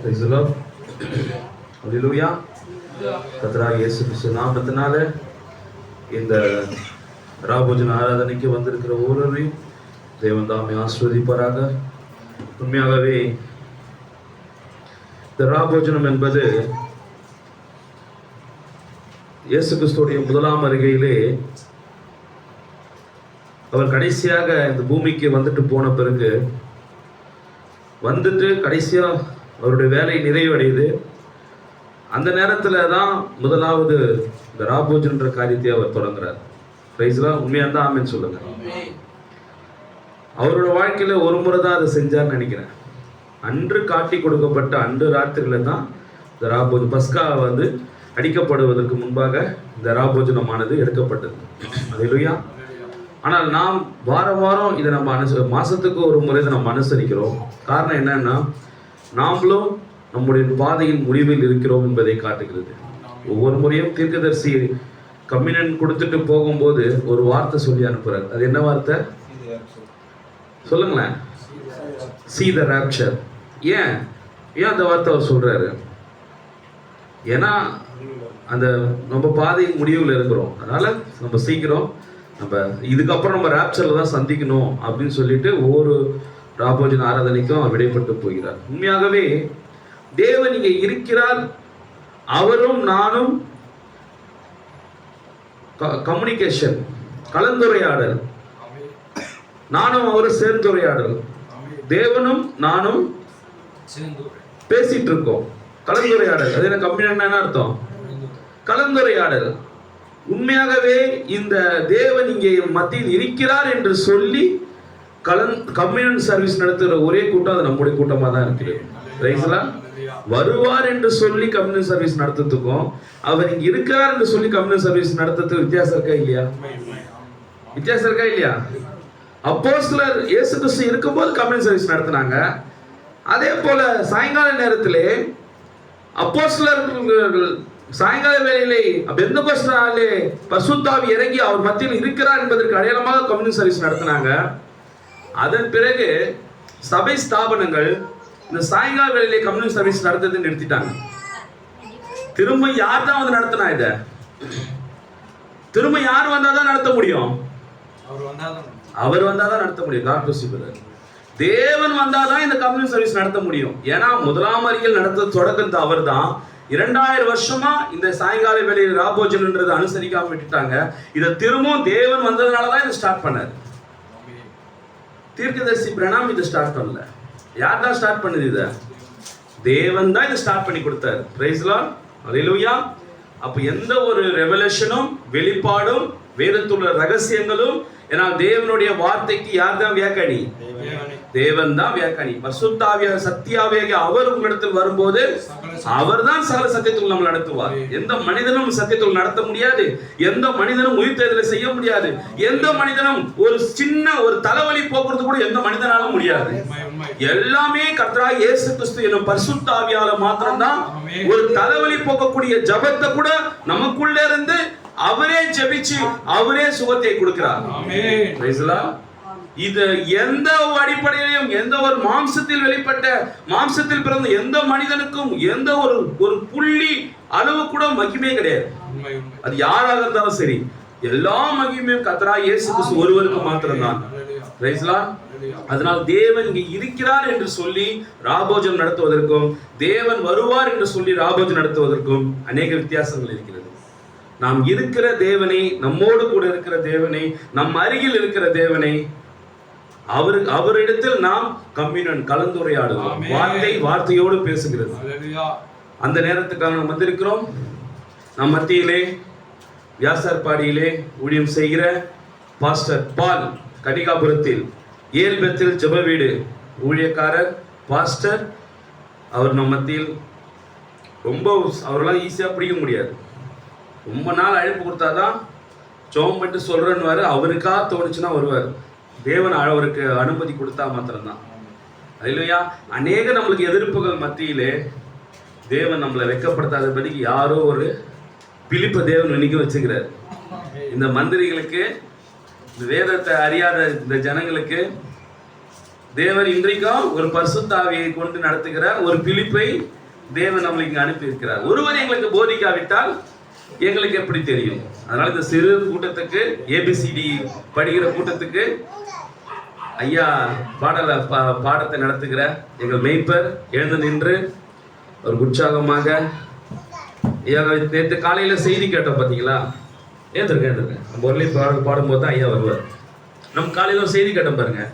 Praise the Lord. Hallelujah. கர்த்தராகிய இயேசு கிறிஸ்து நாமத்தினால இந்த ராபோஜன ஆராதனைக்கு வந்திருக்கிற ஒவ்வொருவரையும் தேவன் தாமே ஆசீர்வதிப்பாராக. உண்மையாகவே இந்த ராபோஜனம் என்பது இயேசு கிறிஸ்துடைய முதலாம் வருகையிலே அவர் கடைசியாக இந்த பூமிக்கு வந்துட்டு போன பிறகு வந்துட்டு கடைசியா அவருடைய வேலை நிறைவடையுது. அந்த நேரத்துல தான் முதலாவது இந்த ராபோஜன்ற காரியத்தை அவர் தொடங்குறார். பிரைஸ்லாம் உண்மையா தான் ஆமென் சொல்லுங்க. அவரோட வாழ்க்கையில ஒரு முறை தான் அதை செஞ்சார்னு நினைக்கிறேன். அன்று காட்டி கொடுக்கப்பட்ட அன்று ராத்திரியில தான் இந்த ராபோஜன் பஸ்கா வந்து அடிக்கப்படுவதற்கு முன்பாக இந்த ராபோஜனமானது எடுக்கப்பட்டது. அல்லேலூயா. ஆனால் நாம் வாரம் வாரம் இதை நம்ம மாசத்துக்கு ஒரு முறை இதை நம்ம அனுசரிக்கிறோம். காரணம் என்னன்னா, நாமளும் நம்முடைய பாதையின் முடிவில் இருக்கிறோம் என்பதை காட்டுகிறது. ஒவ்வொரு முறையும் தீர்க்கதரிசி கம்யூனியன் கொடுத்துட்டு போகும்போது ஒரு வார்த்தை சொல்லி அனுப்புறாரு. அது என்ன வார்த்தை சொல்லுங்களேன்? See the rapture. ஏன் அந்த வார்த்தை அவர் சொல்றாரு? ஏன்னா அந்த நம்ம பாதையின் முடிவில் இருக்கிறோம். அதனால நம்ம சீக்கிரம் நம்ம இதுக்கப்புறம் நம்ம ராப்சர்ல தான் சந்திக்கணும் அப்படின்னு சொல்லிட்டு ஒவ்வொரு ராபோஜன ஆராதனைக்கும் விடைபட்டு போகிறார். உண்மையாகவே தேவன் இங்கே இருக்கிறார். அவரும் நானும் கம்யூனிகேஷன், கலந்துரையாடல், நானும் அவரும் சேர்ந்துரையாடல். தேவனும் நானும் பேசிட்டு இருக்கோம், கலந்துரையாடல். அது என்ன கம்யூனியன் என்ன அர்த்தம்? கலந்துரையாடல். உண்மையாகவே இந்த தேவன் இங்கே மத்தியில் இருக்கிறார் என்று சொல்லி கம்யூனியன் சர்வீஸ் நடத்துகிற ஒரே கூட்டம் அது நம்முடைய கூட்டமாக தான் இருக்கிறது. வருவார் என்று சொல்லி கம்யூனியன் சர்வீஸ் நடத்துறதுக்கும் அவர் இங்க இருக்கிறார் என்று சொல்லி கம்யூனியன் சர்வீஸ் நடத்துறதுக்கு வித்தியாசம் இருக்கா இல்லையா? வித்தியாசம் இருக்கா இல்லையா? அப்போஸ்தலர் இயேசு கிறிஸ்து இருக்கும்போது கம்யூனியன் சர்வீஸ் நடத்தினாங்க. அதே போல சாயங்கால நேரத்திலே அப்போஸ்தலர்கள் சாயங்கால வேளையிலே பெந்தெகோஸ்தே நாளிலே பரிசுத்த ஆவி இறங்கி அவர் மத்தியில் இருக்கிறார் என்பதற்கு அடையாளமாக கம்யூனியன் சர்வீஸ் நடத்தினாங்க. அதன் பிறகு சபை ஸ்தாபனங்கள் இந்த சாயங்கால வேளையிலே கம்யூனியன் சர்வீஸ் நடத்துறதை நிறுத்திட்டாங்க. திரும்ப யார் தான் வந்து நடத்தினா? இத திரும்ப யார் வந்தாதான் நடத்த முடியும்? அவர் வந்தாதான் நடத்த முடியும். God bless you brother. தேவன் வந்தாதான் இந்த கம்யூனியன் சர்வீஸ் நடத்த முடியும். ஏன்னா முதலாம் அறியல் நடத்த தொடக்கத்தை அவர் தான். 2000 வருஷமா இந்த சாயங்கால வேளையில் ராபோஜனன்றதை அனுசரிக்காம விட்டுட்டாங்க. இதை திரும்பவும் தேவன் வந்ததுனாலதான் இதை ஸ்டார்ட் பண்ணாரு. தீர்க்கதரிசி பிரணாம் இதை ஸ்டார்ட் பண்ணல. யார் தான் ஸ்டார்ட் பண்ணது? இதை தேவன் தான் இதை ஸ்டார்ட் பண்ணி கொடுத்தாரு. Praise Lord. அல்லேலூயா. அப்ப எந்த ஒரு ரெவலேஷனும் வெளிப்பாடும் வேதத்துள்ள ரகசியங்களும், ஏன்னா தேவனுடைய வார்த்தைக்கு யார் தான் வியாக்கணி? தேவன் தான் வியாக்கணி. பரிசுத்த ஆவியாக சத்தியாவியாக அவர் உங்களிடத்தில் வரும்போது அவர் தான் சகல சத்தியத்துள் நம்ம நடத்துவார். எந்த மனிதனும் சத்தியத்துள் நடத்த முடியாது. எந்த மனிதனும் உயிர்த்தெழுதலை செய்ய முடியாது. எந்த மனிதனும் ஒரு சின்ன ஒரு தலைவலி போக்குறது கூட எந்த மனிதனாலும் முடியாது. எல்லாமே கர்த்தராகிய இயேசு கிறிஸ்து என்னும் பரிசுத்த ஆவியால மாத்திரம்தான் ஒரு தலைவலி போக்கக்கூடிய ஜபத்தை கூட நமக்குள்ள இருந்து அவரே ஜெபிச்சு அவரே சுகத்தை கொடுக்கிறார். ஆமென். Praise the Lord. இது எந்த அடிப்படையிலும் எந்த ஒரு மாம்சத்தில் வெளிப்பட்ட மாம்சத்தில் பிறந்த எந்த மனிதனுக்கும் எந்த ஒரு புள்ளி அளவு கூட மகிமை கிடையாது. அது யாராக இருந்தாலும் சரி, எல்லா மகிமையும் கர்த்தராகிய இயேசு கிறிஸ்து ஒருவருக்கு மாத்திரம்தான். Price the Lord. அதனால் தேவன் இங்கே இருக்கிறார் என்று சொல்லி ராபோஜனம் நடத்துவதற்கும் தேவன் வருவார் என்று சொல்லி ராபோஜனம் நடத்துவதற்கும் அநேக வித்தியாசங்கள் இருக்கிறது. நாம் இருக்கிற தேவனை, நம்மோடு கூட இருக்கிற தேவனை, நம் அருகில் இருக்கிற தேவனை, அவரிடத்தில் நாம் கம்யூனியன் கலந்துரையாடுவோம். வார்த்தையோடு பேசுகிறது. அந்த நேரத்துக்காக நாம் வந்திருக்கிறோம். நம் மத்தியிலே வியாசர்பாடியிலே ஊழியம் செய்கிற பாஸ்டர் பால், கனிகாபுரத்தில் ஏல்பெத்தில் ஜெப வீடு ஊழியக்காரர் பாஸ்டர், அவர் நம் மத்தியில் ரொம்ப அவரெல்லாம் ஈஸியா பிடிக்க முடியாது. ரொம்ப நாள் அழைப்பு கொடுத்தாதான் ஜெபம் பண்ணிட்டு சொல்றேன்னு அவருக்கா தோணுச்சுன்னா வருவார். தேவன் அவருக்கு அனுமதி கொடுத்தா மாத்திரம்தான். அல்லேலூயா. அநேக நம்மளுக்கு எதிர்ப்புகள் மத்தியிலே தேவன் நம்மளை வெட்கப்படுத்தாதபடிக்கு யாரோ ஒரு பிலிப்பை தேவன் இன்னைக்கு வச்சுக்கிறார். இந்த மந்திரிகளுக்கு, இந்த வேதத்தை அறியாத இந்த ஜனங்களுக்கு தேவன் இன்றைக்கும் ஒரு பரிசுத்த ஆவியை கொண்டு நடத்துகிற ஒரு பிலிப்பை தேவன் நம்மளுக்கு அனுப்பி இருக்கிறார். ஒருவர் எங்களுக்கு போதிக்காவிட்டால் எங்களுக்கு எப்படி தெரியும்? அதனால இந்த சிறு கூட்டத்துக்கு, ஏபிசிடி படிக்கிற கூட்டத்துக்கு ஐயா பாடத்தை நடத்துகிற எங்கள் மெய்ப்பர் எழுந்து நின்று ஒரு உற்சாகமாக, நேற்று காலையில செய்தி கேட்டோம் பார்த்தீங்களா? ஏந்திருக்க முரளி பாடும்போது தான் ஐயா வருவார். நம்ம காலையில செய்தி கேட்டோம் பாருங்க.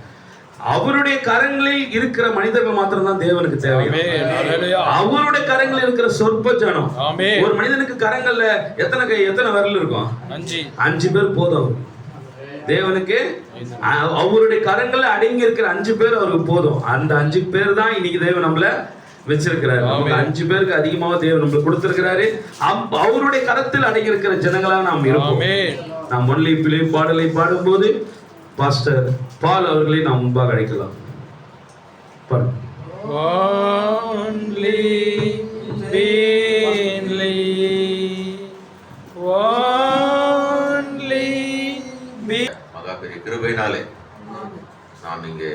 அவருடைய கரங்களில் இருக்கிற மனிதர்கள் மாத்திரம் தான் தேவனுக்கு தேவை. அவருடைய கரங்களில் இருக்கிற சொற்ப ஜனம். ஒரு மனிதனுக்கு கரங்கள்ல எத்தனை விரல் இருக்கும்? 5 பேர் போதும் தேவனுக்கு. அவருடைய கரங்கள்ல அடங்கி இருக்கிற 5 பேர் அவருக்கு போதும். அந்த 5 பேர் தான் இன்னைக்கு தேவன் நம்மள வச்சிருக்கிறாரு. நமக்கு 5 பேருக்கு அதிகமாக தேவன் நம்மளுக்கு கொடுத்திருக்கிறாரு. அவருடைய கரத்தில் அடங்கி இருக்கிற ஜனங்களா நாம் இருப்போம். நாம் முரளி பிள்ளை பாடலை பாடும்போது பாஸ்டர் பால் அவர்களை நாம் முன்பாக அழைக்கலாம். மகா பெரிய கிருபையினாலே நாம் இங்கே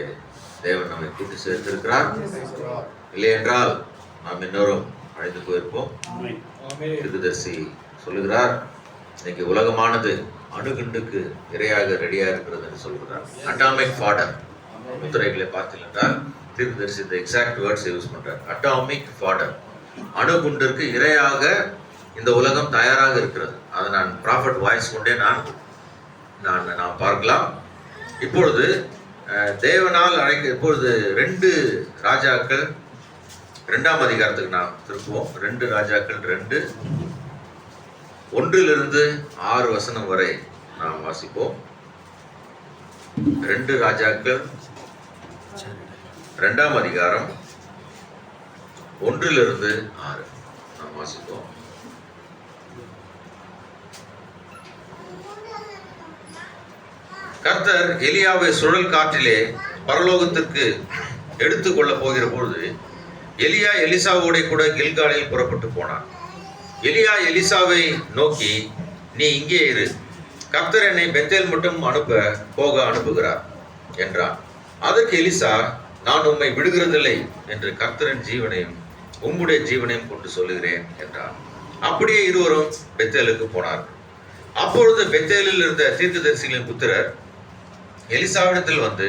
தேவன் நம்மை கூட்டி சேர்த்திருக்கிறார். இல்லை என்றால் நாம் இன்னொரும் அழைத்து போயிருப்போம். தீர்க்கதரிசி சொல்லுகிறார், இன்னைக்கு உலகமானது அணுகுண்டுக்கு இரையாக ரெடியா இருக்கிறது என்று சொல்கிறார். அட்டாமிக் ஃபாடர் முத்திரைகளை பார்த்தீர்கள் என்றால் தீர்க்கதரிசி இந்த எக்ஸாக்ட் வேர்ட்ஸ் யூஸ் பண்றார். அட்டாமிக் ஃபாடர், அணுகுண்டிற்கு இரையாக இந்த உலகம் தயாராக இருக்கிறது. அதை நான் ப்ராஃபட் வாய்ஸ் கொண்டே நாம் பார்க்கலாம். இப்பொழுது தேவனால் இப்பொழுது 2 ராஜாக்கள் 2ஆம் அதிகாரத்துக்கு நாம் திருப்புவோம். 2 ராஜாக்கள் 2 1 - 6 வசனம் வரை நாம் வாசிப்போம். 2 ராஜாக்கள் 2ஆம் அதிகாரம் 1 - 6 நாம் வாசிப்போம். கர்த்தர் எலியாவை சுழல் காற்றிலே பரலோகத்திற்கு எடுத்துக் கொள்ள போகிற பொழுது எலியா எலிசாவோட கூட கில்காலில் புறப்பட்டு போனான். எலியா எலிசாவை நோக்கி, நீ இங்கே இரு, கர்த்தர் என்னை பெத்தேல் மட்டும் போக அனுப்புகிறார் என்றான். அதற்கு எலிசா, நான் உம்மை விடுகிறதில்லை என்று கர்த்தரின் ஜீவனையும் உம்முடைய ஜீவனையும் கொண்டு சொல்லுகிறேன் என்றான். அப்படியே இருவரும் பெத்தேலுக்கு போனார்கள். அப்பொழுது பெத்தேலில் இருந்த தீர்க்கதரிசிகளின் புத்திரர் எலிசாவிடத்தில் வந்து,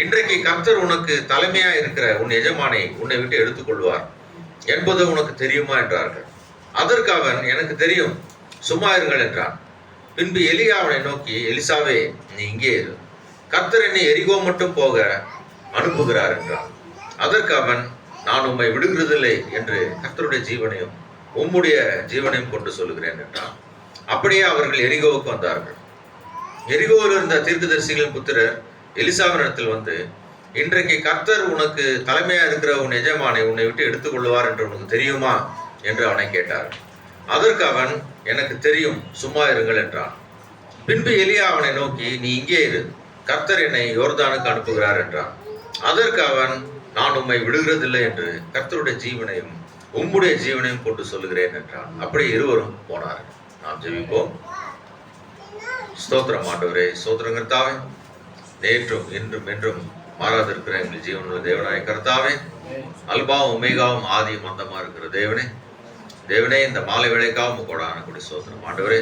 இன்றைக்கு கர்த்தர் உனக்கு தலைமையா இருக்கிற உன் எஜமானை உன்னை விட்டு எடுத்துக்கொள்வார் என்பது உனக்கு தெரியுமா என்றார்கள். அதற்கு அவன், எனக்கு தெரியும், சும்மா இருங்கள் என்றான். பின்பு எலியா அவனை நோக்கி, எலிசாவே, நீ இங்கே இரு, கர்த்தர் என்னை எரிகோ மட்டும் போக அனுப்புகிறார் என்றான். அதற்கு அவன், நான் உம்மை விடுகிறதில்லை என்று கர்த்தருடைய ஜீவனையும் உம்முடைய ஜீவனையும் கொண்டு சொல்லுகிறேன் என்றான். அப்படியே அவர்கள் எரிகோவுக்கு வந்தார்கள். எரிகோவில் இருந்த தீர்க்கதரிசிகளின் புத்திரர் எலிசாவினிடத்தில் வந்து, இன்றைக்கு கர்த்தர் உனக்கு தலைமையா இருக்கிற உன் எஜமானை உன்னை விட்டு எடுத்துக்கொள்வார் என்று உனக்கு தெரியுமா என்று அவனை கேட்டார். அதற்கு அவன், எனக்கு தெரியும், சும்மா இருங்கள் என்றான். பின்பு எலியா அவனை நோக்கி, நீ இங்கே இரு, கர்த்தர் என்னை யோர்தானுக்கு அனுப்புகிறார் என்றான். அதற்கு அவன், நான் உம்மை விடுகிறதில்லை என்று கர்த்தருடைய ஜீவனையும் உம்முடைய ஜீவனையும் கொண்டு சொல்லுகிறேன் என்றான். அப்படி இருவரும் போனார்கள். நாம் ஜெபிப்போம். ஸ்தோத்திரம் ஆண்டவரே, ஸ்தோத்திரம் கர்த்தாவே, நேற்றும் இன்றும் என்றும் மாறாதிருக்கிற எங்கள் ஜீவனுள்ள தேவனாய கர்த்தாவே, அல்பாவும் உமேகாவும் ஆதியும் அந்தமா இருக்கிற தேவனே, தேவனே, இந்த மாலை வேளைக்காவும் கூட ஆனக்கூடிய ஸ்தோத்திரம் ஆண்டவரே,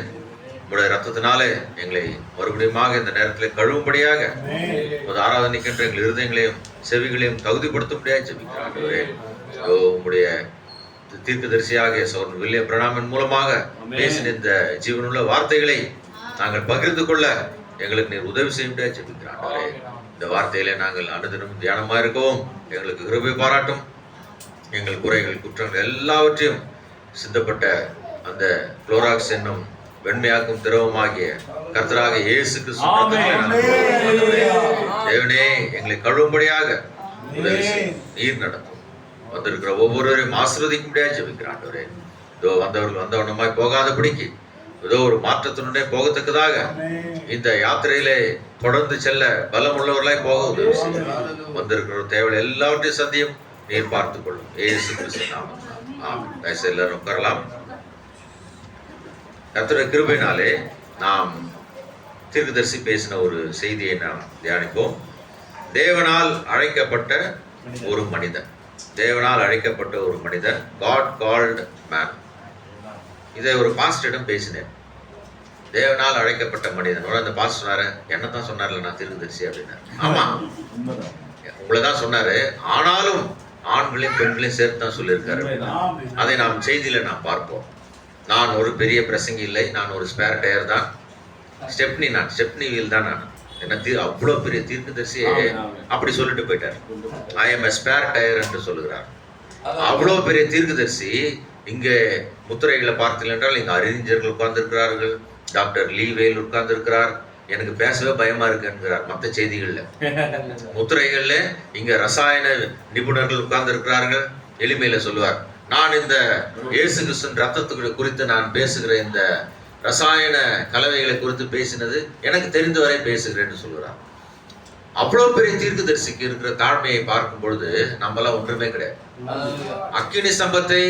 உங்களுடைய ரத்தத்தினாலே எங்களை மறுபடியும் இந்த நேரத்தில் கழுவும்படியாக ஒரு ஆராதனைக்கின்ற எங்கள் இருதயங்களையும் செவிகளையும் தகுதிப்படுத்தும்படியாக ஜெபிக்கிறோம் ஆண்டவரே. உங்களுடைய தீர்க்கதரிசியாக சகோதரன் வில்லியம் பிரணாமின் மூலமாக பேசின இந்த ஜீவனுள்ள வார்த்தைகளை நாங்கள் பகிர்ந்து கொள்ள எங்களுக்கு நீர் உதவி செய்ய ஜெபிக்கிறோம் ஆண்டவரே. இந்த வார்த்தையில நாங்கள் அனுதினமும் தியானமா இருக்கவும் எங்களுக்கு கிருபை பாராட்டும். எங்கள் குறைகள் குற்றங்கள் எல்லாவற்றையும் சிந்தப்பட்ட அந்த குளோராக்ஸ் என்னும் வெண்மையாக்கும் திரவமாகிய கர்த்தராக இயேசு கிறிஸ்து தேவனே எங்களை கழுவும்படியாக உதவி செய்யும். நீர் நடத்தும். வந்திருக்கிற ஒவ்வொருவரையும் ஆசீர்வதிக்கும்படியாக ஜெபிக்கிறான் ஆண்டவரே. இதோ வந்தவர்கள் வந்தவனமாய் போகாதபடிக்கு ஏதோ ஒரு மாற்றத்தினுடைய போகத்தக்கதாக இந்த யாத்திரையிலே தொடர்ந்து செல்ல பலம் உள்ளவர்களாய் போக உதவி செய்யும். வந்திருக்கிற தேவை எல்லாவற்றையும் சந்தியும் நீர் பார்த்துக் கொள்ளும். இயேசு கிறிஸ்து நாமம். ஆமென். எல்லாரும் உட்காரலாம். கர்த்தருடைய கிருபையினாலே நாம் தீர்க்கதரிசி பேசின ஒரு செய்தியை நாம் தியானிப்போம். தேவனால் அழைக்கப்பட்ட ஒரு மனிதன். தேவனால் அழைக்கப்பட்ட ஒரு மனிதன். God called man. இதை ஒரு பாஸ்டரிடம் பேசினேன். தேவனால் அழைக்கப்பட்ட மனிதன். அந்த பாஸ்டர் சொன்னாரு, என்ன தான் சொன்னார்ல நான் தீர்க்கதரிசி அப்படின்னாரு. ஆமா, உங்களை தான் சொன்னாரு. ஆனாலும் ஆண்களையும் பெண்களையும் சேர்த்து தான் சொல்லியிருக்காரு. அதை நாம் செய்தியில நாம் பார்ப்போம். நான் ஒரு பெரிய பிரசங்கி இல்லை, நான் ஒரு ஸ்பேர் டயர் தான், ஸ்டெப்னி வீல் தான் நான். என்ன அவ்வளவு பெரிய தீர்க்கதரிசியே அப்படி சொல்லிட்டு போயிட்டார். I am a spare tyre என்று சொல்லுகிறார். அவ்வளவு பெரிய தீர்க்கதரிசி. இங்கே முத்திரைகளை பார்த்தீர்கள் என்றால் இங்க அறிஞர்கள் உட்கார்ந்திருக்கிறார்கள். டாக்டர் லீவேல் உட்கார்ந்திருக்கிறார். எனக்கு பேசவே பயமா இருக்கு என்கிறார். மற்ற செய்திகள்ல முத்திரைகள்ல இங்க ரசாயன நிபுணர்கள் உட்கார்ந்து இருக்கிறார்கள். எளிமையில சொல்லுவார், நான் இந்த இயேசு கிறிஸ்துவின் ரத்தத்துக்கு குறித்து நான் பேசுகிற இந்த ரசாயன கலவைகளை குறித்து பேசினது எனக்கு தெரிந்த வரை பேசுகிறேன்னு சொல்லுறார். அவ்வளவு பெரிய தீர்க்கதரிசிக்கு இருக்கிற தாழ்மையை பார்க்கும் பொழுது நம்மளாம் ஒன்றுமே கிடையாது. அக்கினி சம்பத்தை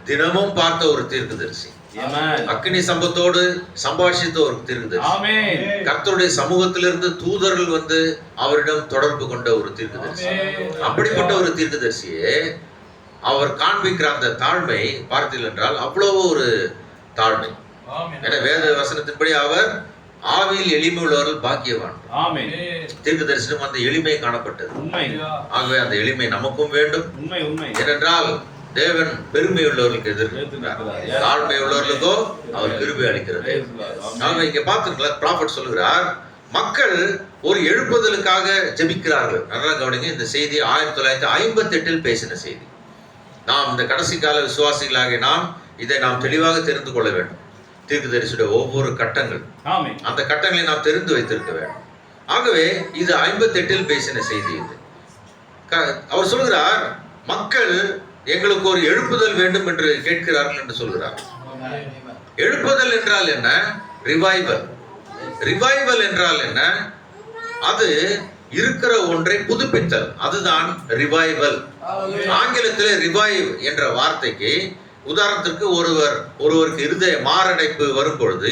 தினமும் பார்த்த ஒரு தீர்க்கதரிசி, அக்கினி சம்பத்தோடு சம்பாஷித்த ஒரு தீர்க்கதரிசி, கர்த்தருடைய சமூகத்திலிருந்து தூதர்கள் வந்து அவரிடம் தொடர்பு கொண்ட ஒரு தீர்க்கதரிசி. அப்படிப்பட்ட ஒரு தீர்க்கதரிசியே அவர் காண்பிக்கிற அந்த தாழ்மை பார்த்தீர்கள் என்றால் அவ்வளவு ஒரு தாழ்மை. என வேத வசனத்தின்படி அவர் ஆவியில் எளிமை உள்ளவர்கள் பாக்கியவான். தீர்க்கதரிசனம் அந்த எளிமை காணப்பட்டது. ஆகவே அந்த எளிமை நமக்கும் வேண்டும். ஏனென்றால் தேவன் பெருமை உள்ளவர்களுக்கு எதிர்க்கிறார், தாழ்மை உள்ளவர்களுக்கோ அவர் கிருபை அளிக்கிறது. ஆகவே இங்க பார்த்துங்களா, ப்ராஃபட் சொல்லுகிறார், மக்கள் ஒரு எழுப்புதலுக்காக ஜெபிக்கிறார்கள். நல்லா கவனிங்க, இந்த செய்தி 1958 பேசின செய்தி. நாம் இந்த கடைசி கால விசுவாசிகளாக நாம் இதை நாம் தெளிவாக தெரிந்து கொள்ள வேண்டும். தீர்க்கதரிசியுடைய ஒவ்வொரு கட்டங்கள், அந்த கட்டங்களை நாம் தெரிந்து வைத்திருக்க வேண்டும். ஆகவே இது 58 பேசின செய்தி. இது அவர் சொல்கிறார், மக்கள் எங்களுக்கு ஒரு எழுப்புதல் வேண்டும் என்று கேட்கிறார்கள் என்று சொல்கிறார். எழுப்புதல் என்றால் என்ன? ரிவைவல். ரிவைவல் என்றால் என்ன? அது இருக்கிற ஒன்றை புதுப்பித்தல், அதுதான் ரிவைவல். ஆங்கிலத்தில் ரிவைவ் என்ற வார்த்தைக்கு உதாரணத்திற்கு ஒருவருக்கு இருதய மாரடைப்பு வரும் பொழுது,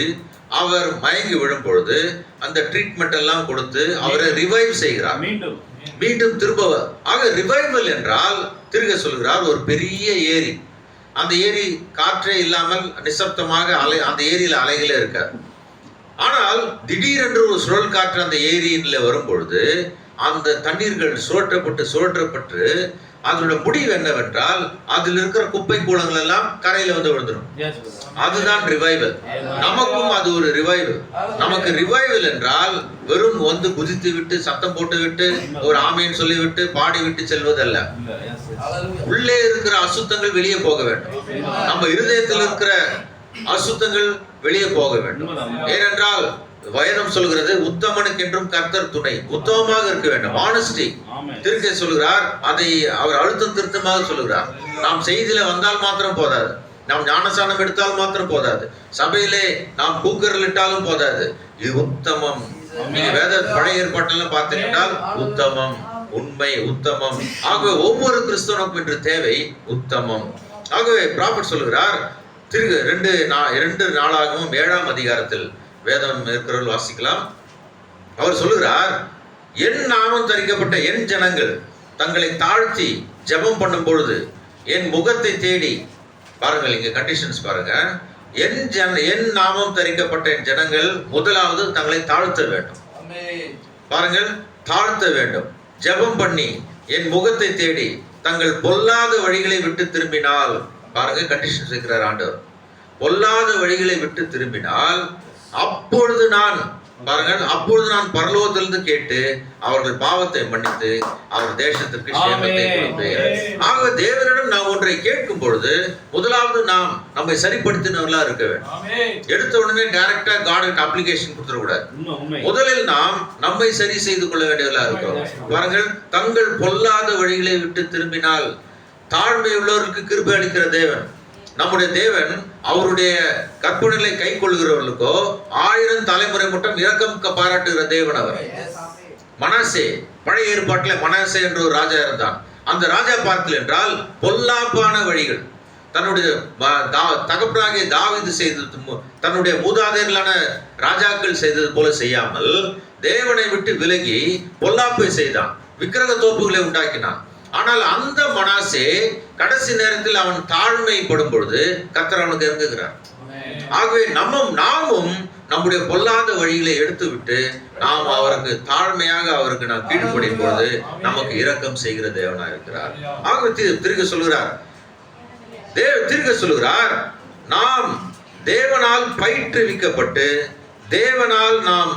அவர் மயங்கி விழும் பொழுது அந்த ட்ரீட்மெண்ட் எல்லாம் கொடுத்து அவரை ரிவைவ் செய்கிறார், மீண்டும் திரும்பவர். ஆக ரிவைவல் என்றால் திருக சொல்கிறார், ஒரு பெரிய ஏரி, அந்த ஏரி காற்றே இல்லாமல் நிசப்தமாக அந்த ஏரியில அலைகளே இருக்காது. ஆனால் திடீரென்று ஒரு சுழல் காற்று அந்த ஏரியில வரும் பொழுது அந்த தண்ணீர்கள் சுழற்றப்பட்டு அதனுடைய முடிவு என்னவென்றால் அதில் இருக்கிற குப்பை கூலங்கள் எல்லாம் கரையில வந்து விழுந்துடும். அதுதான் ரிவைவல். நமக்கும் அது ஒரு ரிவைவல். நமக்கு ரிவைவல் என்றால் வெறும் வந்து குதித்து விட்டு சத்தம் போட்டு விட்டு ஒரு ஆமைன்னு சொல்லிவிட்டு பாடி விட்டு செல்வதல்ல. உள்ளே இருக்கிற அசுத்தங்கள் வெளியே போக வேண்டும். நம்ம இருதயத்தில் இருக்கிற அசுத்தங்கள் வெளியே போக வேண்டும். ஏனென்றால் வேதம் சொல்கிறது, உத்தமனுக்கு என்றும் கர்த்தர் துணை. உத்தமமாக இருக்க வேண்டும், ஆனஸ்டி. திருக்கை சொல்கிறார், அதை அவர் அழுத்தம் திருத்தமாக சொல்லுகிறார். நாம் செய்தியில வந்தால் மாத்திரம் போதாது, நாம் ஞானசானம் எடுத்தால் மாத்திரம் போதாது, சபையிலே நாம் கூக்குரல் இட்டாலும் போதாது. இது உத்தமம். நீங்க வேத பழைய ஏற்பாட்டெல்லாம் பார்த்தீங்கன்னால் உத்தமம், உண்மை, உத்தமம். ஆகவே ஒவ்வொரு கிறிஸ்தவனுக்கும் இன்று தேவை உத்தமம். ஆகவே ப்ராஃபட் சொல்லுகிறார், திரு 2 நாளாகவும் 7ஆம் அதிகாரத்தில் வேதம் இருக்கிறவர்கள் வாசிக்கலாம். அவர் சொல்லுகிறார், என் நாமம் தரிக்கப்பட்ட என் ஜனங்கள் தங்களை தாழ்த்தி ஜெபம் பண்ணும் பொழுது என் முகத்தை தேடி, பாருங்கள் இங்க கண்டிஷன்ஸ் பாருங்க, என் நாமம் தரிக்கப்பட்ட என் ஜனங்கள் முதலாவது தங்களை தாழ்த்த வேண்டும். பாருங்கள், தாழ்த்த வேண்டும். ஜெபம் பண்ணி என் முகத்தை தேடி தங்கள் பொல்லாத வழிகளை விட்டு திரும்பினால், பாருங்க கண்டிஷன்ஸ் இருக்கிறார் ஆண்டவர், பொல்லாத வழிகளை விட்டு திரும்பினால் அப்பொழுது நான், பாருங்கள், அப்பொழுது நான் பரலோகத்திலிருந்து கேட்டு அவர்கள் பாவத்தை மன்னித்து அவர் தேசத்திற்கு சேமத்தை கொடுப்பேன். ஆக தேவனிடம் நாம் ஒன்றை கேட்கும் பொழுது முதலாவது நாம் நம்மை சரிப்படுத்தினவர்களா இருக்க வேண்டும். எடுத்த உடனே டைரக்டா காட் அப்ளிகேஷன் கொடுத்துடக்கூடாது. முதலில் நாம் நம்மை சரி செய்து கொள்ள வேண்டியவர்களா இருக்கிறோம். பாருங்கள், தங்கள் பொல்லாத வழிகளை விட்டு திரும்பினால், தாழ்மை உள்ளவர்களுக்கு கிருபை அளிக்கிற தேவன் நம்முடைய தேவன். அவருடைய கற்பனைகளை கை கொள்கிறவர்களுக்கோ 1000 தலைமுறை மட்டும் இரக்கம் பாராட்டுகிற தேவன் அவர். மனாசே, பழைய ஏற்பாட்டில் மனாசே என்ற ஒரு ராஜா இருந்தான். அந்த ராஜா பார்த்தல் என்றால் பொல்லாப்பான வழிகள், தன்னுடைய தகப்பனாகிய தாவீது செய்தது, தன்னுடைய மூதாதையர்களான ராஜாக்கள் செய்தது போல செய்யாமல் தேவனை விட்டு விலகி பொல்லாப்பை செய்தான். விக்கிரக தோப்புகளை உண்டாக்கினான். ஆனால் அந்த மனாசே கடைசி நேரத்தில் அவன் தாழ்மைப்படும் பொழுது கர்த்தர் அவனுக்கு இறங்குகிறார். ஆகவே நாமும் நம்முடைய பொல்லாத வழிகளை எடுத்து விட்டு நாம் அவருக்கு தாழ்மையாக அவருக்கு நாம் கீழ்ப்படியும் பொழுது நமக்கு இரக்கம் செய்கிற தேவனா இருக்கிறார். ஆகவே திருக்க சொல்லுகிறார் நாம் தேவனால் பயிற்றுவிக்கப்பட்டு தேவனால் நாம்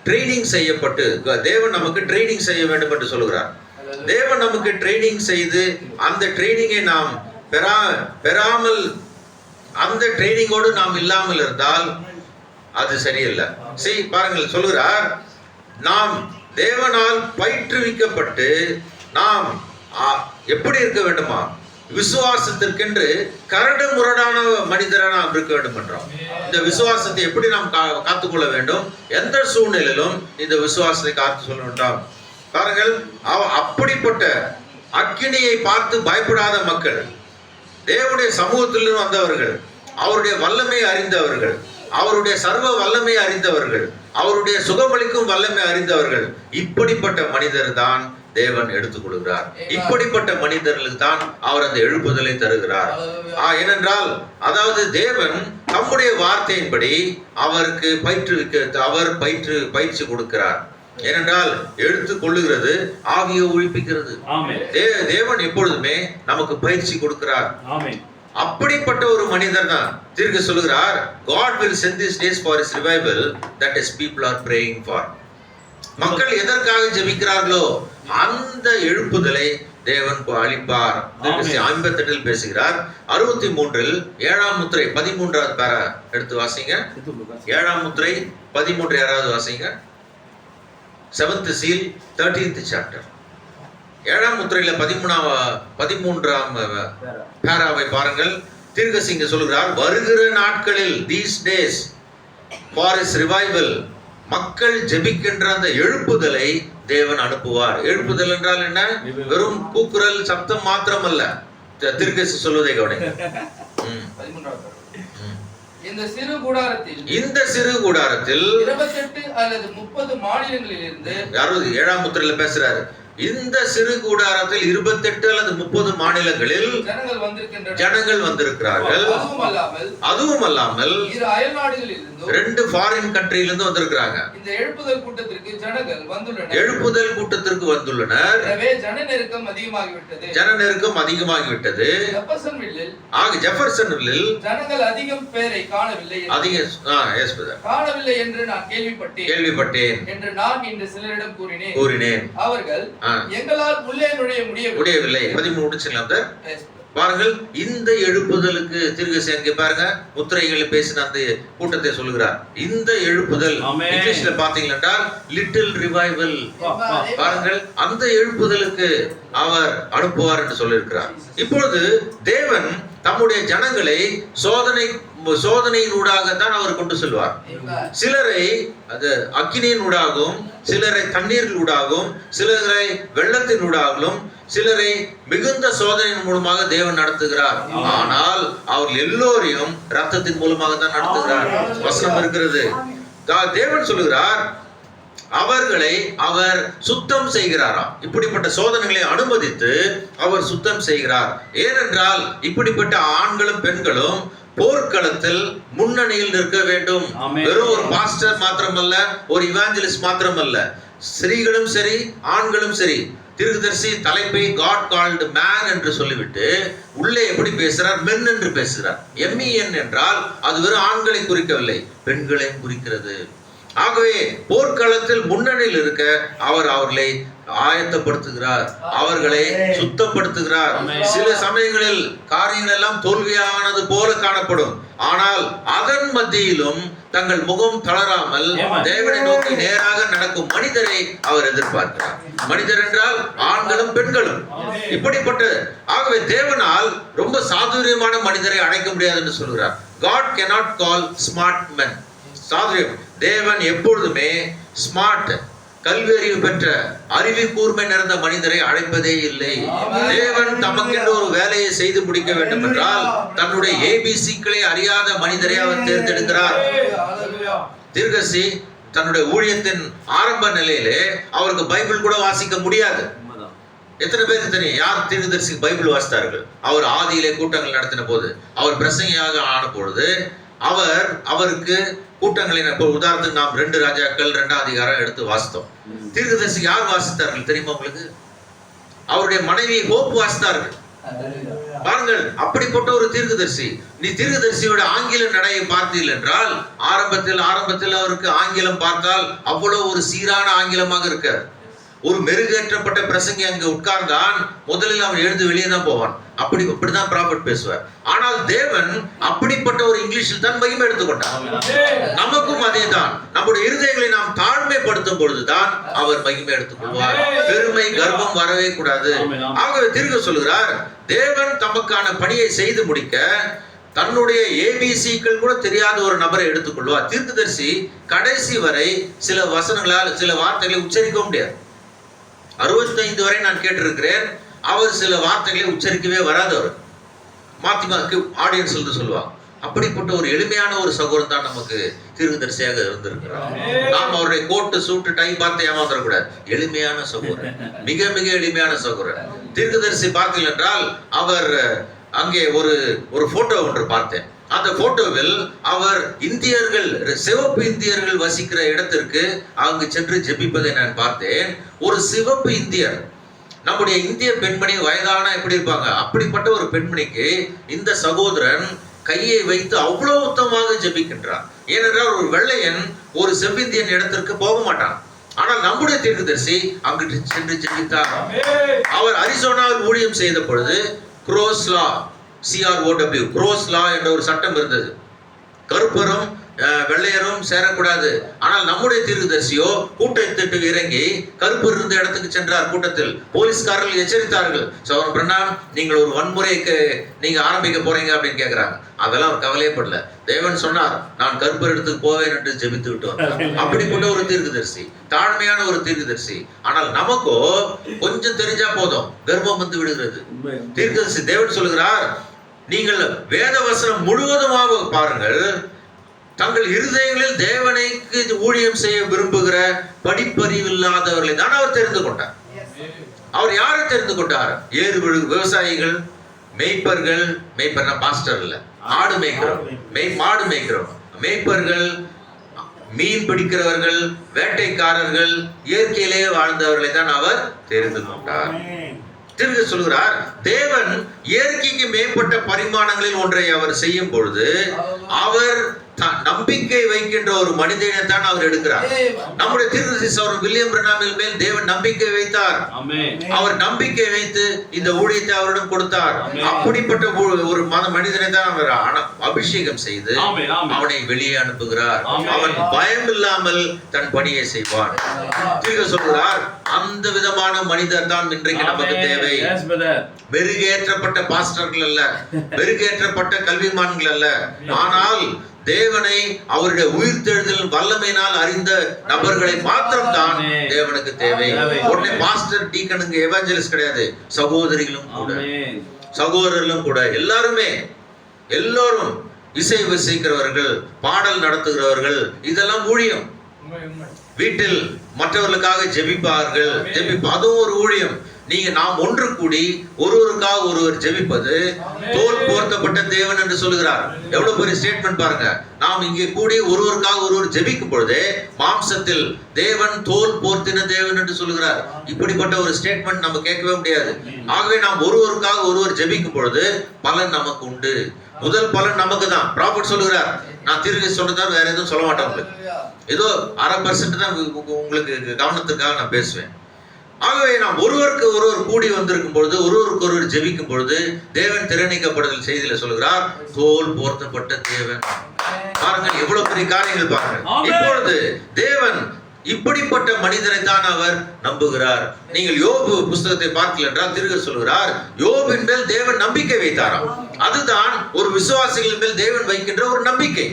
ட்ரைனிங் செய்யப்பட்டு, தேவன் நமக்கு ட்ரைனிங் செய்ய வேண்டும் என்று சொல்லுகிறார். தேவன் நமக்கு ட்ரைனிங் செய்து அந்த ட்ரைனிங்கை நாம் பெறாமல் அந்த ட்ரைனிங்கோடு நாம் இல்லாமல் இருந்தால் அது சரியில்லை. பாருங்கள், சொல்லுகிறார் நாம் தேவனால் பயிற்றுவிக்கப்பட்டு நாம் எப்படி இருக்க வேண்டுமா, விசுவாசத்திற்கென்று கரடு முரடான மனிதராக நாம் இருக்க வேண்டும் என்றோம். இந்த விசுவாசத்தை எப்படி நாம் காத்துக்கொள்ள வேண்டும், எந்த சூழ்நிலையிலும் இந்த விசுவாசத்தை காத்து சொல்ல வேண்டாம். பாருங்கள், அப்படிப்பட்ட அக்கினியை பார்த்து பயப்படாத மக்கள், தேவனுடைய சமூகத்திலிருந்து வந்தவர்கள், அவருடைய வல்லமை அறிந்தவர்கள், அவருடைய சர்வ வல்லமை அறிந்தவர்கள், அவருடைய சுகமளிக்கும் வல்லமை அறிந்தவர்கள், இப்படிப்பட்ட மனிதர் தான் தேவன் எடுத்துக்கொள்கிறார். இப்படிப்பட்ட மனிதர்களுக்கு தான் அவர் அந்த எழுப்புதலை தருகிறார். ஏனென்றால் அதாவது தேவன் தம்முடைய வார்த்தையின்படி அவருக்கு பயிற்சி கொடுக்கிறார். ஏனென்றால் எடுத்துக் கொள்ளுகிறது ஆவியை ஒழிப்பிக்கிறது. தேவன் எப்பொழுதுமே நமக்கு பயிற்சி கொடுக்கிறார். அப்படிப்பட்ட ஒரு மனிதர் தான் தீர்க்க சொல்லுகிறார், God will send these days for his revival, that is people are praying for. மக்கள் எதற்காக ஜெபிக்கிறார்களோ அந்த எழுப்புதலை தேவன் அளிப்பார். 58 பேசுகிறார். 63 7ஆம் முத்திரை 13வது பேரா எடுத்து வாசிங்க. 7ஆம் முத்திரை 13 யாராவது வாசிங்க. 7th seal 13th chapter. 7ஆம் முத்திரையில 13ஆம் பேராவை பாருங்கள். தீர்க்கதரிசி சொல்கிறார், வருகிற நாட்களில் these days for his revival, மக்கள் ஜெபிக்கின்ற அந்த எழுப்புதலை தேவன் அனுப்புவார். எழுப்புதல் என்றால் என்ன? வெறும் கூக்குரல் சப்தம் மாத்திரம் அல்ல. தீர்க்கதரிசி சொல்வதை கவனிங்க. இந்த சிறு கூடாரத்தில் 28 அல்லது 30 மாநிலங்களிலிருந்து யாரும் 7ஆம் முத்திரையில பேசுறாரு. இந்த சிறு கூடாரத்தில் 28 அல்லது 30 மாநிலங்களில் ஜனங்கள் வந்திருக்கிறார்கள். அதுவும் அல்லாமல் 2 அயல் நாடுகளிலிருந்து 2 ஃபாரின் கண்ட்ரியிலிருந்து வந்திருக்கிறாங்க. இந்த எழுப்புதல் கூட்டத்திற்கு ஜனங்கள் வந்துள்ளனர். எழுப்புதல் கூட்டத்திற்கு வந்துள்ளனர். எனவே ஜன நெருக்கம் அதிகமாகிவிட்டது. ஜெஃபர்சன்வில்லில் ஜனங்கள் அதிகம் பேரை காணவில்லை என்று நான் கேள்விப்பட்டேன் என்று நான் இன்று சிலரிடம் கூறினேன். அவர்கள் எங்களால் உள்ளே நுழைய முடியவில்லை. 13 முடிச்சிடலாம் சார். பாருங்கள், இந்த எழுப்புதலுக்கு தீர்க்கதரிசி அங்கே பாருங்க முத்திரைகளை பேசின அந்த கூட்டத்தை சொல்லுகிறார். இந்த எழுப்புதல் இங்கிலீஷ்ல பாத்தீங்கன்னா லிட்டில் ரிவைவல். பாருங்கள், அந்த எழுப்புதலுக்கு அவர் அனுப்புவார் என்று சொல்லியிருக்கிறார். இப்பொழுது தேவன் தம்முடைய ஜனங்களை சோதனையினூடாக தான் அவர் கொண்டு செல்வார். சிலரை அது அக்கினியினூடாகவும், சிலரை தண்ணீரினூடாகவும், சிலரை வெள்ளத்தினூடாகவும், சிலரை மிகுந்த சோதனையின் மூலமாக தேவன் நடத்துகிறார். ஆனால் அவர்கள் எல்லோரையும் ரத்தத்தின் மூலமாக தான் நடத்துகிறார். வசனம் இருக்கிறது. தேவன் சொல்லுகிறார், அவர்களை அவர் சுத்தம் செய்கிறாராம். இப்படிப்பட்ட சோதனைகளை அனுமதித்து அவர் சுத்தம் செய்கிறார். ஏனென்றால் இப்படிப்பட்ட ஆண்களும் பெண்களும் போர்க்களத்தில் முன்னணியில் நிற்க வேண்டும். வெறும் ஒரு பாஸ்டர் மாத்திரமல்ல, ஒரு இவாஞ்சலிஸ்ட் மாத்திரமல்ல, ஸ்திரீகளும் சரி ஆண்களும் சரி. தீர்க்கதரிசி தலைப்பை God called man என்று சொல்லிவிட்டு உள்ளே எப்படி பேசுறார்? மென் என்று பேசுகிறார். MEN என்றால் அது வெறும் ஆண்களை குறிக்கவில்லை, பெண்களையும் குறிக்கிறது. ஆகவே போர்க்களத்தில் முன்னணியில் இருக்க அவர் அவர்களை ஆயத்தப்படுத்துகிறார், அவர்களை சுத்தப்படுத்துகிறார். சில சமயங்களில் காரியங்கள் எல்லாம் தோல்வியானது போல காணப்படும். ஆனால் அதன் மத்தியிலும் தங்கள் முகம் தளராமல் தேவனை நோக்கி நேராக நடக்கும் மனிதரை அவர் எதிர்பார்க்கிறார். மனிதர் என்றால் ஆண்களும் பெண்களும். இப்படிப்பட்ட ஆகவே தேவனால் ரொம்ப சாதுரியமான மனிதரை அழைக்க முடியாது என்று சொல்கிறார். God cannot call smart men. சாதுரியம் தேவன் எப்பொழுதுமே ஸ்மார்ட், கல்வி அறிவு பெற்ற, அறிவு கூர்மை நிறைந்த மனிதரை அழைப்பதே இல்லை. தேவன் தமக்கென்று ஒரு வேலையை செய்து முடிக்க வேண்டும் என்றால் தன்னுடைய ABCக்களை அறியாத மனிதரை அவர் தேர்ந்தெடுக்கிறார். தீர்க்கதரிசி தன்னுடைய ஊழியத்தின் ஆரம்ப நிலையிலே அவருக்கு பைபிள் கூட வாசிக்க முடியாது. எத்தனை பேருக்கு தெரியும் யார் தீர்க்கதரிசி பைபிள் வாசித்தார்கள்? அவர் ஆதியிலே கூட்டங்கள் நடத்தின போது, அவர் பிரசங்கியாக ஆன பொழுது அவருக்கு கூட்டங்களை, உதாரணத்துக்கு நாம் 2 ராஜாக்கள் 2ஆம் அதிகாரம் எடுத்து வாசித்தோம். தீர்க்கதரிசி யார் வாசித்தார்கள் தெரியுமா உங்களுக்கு? அவருடைய மனைவி ஹோப் வாசித்தார்கள். பாருங்கள், அப்படிப்பட்ட ஒரு தீர்க்கதரிசி. நீ தீர்க்கதரிசியோட ஆங்கில நடையை பார்த்தீர்கள் என்றால், ஆரம்பத்தில் அவருக்கு ஆங்கிலம் பார்த்தால் அவ்வளவு ஒரு சீரான ஆங்கிலமாக இருக்காது. ஒரு மெருகேற்றப்பட்ட பிரசங்கி அங்க உட்கார்ந்தான், முதலில் அவன் எழுந்து வெளியே தான் போவான். அப்படிதான் ப்ராஃபட் பேசுவார். ஆனால் தேவன் அப்படிப்பட்ட ஒரு இங்கிலீஷில் தான் மகிமை எடுத்துக்கொண்டார். நமக்கும் அதே தான். நம்முடைய இருதயங்களை நாம் தாழ்மைப்படுத்தும் பொழுதுதான் அவர் மகிமை எடுத்துக்கொள்வார். பெருமை கர்வம் வரவே கூடாது. ஆகவே தீர்க்க சொல்கிறார், தேவன் தமக்கான பணியை செய்து முடிக்க தன்னுடைய ABCக்கள் கூட தெரியாத ஒரு நபரை எடுத்துக்கொள்வார். தீர்க்கதரிசி கடைசி வரை சில வசனங்களால் சில வார்த்தைகளை உச்சரிக்க முடியாது. 65 வரை நான் கேட்டிருக்கிறேன். அவர் சில வார்த்தைகளை உச்சரிக்கவே வராதவர். மாத்தி ஆடியன்ஸ் சொல்லுவாங்க. அப்படிப்பட்ட ஒரு எளிமையான ஒரு சகோதரன் தான் நமக்கு தீர்க்கதரிசியாக இருந்திருக்கிறார். நாம் அவருடைய கோட்டு சூட்டு டை பார்த்து ஏமாந்துடக்கூடாது. எளிமையான சகோதரன், மிக மிக எளிமையான சகோதரன். தீர்க்கதரிசி பார்த்தீர்கள் என்றால், அவர் அங்கே ஒரு போட்டோ ஒன்று பார்த்தேன். அந்த போட்டோவில் அவர் இந்தியர்கள், சிவப்பு இந்தியர்கள் வசிக்கிற இடத்திற்கு அங்கு சென்று ஜெபிப்பதை நான் பார்த்தேன். ஒரு சிவப்பு இந்தியர், நம்முடைய இந்திய பெண்மணி வயதான எப்படி இருப்பாங்க, அப்படிப்பட்ட ஒரு பெண்மணிக்கு இந்த சகோதரன் கையை வைத்து அவ்வளவு உத்தமமாக ஜெபிக்கின்றார். ஏனென்றால் ஒரு வெள்ளையன் ஒரு செவ்விந்தியன் இடத்திற்கு போக மாட்டான். ஆனால் நம்முடைய தீர்க்கதரிசி அங்கு சென்று ஜெபித்தார். அவர் அரிசோனாவில் ஊழியம் செய்த பொழுது க்ரோஸ் லா, CROW, க்ரோஸ் லா என்ற ஒரு சட்டம் இருந்தது. கருப்பரும் வெள்ளையரும் சேரக்கூடாது. ஆனால் நம்முடைய தீர்க்கதரிசியோ கூட்டத்திற்கு இறங்கி கருப்பர் இருந்த இடத்துக்கு சென்றார். கூட்டத்தில் போலீஸ்காரர்கள் எச்சரித்தார்கள், சகோதரன் பிரணாம், நீங்கள் ஒரு வன்முறைக்கு நீங்க ஆரம்பிக்க போறீங்க அப்படின்னு கேட்கிறாங்க. அதெல்லாம் அவர் கவலையப்படல. தேவன் சொன்னார், நான் கருப்பர் இடத்துக்கு போவேன் என்று ஜெபித்து விட்டோம். அப்படிப்பட்ட ஒரு தீர்க்கதரிசி, தாழ்மையான ஒரு தீர்க்கதரிசி. ஆனால் நமக்கோ கொஞ்சம் தெரிஞ்சா போதும், கர்வம் வந்து விடுகிறது. தீர்க்கதரிசி தேவன் சொல்லுகிறார், நீங்கள் வேத வசனம் முழுவதுமாக பாருங்கள். தங்கள் இருதயங்களில் தேவனைக்கு ஊழியம் செய்ய விரும்புகிற படிப்பறிவு இல்லாதவர்களை தான் அவர் தெரிந்து கொண்டார். அவர் யாரை தெரிந்து கொண்டார்? ஏறு விவசாயிகள், மேய்ப்பர்கள், மேய்ப்பர்னா பாஸ்டர் இல்ல, ஆடு மேய்க்கிறோம், மாடு மேய்க்கிறோம், மேய்ப்பர்கள், மீன் பிடிக்கிறவர்கள், வேட்டைக்காரர்கள், இயற்கையிலே வாழ்ந்தவர்களை தான் அவர் தெரிந்து கொண்டார். திரும்ப சொல்கிறார், தேவன் இயற்கைக்கு மேம்பட்ட பரிமாணங்களில் ஒன்றை அவர் செய்யும் பொழுது அவர் நம்பிக்கை வைக்கின்ற ஒரு மனிதனை தான் அவர் எடுக்கிறார். நம்முடைய தீர்க்கதரிசி அவர் வில்லியம் பிரணாமின் மேல் தேவன் நம்பிக்கை வைத்தார். அவர் நம்பிக்கை வைத்து இந்த ஊழியத்தை அவரிடம் கொடுத்தார். அப்படிப்பட்ட ஒரு மனிதனை தான் அவர் அபிஷேகம் செய்து அவனை வெளியே அனுப்புகிறார். அவன் பயம் இல்லாமல் தன் பணியை செய்வான். தீர்க்க சொல்கிறார், அந்த விதமான மனிதர் தான் இன்றைக்கு நமக்கு தேவை. மெருகேற்றப்பட்ட பாஸ்டர்கள் அல்ல, மெருகேற்றப்பட்ட கல்விமான்கள் அல்ல, ஆனால் தேவனை அவருடைய உயிர்த்தெழுதல் வல்லமையினால் அறிந்த நபர்களை மாத்திரம் தான் தேவனுக்கு தேவை. உடனே பாஸ்டர், டீக்கனுங்க, எவாஞ்சலிஸ்ட் கிடையாது, சகோதரிகளும் கூட, சகோதரர்களும் கூட, எல்லாரும் இசை வசிக்கிறவர்கள், பாடல் நடத்துகிறவர்கள், இதெல்லாம் ஊழியம். வீட்டில் மற்றவர்களுக்காக ஜெபிப்பார்கள், அதுவும் ஒரு ஊழியம். நாம் ஒன்று கூடி ஒருவருக்காக ஒருவர் ஜெபிப்பது தோல் போர்த்தப்பட்ட தேவன் என்று சொல்லுகிறார். எவ்வளவு பெரிய ஸ்டேட்மெண்ட் பாருங்க. நாம் இங்கே கூடி ஒருவருக்காக ஒருவர் ஜெபிக்கும் பொழுது மாம்சத்தில் தேவன் தோல் போர்த்தின தேவன் என்று சொல்லுகிறார். இப்படிப்பட்ட ஒரு ஸ்டேட்மெண்ட் நம்ம கேட்கவே முடியாது. ஆகவே நாம் ஒருவருக்காக ஒருவர் ஜெபிக்கும் பொழுது பலன் நமக்கு உண்டு. முதல் பலன் நமக்கு தான். ப்ராஃபட் சொல்லுகிறார், நான் திரும்பி சொல்றதா வேற எதுவும் சொல்ல மாட்டேன். உங்களுக்கு ஏதோ 0.5% தான் உங்களுக்கு கவனத்துக்காக நான் பேசுவேன். ஆகவே நாம் ஒருவருக்கு ஒருவர் கூடி வந்திருக்கும் பொழுது, ஒருவருக்கு ஒருவர் ஜெபிக்கும் பொழுது தேவன் திறனிக்கப்படுதல் செய்தியில சொல்கிறார், தோல் போர்த்தப்பட்ட தேவன். பாருங்கள் எவ்வளவு பெரிய காரியங்கள் பாருங்கள். இப்பொழுது தேவன் இப்படிப்பட்ட மனிதரை தான் அவர் நம்புகிறார். நீங்கள் யோபு புஸ்தகத்தை பார்க்கல என்றால் தீர்க்கதரிசி சொல்கிறார், யோபின் மேல் தேவன் நம்பிக்கை வைத்தாராம். அதுதான் ஒரு விசுவாசிகள் மேல் தேவன் வைக்கின்ற ஒரு நம்பிக்கை.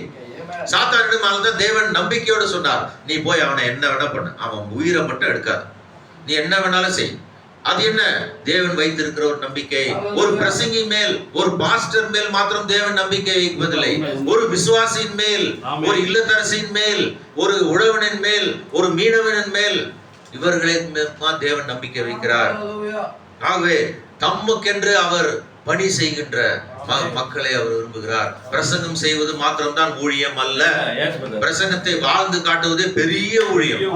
சாத்தானிடம் தான் தேவன் நம்பிக்கையோடு சொன்னார், நீ போய் அவனை என்ன வேணா பண்ணு, அவன் உயிரை மட்டும் எடுக்காது, நீ என்ன வேணாலும் செய். அது என்ன? தேவன் வைத்திருக்கிற ஒரு நம்பிக்கை. ஒரு பிரசங்கி மேல், ஒரு பாஸ்டர் மேல் மாத்திரம் தேவன் நம்பிக்கை வைப்பதில்லை. ஒரு விசுவாசியின் மேல், ஒரு இல்லத்தரசியின் மேல், ஒரு உழவனின் மேல், ஒரு மீனவனின் மேல், இவர்களை தேவன் நம்பிக்கை வைக்கிறார். ஆகவே தமக்கென்று அவர் பணி செய்கின்ற மக்களை அவர் விரும்புகிறார். பிரசங்கம் செய்வது மாத்திரம்தான் ஊழியம் அல்ல. பிரசங்கத்தை வாழ்ந்து காட்டுவதே பெரிய ஊழியம்.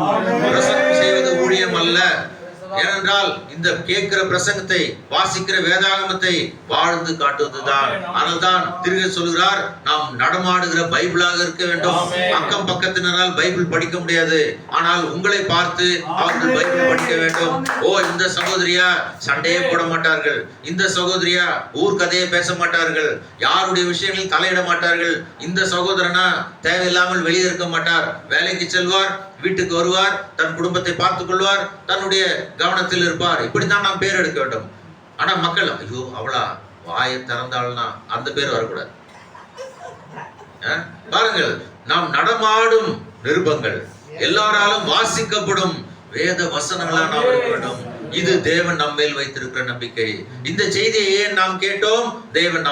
பிரசங்கம் செய்வது ஊழியம் அல்ல. ஏனென்றால் இந்த கேட்கிற பிரசங்கத்தை, வாசிக்கிற வேதாகமத்தை வாழ்ந்து காட்டுவதுதான். அதனால்தான் திருக சொல்கிறார், நாம் நடமாடுகிற பைபிளாக இருக்க வேண்டும். அக்கம் பக்கத்தினரால் பைபிள் படிக்க முடியாது, ஆனால் உங்களை பார்த்து அவர்கள் பைபிள் படிக்க வேண்டும். ஓ, இந்த சகோதரியா சண்டையே போட மாட்டார்கள், இந்த சகோதரியா ஊர் கதையை பேச மாட்டார்கள், யாருடைய விஷயங்களில் தலையிட மாட்டார்கள், இந்த சகோதரனா தேவையில்லாமல் வெளியே இருக்க மாட்டார், வேலைக்கு செல்வார், வீட்டுக்கு வருவார், தன் குடும்பத்தை பார்த்துக் கொள்வார், தன்னுடைய கவனத்தில் இருப்பார். இப்படித்தான் நாம் பேர் எடுக்க வேண்டும். ஆனா மக்கள், ஐயோ அவளா வாயை திறந்தாள்னா அந்த பேர் வரக்கூடாது. பாருங்கள், நாம் நடமாடும் நிருபங்கள், எல்லாராலும் வாசிக்கப்படும் வேத வசனங்களா நாம் இருக்க வேண்டும். இது தேவன் நம்மேல் வைத்திருக்கிற நம்பிக்கை. இந்த செய்தியை ஏன் நாம் கேட்டோம்? தேவன்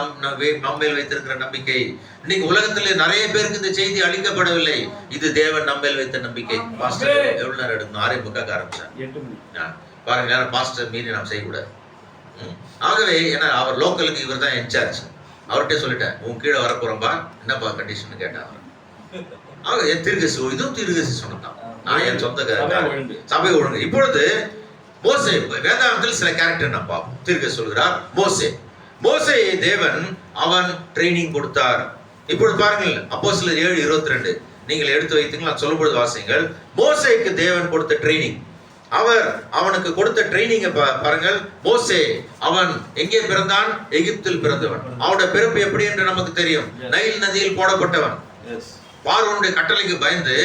நம்மேல் வைத்திருக்கிற நம்பிக்கை. இன்னைக்கு உலகத்திலே நிறைய பேருக்கு இந்த செய்தி அளிக்கப்படவில்லை. இது தேவன் நம்மேல் வைத்த நம்பிக்கை. பாஸ்டர் எவ்வளவு நேரம் எடுக்கணும்? 6:45 ஆரம்பிச்சார். பாருங்க, பாஸ்டர் மீறி நாம் செய்யக்கூடாது. ஆகவே ஏன்னா அவர் லோக்கலுக்கு இவர் தான் இன்சார்ஜ். அவர்கிட்ட சொல்லிட்டேன், உன் கீழே வரப்போறப்பா என்னப்பா கண்டிஷன் கேட்டாங்க. ஆக என் திருகசி, இதுவும் திருகசி சொன்னதான். நான் என் சொந்த சபை ஒழுங்கு. இப்பொழுது மோசே, வேதாந்தத்தில் சில கேரக்டர் நான் பார்ப்போம். திருகசி சொல்கிறார், மோசேயை தேவன் அவன் ட்ரைனிங் கொடுத்தார். இப்பொழுது பாருங்கள், அப்போஸ்தலர் 7:22 நீங்கள் எடுத்து வைத்தீங்களா? நான் சொல்லும்போது வாசிங்கள். மோசேக்கு தேவன் கொடுத்த ட்ரைனிங், அவனுக்கு கொடுத்த ட்ரைனிங் பாருங்கள். மோசே அவன் எங்கே பிறந்தான்? எகிப்தில் பிறந்தவன். அவனுடைய பிறப்பு எப்படி என்று நமக்கு தெரியும். நைல் நதியில் போடப்பட்டவன். பார்வோனுடைய கட்டளைக்கு பயந்து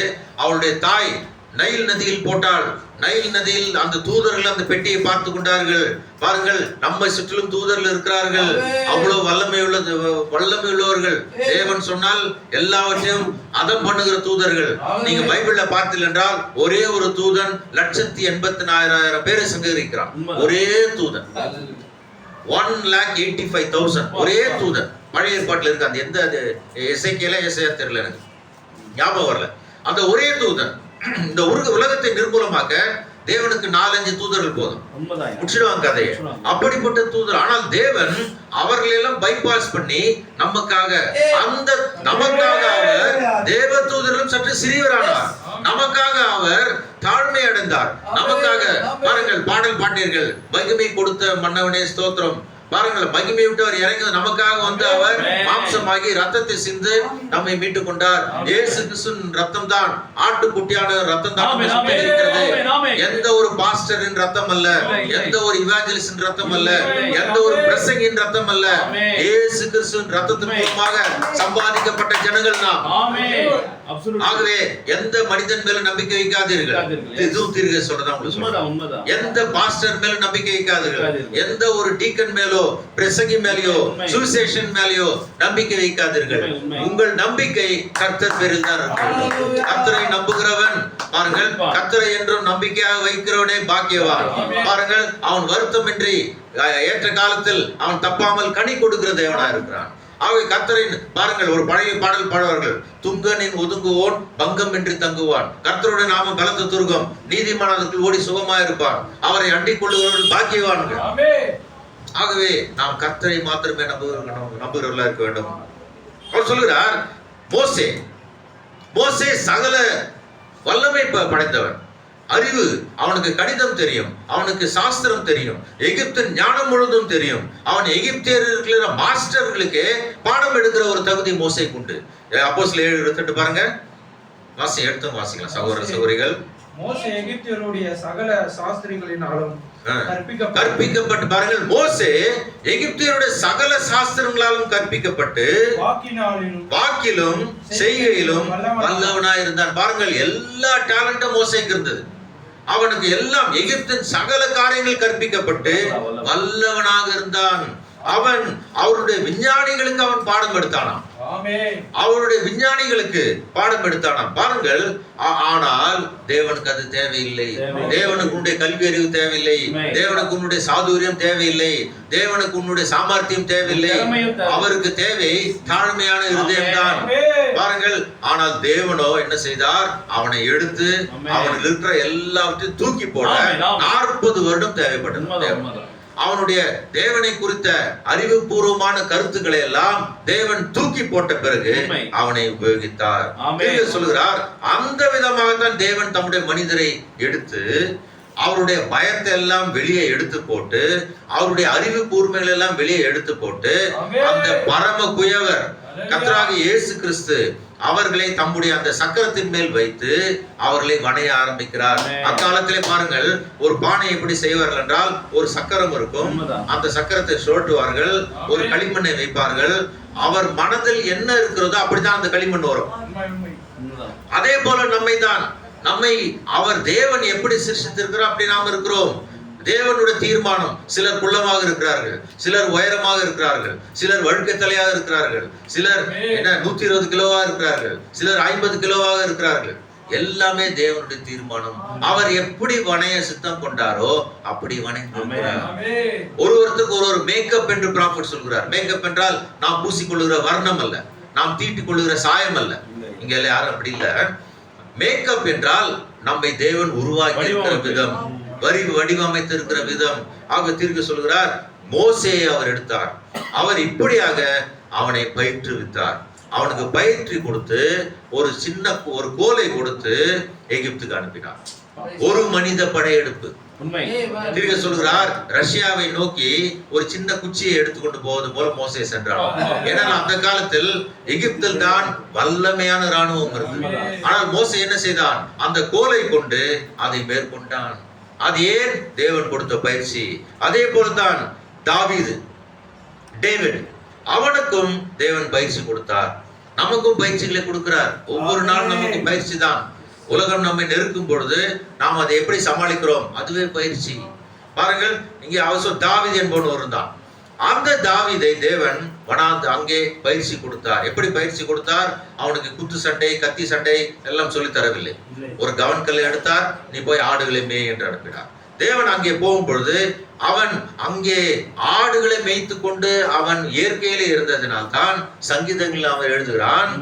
அவளுடைய தாய் நைல் நதியில் போட்டாள். நைல் நதியில் அந்த தூதர்கள் அந்த பெட்டியை பார்த்து கொண்டார்கள். பாருங்கள், நம்மை சுற்றிலும் தூதர்கள் இருக்கிறார்கள். அவ்வளவு வல்லமை உள்ளவர்கள். தேவன் சொன்னால் எல்லாவற்றையும் அதம் பண்ணுகிற தூதர்கள். நீங்க பைபிள்ல பார்த்தீர்கள் என்றால் ஒரே ஒரு தூதன் 1,84,000 பேரை சங்கரிக்கிறான். ஒரே தூதன் 1,85,000. ஒரே தூதன். பழைய ஏற்பாட்டில் இருக்கு. அந்த எந்த எசேக்கியேலா எசேயா தெரியல, எனக்கு ஞாபகம் வரல. அந்த ஒரே தூதன் இந்த உலகத்தை நிர்மூலமாக்க தேவனுக்கு 4-5 தூதர்கள் போதும், முடிச்சிடுவாங்க கதையை. அப்படிப்பட்ட தூதர். ஆனால் தேவன் அவர்கள் எல்லாம் பைபாஸ் பண்ணி நமக்காக அவர் தேவ தூதர்களும் சற்று சிறியவரானார். நமக்காக அவர் தாழ்மை அடைந்தார். நமக்காக பாருங்கள், பாடல் பாட்டீர்கள், மகிமை கொடுத்த மன்னவனே ஸ்தோத்திரம். பாருங்கள், மகிமை விட்டு அவர் இறங்கி நமக்காக வந்து அவர் மாம்சமாகி ரத்தத்தை சிந்து நம்மை மீட்டுக் கொண்டார். இயேசு கிறிஸ்துவின் ரத்தம் தான், ஆட்டுக்குட்டியான ரத்தம் தான் இருக்கிறது. எந்த ஒரு பாஸ்டரின் ரத்தம் அல்ல, எந்த ஒரு இவாஞ்சலிஸ்டின் ரத்தம் அல்ல, எந்த ஒரு பிரசங்கின் ரத்தம் அல்ல. இயேசு கிறிஸ்துவின் ரத்தத்தின் மூலமாக சம்பாதிக்கப்பட்ட ஜனங்கள் நாம். ஆகவே எந்த மனிதன் மேல நம்பிக்கை வைக்காதீர்கள். இதுவும் தீர்க்க சொல்றதான். எந்த பாஸ்டர் மேல நம்பிக்கை வைக்காதீர்கள். எந்த ஒரு டீக்கன் மேலோ, பிரசங்கி மேலேயோ, சுவிசேஷன் மேலேயோ நம்பிக்கை வைக்காதீர்கள். உங்கள் நம்பிக்கை கர்த்தர் பேரில் தான் இருக்கும். கர்த்தரை நம்புகிறவன், பாருங்கள், கர்த்தரை என்றும் நம்பிக்கையாக வைக்கிறவனே பாக்கியவான். பாருங்கள், அவன் வருத்தமின்றி ஏற்ற காலத்தில் அவன் தப்பாமல் கனி கொடுக்கிற தேவனா இருக்கிறான். ஆகவே கர்த்தரை பாருங்கள், ஒரு பழைய பாடல் பாடுவார்கள், துங்கனின் ஒதுங்குவோன் பங்கம் என்று தங்குவான், கர்த்தருடைய நாமம் பலத்த துர்கம், நீதிமான் அதற்குள் ஓடி சுகமாக இருப்பான், அவரை அண்டிக் கொள்ளுகிறவர்கள் பாக்கியவான்கள். ஆகவே நாம் கர்த்தரை மாத்திரமே நம்புகிறவர்களா இருக்க வேண்டும். அவர் சொல்கிறார், மோசே சகல வல்லமை படைத்தவன். அறிவு, அவனுக்கு கணிதம் தெரியும், அவனுக்கு சாஸ்திரம் தெரியும், எகிப்தின் ஞானம் முழுதும் தெரியும். அவன் எகிப்தியர் மாஸ்டர்களுக்கு பாடம் எடுக்கிற ஒரு தகுதி மோசேக்கு உண்டு. அப்போஸ்தலர் 7:28 பாருங்க, வாசிக்கலாம் சகோதர சகோதரிகள். மோசே எகிப்தியருடைய சகல சாஸ்திரங்களினாலும் கற்பிக்கப்பட்டு, பாருங்கள், மோசே எகிப்தியருடைய சகல சாஸ்திரங்களாலும் கற்பிக்கப்பட்டு வாக்கிலும் செய்கையிலும் வல்லவனாய் இருந்தான். பாருங்கள், எல்லா டேலண்டும் மோசேக்கு இருந்தது. அவனுக்கு எல்லாம் எகிப்தின் சகல காரியங்கள் கற்பிக்கப்பட்டு வல்லவனாக இருந்தான். அவன் அவருடைய விஞ்ஞானிகளுக்கு அவன் பாடம் எடுத்தானாம். அவருடைய விஞ்ஞானிகளுக்கு பாடம் எடுத்தானாம். பாருங்கள், ஆனால் தேவனுக்கு அது தேவையில்லை. தேவனுக்கு உன்னுடைய கல்வி அறிவு தேவையில்லை, தேவனுக்கு உன்னுடைய சாதுரியம் தேவையில்லை, தேவனுக்கு உன்னுடைய சாமர்த்தியம் தேவையில்லை. அவருக்கு தேவை தாழ்மையான இருதயம் தான். பாருங்கள், ஆனால் தேவனோ என்ன செய்தார்? அவனை எடுத்து அவனுக்கு இருக்கிற எல்லாவற்றையும் தூக்கி போட 40 வருடம் தேவைப்பட்டது. அவனுடைய தேவனை குறித்த அறிவுபூர்வமான கருத்துக்களை எல்லாம் தேவன் தூக்கி போட்ட பிறகு உண்மை. அவனை உபயோகித்தார். ஆமென். தீர்க்கதரிசி சொல்கிறார், அந்த விதமாகத்தான் தேவன் தம்முடைய மனிதரை எடுத்து அவருடைய பயத்தை எல்லாம் வெளியே எடுத்து போட்டு, அவருடைய அறிவு கூர்மைகள் எல்லாம் வெளியே எடுத்து போட்டு, ஆமென். அந்த பரம குயவர் கர்த்தராகிய இயேசு கிறிஸ்து அவர்களை தம்முடைய அந்த சக்கரத்தின் மேல் வைத்து அவர்களை வணைய ஆரம்பிக்கிறார். ஆமென். அக்காலத்திலே பாருங்கள், ஒரு பானை எப்படி செய்வார்கள் என்றால், ஒரு சக்கரம் இருக்கும், உண்மைதான். அந்த சக்கரத்தை சுழற்றுவார்கள், ஒரு ஆமென். களிமண்ணை வைப்பார்கள். அவர் மனதில் என்ன இருக்கிறதோ அப்படித்தான் அந்த களிமண் வரும். உண்மை, உண்மை. உண்மைதான். அதே போல நம்மை அவர் தேவன் எப்படி சிருஷ்டித்திருக்கிறார் அப்படி நாம் இருக்கிறோம். தேவனுடைய தீர்மானம். சிலர் குள்ளமாக இருக்கிறார்கள், சிலர் உயரமாக இருக்கிறார்கள், சிலர் வழுக்கை தலையாக இருக்கிறார்கள், சிலர் 120 கிலோவாக இருக்கிறார்கள், சிலர் 50 கிலோவாக இருக்கிறார்கள். எல்லாமே தேவனுடைய தீர்மானம். அவர் எப்படி வணைய சித்தம் கொண்டாரோ அப்படி வணைந்தார். ஆமென். ஒருவருக்கு ஒரு மேக்கப் என்று ப்ராஃபட் சொல்கிறார். மேக்கப் என்றால் நாம் பூசிக்கொள்ளுகிற வர்ணம் அல்ல, நாம் தீட்டிக் கொள்ளுகிற சாயம் அல்ல. இங்க யாரும் அப்படி இல்ல. மேக்கப் என்றால் நம்மை தேவன் உருவாக்கி இருக்கிற விதம், வடிவமைத்திருக்கிற விதம். ஆக தீர்க்க சொல்கிறார், மோசேயை அவர் எடுத்தார், அவர் இப்படியாக அவனை பயிற்றுவித்தார். அவனுக்கு பயிற்சி கொடுத்து ஒரு கோலை கொடுத்து எகிப்துக்கு அனுப்பினார். ஒரு மனித படையெடுப்பு. உண்மை. தீர்க்க சொல்கிறார், ரஷ்யாவை நோக்கி ஒரு சின்ன குச்சியை எடுத்துக்கொண்டு போவது போல மோசே சென்றார். ஏன்னா அந்த காலத்தில் எகிப்தில் தான் வல்லமையான ராணுவம் இருந்தது. ஆனால் மோசே என்ன செய்தான்? அந்த கோலை கொண்டு அதை மேற்கொண்டான். அது ஏன்? தேவன் கொடுத்த பயிற்சி. அதே போலதான் தாவீது, டேவிட், அவனுக்கும் தேவன் பயிற்சி கொடுத்தார். நமக்கும் பயிற்சிகளை கொடுக்கிறார். ஒவ்வொரு நாளும் நமக்கு பயிற்சி தான். உலகம் நம்மை நெருக்கும் பொழுது நாம் அதை எப்படி சமாளிக்கிறோம், அதுவே பயிற்சி. பாருங்கள், இங்கே அவசரம் தாவீது என்பவன் இருந்தான். அந்த தாவீதை தேவன் வனாந்து அங்கே பயிற்சி கொடுத்தார். எப்படி பயிற்சி கொடுத்தார்? அவனுக்கு குத்து சண்டை, கத்தி சண்டை எல்லாம் சொல்லி தரவில்லை. ஒரு கவன்கல்லை எடுத்தார், நீ போய் ஆடுகளை மேய் என்று அனுப்பினார். தேவன் அங்கே போகும் பொழுது அவன் அங்கே ஆடுகளை மேய்த்து கொண்டு அவன் இயற்கையிலே இருந்ததினால் தான் சங்கீதங்களில் அவன் எழுதுகிறான்,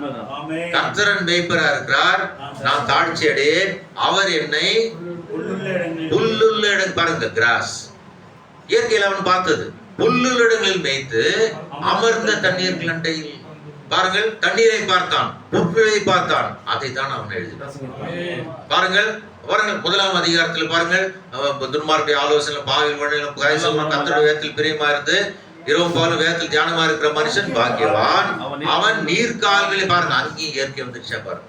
கர்த்தரன் மேய்ப்பரா இருக்கிறார், நான் தாழ்ச்சி அடையேன், அவர் என்னை புல்லுள்ள இடம், பாருங்க கிராஸ், இயற்கையில் அவன் பார்த்தது புல்லுள்ள இடங்களில் மேய்த்து அமர்ந்த தண்ணீர்கள் அண்டையில். பாருங்கள், தண்ணீரை பார்த்தான், புற்களை பார்த்தான், அதை தான் அவன் எழுதினான். பாருங்கள், முதலாம் அதிகாரத்தில் பாருங்கள், துன்மார்க்குடைய ஆலோசனை பாவியின் வழியிலும் கர்த்தருடைய வேதத்தில் பிரியமா இருந்து இரவும் பகலும் வேதத்தில் தியானமா இருக்கிற மனுஷன் பாக்கியவான். அவன் நீர்க்கால்களை, பாருங்க, அங்கேயும் இயற்கை வந்துருச்சா பாருங்க,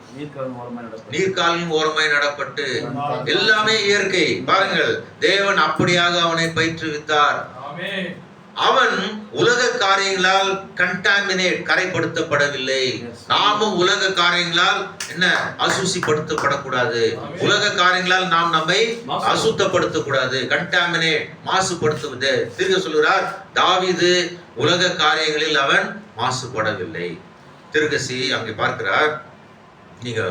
நீர்க்காலின் ஓரமாய் நடப்பட்டு எல்லாமே இயற்கை. பாருங்கள், தேவன் அப்படியாக அவனை பயிற்றுவித்தார். அவன் உலக காரியங்களால் கண்டாமினேட், கரைப்படுத்தப்படவில்லை. நாமும் உலக காரியங்களால் என்ன, அசுசிப்படுத்தப்படக்கூடாது. உலக காரியங்களால் நாம் நம்மை அசுத்தப்படுத்தக்கூடாது, கண்டாமினேட், மாசுபடுத்துவது. திரும்ப சொல்கிறார், தாவீது உலக காரியங்களில் அவன் மாசுபடவில்லை. திருகசி அங்கே பார்க்கிறார், நீங்க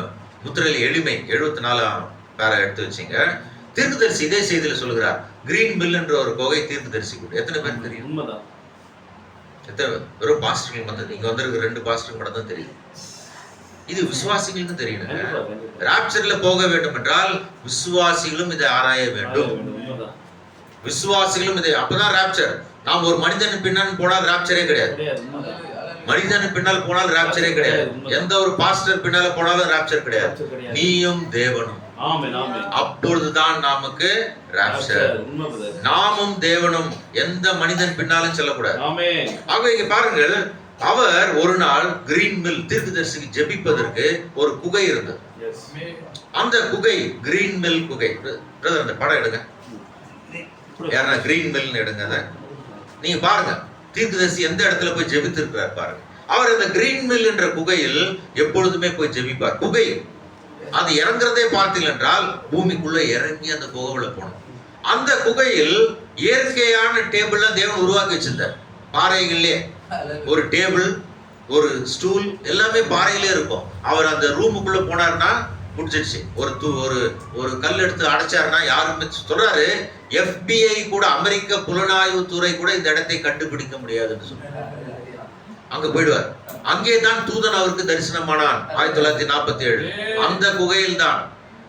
முத்திரையில் எளிமை 74 பேரா எடுத்து வச்சீங்க. தீர்க்கதரிசி இதே செய்தியில சொல்கிறார், கிரீன் மில் என்ற ஒரு குகை தீர்க்கதரிசி கூட. எத்தனை பேருக்கு தெரியும்? உண்மைதான். எத்தனை வெறும் பாஸ்டர்கள் வந்து இங்க வந்திருக்க 2 பாஸ்டர்கள் மட்டும் தான் தெரியும். இது விசுவாசிகளுக்கும் தெரியணும். ராப்சர்ல போக வேண்டும் என்றால் விசுவாசிகளும் இதை ஆராய வேண்டும். விசுவாசிகளும் இதை, அப்பதான் ராப்சர். நாம் ஒரு மனிதன் பின்னால் போனால் ராப்சரே கிடையாது. மனிதன் பின்னால் போனால் ராப்சரே கிடையாது. எந்த ஒரு பாஸ்டர் பின்னால போனாலும் ராப்சர் கிடையாது. நீயும் தேவனும், அப்பொழுதுதான் நமக்கு ராப்சர். நாமும் தேவனும் எந்த மனிதன் பின்னாலும் செல்லக்கூடாது. ஆக இங்க பாருங்கள், அவர் ஒரு நாள் கிரீன் மில் தீர்க்கதரிசிக்கு ஜெபிப்பதற்கு ஒரு குகை இருந்தது. அந்த குகை கிரீன் மில் குகை. பிரதர், அந்த படம் எடுங்க, யாரா கிரீன் மில் எடுங்க. நீங்க பாருங்க, தீர்க்கதரிசி எந்த இடத்துல போய் ஜெபித்து இருக்கிறார் பாருங்க. அவர் அந்த கிரீன் மில் என்ற குகையில் எப்பொழுதுமே போய் ஜெபிப்பார். குகை அது இறங்குறதே பார்த்தீங்க என்றால் பூமிக்குள்ள இறங்கி அந்த குகைக்குள்ள போனோம். அந்த குகையில் இயற்கையான டேபிள் தேவன் உருவாக்கி வச்சிருந்தார். பாறைகளிலே ஒரு டேபிள், ஒரு ஸ்டூல், எல்லாமே பாறையிலே இருக்கும். அவர் அந்த ரூமுக்குள்ள போனார்னா முடிச்சிடுச்சு. ஒரு கல் எடுத்து அடைச்சாருன்னா யாருமே சொல்றாரு, FBI கூட, அமெரிக்க புலனாய்வு துறை கூட இந்த இடத்தை கண்டுபிடிக்க முடியாதுன்னு சொல்றாரு. அங்க போயிடுவார். அங்கே தான் தூதன் அவருக்கு தரிசனமானான் 1947. அந்த குகையில் தான்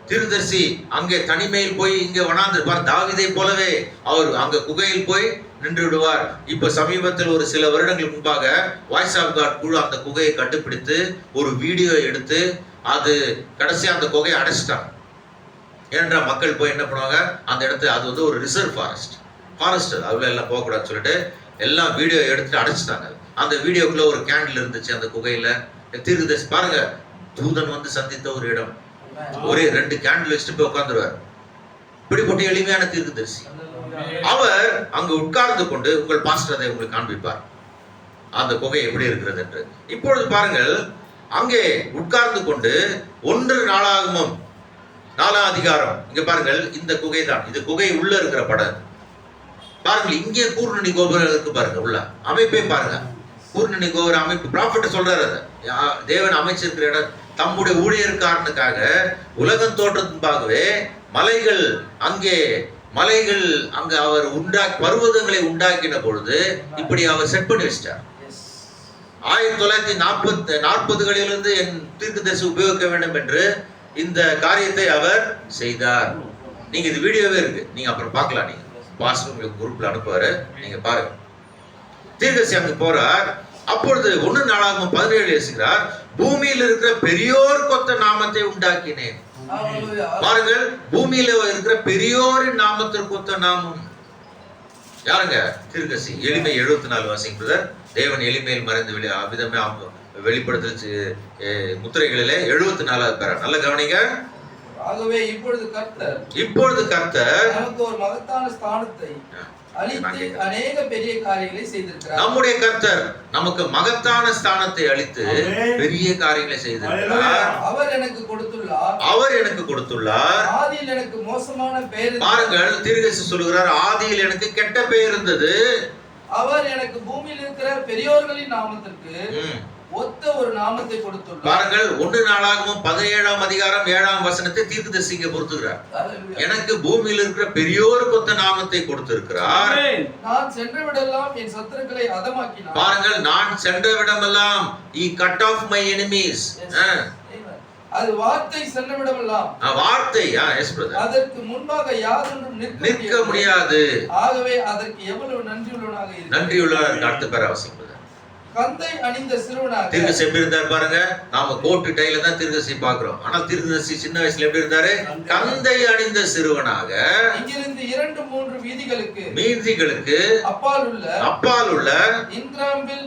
தீர்க்கதரிசி அங்கே தனிமையில் போய் இங்கே வனாந்திருப்பார். தாவீதை போலவே அவர் அங்க குகையில் போய் நின்று விடுவார். இப்ப சமீபத்தில் ஒரு சில வருடங்களுக்கு முன்பாக வாய்ஸ் ஆஃப் காட் குழு அந்த குகையை கண்டுபிடித்து ஒரு வீடியோ எடுத்து அது கடைசியா அந்த குகையை அடைச்சிட்டாங்க. ஏனென்றா மக்கள் போய் என்ன பண்ணுவாங்க, அந்த இடத்துல அது வந்து ஒரு ரிசர்வ் ஃபாரஸ்ட் அதுல எல்லாம் போகக்கூடாதுன்னு சொல்லிட்டு எல்லாம் வீடியோ எடுத்துட்டு அடைச்சிட்டாங்க. அந்த வீடியோக்குள்ள ஒரு கேண்டில் இருந்துச்சு அந்த குகையில. தீர்க்கதரிசி பாருங்க, தூதன் வந்து சந்தித்த ஒரு இடம், ஒரே 2 கேண்டில் வச்சுட்டு போய் உட்கார்ந்துருவார். இப்படிப்பட்ட எளிமையான தீர்க்கதரிசி. அவர் அங்கு உட்கார்ந்து கொண்டு உங்கள் பாஸ்டர் அதை உங்களுக்கு காண்பிப்பார் அந்த குகை எப்படி இருக்கிறது என்று. இப்பொழுது பாருங்கள், அங்கே உட்கார்ந்து கொண்டு 1 நாளாகமம் 4ஆம் அதிகாரம், இங்க பாருங்கள், இந்த குகை தான், இது குகை உள்ள இருக்கிற படம் பாருங்கள். இங்கே கூர்நுனி கோபுரம் இருக்கு பாருங்க, உள்ள அமைப்பே பாருங்க, கூர்நுனி கோபுர அமைப்பு. ப்ராஃபட் சொல்றாரு, தேவன் அமைச்சிருக்கிற இடம் தம்முடைய ஊழியர்காரனுக்காக உலகம் தோற்றத்தின்பாகவே மலைகள் அங்கே அவர் பர்வதங்களை உண்டாக்கின பொழுது இப்படி அவர் செட் பண்ணி வச்சிட்டார். 1940களிலிருந்து என் தீர்க்கதரிசி உபயோகிக்க வேண்டும் என்று இந்த காரியத்தை அவர் செய்தார். நீங்க இது வீடியோவே இருக்கு, நீங்க அப்புறம் பார்க்கலாம். நீங்க பாஸ்டர் உங்களுக்கு குரூப்ல அனுப்புவாரு, நீங்க பாருங்க. தீர்க்கதரிசி அங்கு போறார். அப்பொழுது 1 நாளாகமம் 17 எழுதுகிறார், பூமியில் இருக்கிற பெரியோர் கொத்த நாமத்தை உண்டாக்கினேன். பாருங்கள், பூமியில இருக்கிற பெரியோரின் நாமத்திற்கு ஒத்த நாமம் யாருங்க? தீர்க்கதரிசி. எளிமை 74 வாசிங்க. தேவன் எளிமையில் மறைந்து விதமே வெளிப்படுத்து முத்திரைகளிலே 74வது பேர நல்ல கவனிங்க. ஆகவே இப்பொழுது கர்த்தர் நமக்கு ஒரு மகத்தான ஸ்தானத்தை அளித்து அநேக பெரிய காரியங்களை செய்திருக்கிறார். நம்முடைய கர்த்தர் நமக்கு மகத்தான ஸ்தானத்தை அளித்து பெரிய காரியங்களை செய்திருக்கிறார். அவர் எனக்கு கொடுத்துள்ளார். ஆதியில் எனக்கு மோசமான பெயர். பாருங்கள், தீர்க்கதரிசி சொல்லுகிறார், ஆதியில் எனக்கு கெட்ட பெயர் இருந்தது. அவர் எனக்கு பூமியில் இருக்கிற பெரியோர்களின் நாமத்திற்கு ஒத்த ஒரு நாமத்தை கொடுத்துள்ளார். பாருங்கள், 1 நாளாகமம் 17ஆம் அதிகாரம் 7ஆம் வசனத்தை தீர்க்கதரிசிங்க பொறுத்துகிறார். எனக்கு பூமியில் இருக்கிற பெரியோருக்கு ஒத்த நாமத்தை கொடுத்திருக்கிறார். நான் சென்றவிடெல்லாம் என் சத்துருக்களை அதமாக்கினார். பாருங்கள், நான் சென்றவிடமெல்லாம் he cut off my enemies. அது வார்த்தை சென்றவிடமெல்லாம், வார்த்தை எஸ் பிரதர், அதற்கு முன்பாக யாரும் நிற்க முடியாது. ஆகவே அதற்கு எவ்வளவு நன்றியுள்ளவனாக அடுத்த பேர் அவசியம். கந்தை அணிந்த சிறுவனாக தீர்க்கதரிசி எப்படி இருந்தார் பாருங்க. நாம கோட்டு டைல தான் தீர்க்கதரிசி பார்க்கிறோம். ஆனால் தீர்க்கதரிசி சின்ன வயசுல எப்படி இருந்தாரு? கந்தை அணிந்த சிறுவனாக. இங்கிருந்து 2-3 வீதிகளுக்கு அப்பால் உள்ள இன்கிராமில்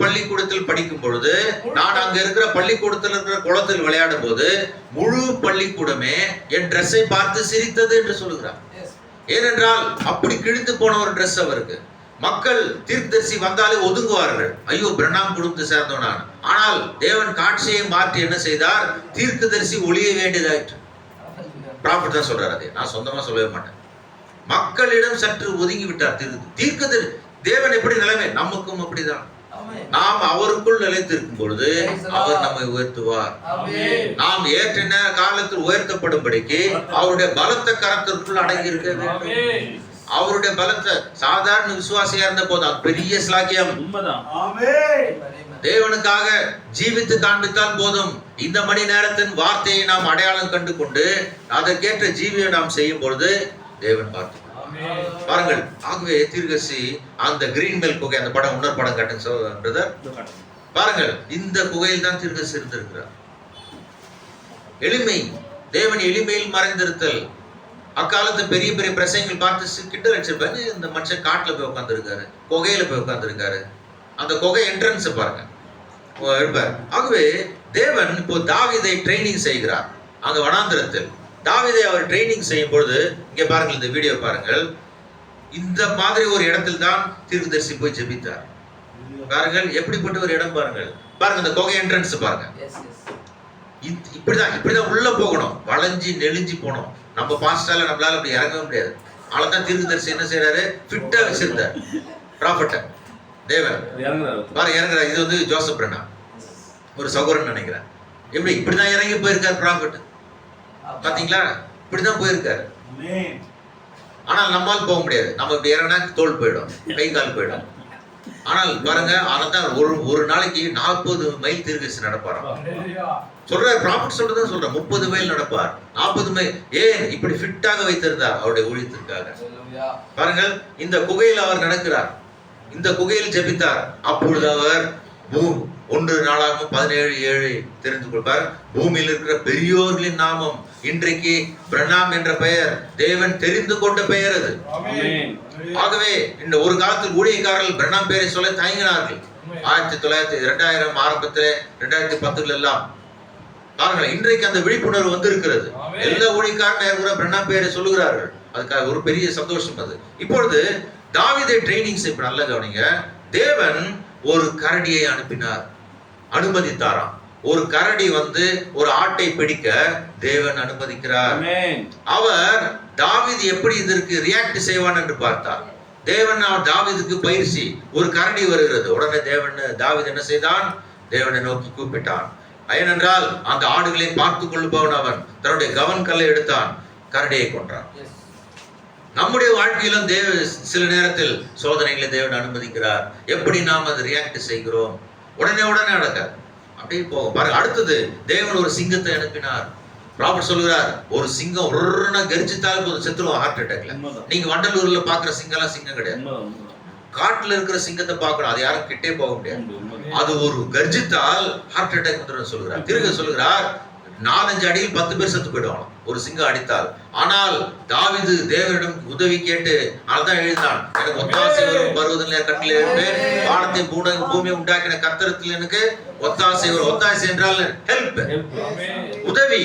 பள்ளிக்கூடத்தில் படிக்கும் பொழுது, நான் அங்க இருக்கிற பள்ளிக்கூடத்தில் இருக்கிற குளத்தில் விளையாடும் போது முழு பள்ளிக்கூடமே என் ட்ரெஸ்ஸை பார்த்து சிரித்தது என்று சொல்லுகிறார். ஏனென்றால் அப்படி கிழித்து போன ஒரு ட்ரெஸ் அவருக்கு. மக்கள் தீர்க்கதரிசி வந்தாலே ஒதுங்குவார்கள், ஐயோ பிரணாம் குடும்பத்தை சேர்ந்தவன் நான். ஆனால் தேவன் காட்சியை மாற்றி என்ன செய்தார்? தீர்க்கதரிசி ஒளிய வேண்டியதாயிற்று. ப்ராஃபட் தான் சொல்றாரு, அதை நான் சொந்தமா சொல்லவே மாட்டேன். மக்களிடம் சற்று ஒதுங்கி விட்டார் தீர்க்கதரிசி. தேவன் எப்படி நிலைமை, நமக்கும் அப்படிதான். நாம் அவருக்குள் நிலைத்திருக்கும் பொழுது அவர் நம்மை உயர்த்துவார். நாம் ஏற்ற காலத்தில் உயர்த்தப்படும்படிக்கு அவருடைய பலத்த கரத்திற்குள் அடங்கி இருக்க வேண்டும். அவருடைய பலத்தை சாதாரண விசுவாசியா இருந்த போது பெரிய ஸ்லாக்கியம். தேவனுக்காக ஜீவித்து காண்பித்தால் போதும். இந்த மணி நேரத்தின் வார்த்தையை நாம் அடையாளம் கண்டு கொண்டு அதற்கேற்ற ஜீவியை நாம் செய்யும் பொழுது தேவன் பார்த்து பாருங்கள். ஆகவே தீர்க்கதரிசி அந்த கிரீன் மெல் குகை, அந்த படம் இன்னொரு படம் காட்டுங்க பிரதர். பாருங்கள், இந்த குகையில் தான் தீர்க்கதரிசி இருந்திருக்கிறார். எளிமை, தேவன் எளிமையில் மறைந்திருத்தல். அக்காலத்து பெரிய பெரிய பிரசங்கள் பார்த்து கிட்ட வச்சிருப்பாங்க. இந்த மனுஷன் காட்டுல போய் உட்கார்ந்துருக்காரு, குகையில போய் உட்கார்ந்துருக்காரு. அந்த குகை என்ட்ரன்ஸ் பாருங்க இருப்பார். ஆகவே தேவன் இப்போ தாவீதை ட்ரைனிங் செய்கிறார் அங்க வனாந்திரத்தில். தாவீதை அவர் ட்ரைனிங் செய்யும் பொழுது இங்க பாருங்கள், இந்த வீடியோ பாருங்கள். இந்த மாதிரி ஒரு இடத்தில் தான் தீர்க்கதரிசி போய் ஜெபித்தார். பாருங்கள் எப்படிப்பட்ட ஒரு இடம் பாருங்கள். பாருங்க இந்த குகை என்ட்ரன்ஸ் பாருங்க. இப்படிதான் உள்ள போகணும், வளைஞ்சி நெளிஞ்சு போனோம். நம்ம பாஸ்டால நம்மளால அப்படி இறங்கவே முடியாது. அவ்வளவுதான் தீர்க்கதரிசி என்ன செய்யறாரு? ஃபிட்டா வச்சிருந்தார் ப்ராஃபட்ட. தேவன் பாருங்க இறங்குறாரு. இது வந்து ஜோசப் பிரண்ணா ஒரு சகோதரன் நினைக்கிறேன். இப்படிதான் இறங்கி போயிருக்காரு ப்ராஃபட். பாத்தீங்களா, இப்படிதான் போயிருக்காரு. ஆனால் நம்மால் போக முடியாது. நம்ம இப்படி இறங்கினா தோல் போயிடும், கை கால் போயிடும். ஆனால் பாருங்க, ஆனா ஒரு நாளைக்கு 40 மைல் தீர்க்கதரிசி நடப்பாராம். சொல்றார், ப்ராஃபட் சொல்றதான் சொல்றேன். 30 மைல் நடப்பார், 40 மைல். ஏன் இப்படி ஃபிட்டாக வைத்திருந்தார்? அவருடைய ஊழியத்திற்காக. பாருங்கள், இந்த குகையில் அவர் நடக்கிறார், இந்த குகையில் ஜெபித்தார். அப்பொழுது அவர் 1 நாளாகவும் 17:7 தெரிந்து கொள்வார். பூமியில் இருக்கிற பெரியோர்களின் நாமம். இன்றைக்கு பிரணாம் என்ற பெயர் தேவன் தெரிந்து கொண்ட பெயர் அது. ஆகவே இந்த ஒரு காலத்தில் ஊழியக்காரர்கள் பிரணாம் பெயரை சொல்ல தயங்கினார்கள். 2000 ஆரம்பத்தில் 2010 எல்லாம் பாருங்கள், இன்றைக்கு அந்த விழிப்புணர்வு வந்து இருக்கிறது. எல்லா ஊழியக்காரர்கள் கூட பிரணாம் பெயரை சொல்லுகிறார்கள். அதுக்காக ஒரு பெரிய சந்தோஷம் அது. இப்பொழுது தாவீதை ட்ரைனிங் இப்ப நல்ல கவனிங்க. தேவன் ஒரு கரடியை அனுப்பினார், அனுமதித்தாராம். ஒரு கரடி வந்து ஒரு ஆட்டை பிடிக்க தேவன் அனுமதிக்கிறார். அவர் தாவீது எப்படி இதற்கு ரியாக்ட் செய்வான் என்று பார்த்தார். தேவன் தாவீதுக்கு பயிற்சி. ஒரு கரடி வருகிறது, உடனே தாவீது என்ன செய்தான்? தேவனை நோக்கி கூப்பிட்டான். ஏனென்றால் அந்த ஆடுகளை பார்த்து கொள்ளுபவன் அவன். தன்னுடைய கவன் கல்லை எடுத்தான், கரடியை கொன்றான். நம்முடைய வாழ்க்கையிலும் சில நேரத்தில் சோதனைகளை தேவன் அனுமதிக்கிறார். எப்படி நாம் அதை ரியாக்ட் செய்கிறோம்? உடனே நடக்காது, அப்படியே போகும். பாருங்க, அடுத்தது தேவன் ஒரு சிங்கத்தை அனுப்பினார். ராபர்ட் சொல்லுகிறார், ஒரு சிங்கம் ஒரு கரிச்சித்தாலும் போதும், செத்துருவோம் ஹார்ட் அட்டாக்ல. நீங்க வண்டலூர்ல பாக்குற சிங்கம்லாம் சிங்கம் கிடையாது. காட்டுல இருக்கிற சிங்கத்தை பார்க்கணும், அது யாரும் கிட்டே போக முடியாது. அது ஒரு கர்ஜித்தால் ஹார்ட் அட்டாக் வந்துடும் சொல்லுகிறார். திருக சொல்லுகிறார், 4-5 அடியில் 10 பேர் செத்து போயிடுவாங்க ஒரு சிங்கம் அடித்தால். ஆனால் தாவீது தேவனிடம் உதவி கேட்டு அதான் எழுதினான், எனக்கு ஒத்தாசை வரும் பருவத்தில் கட்டில் இருப்பேன், வானத்தை பூமியை உண்டாக்கின கர்த்தரத்தில் எனக்கு ஒத்தாசை வரும். ஒத்தாசை என்றால் ஹெல்ப், உதவி.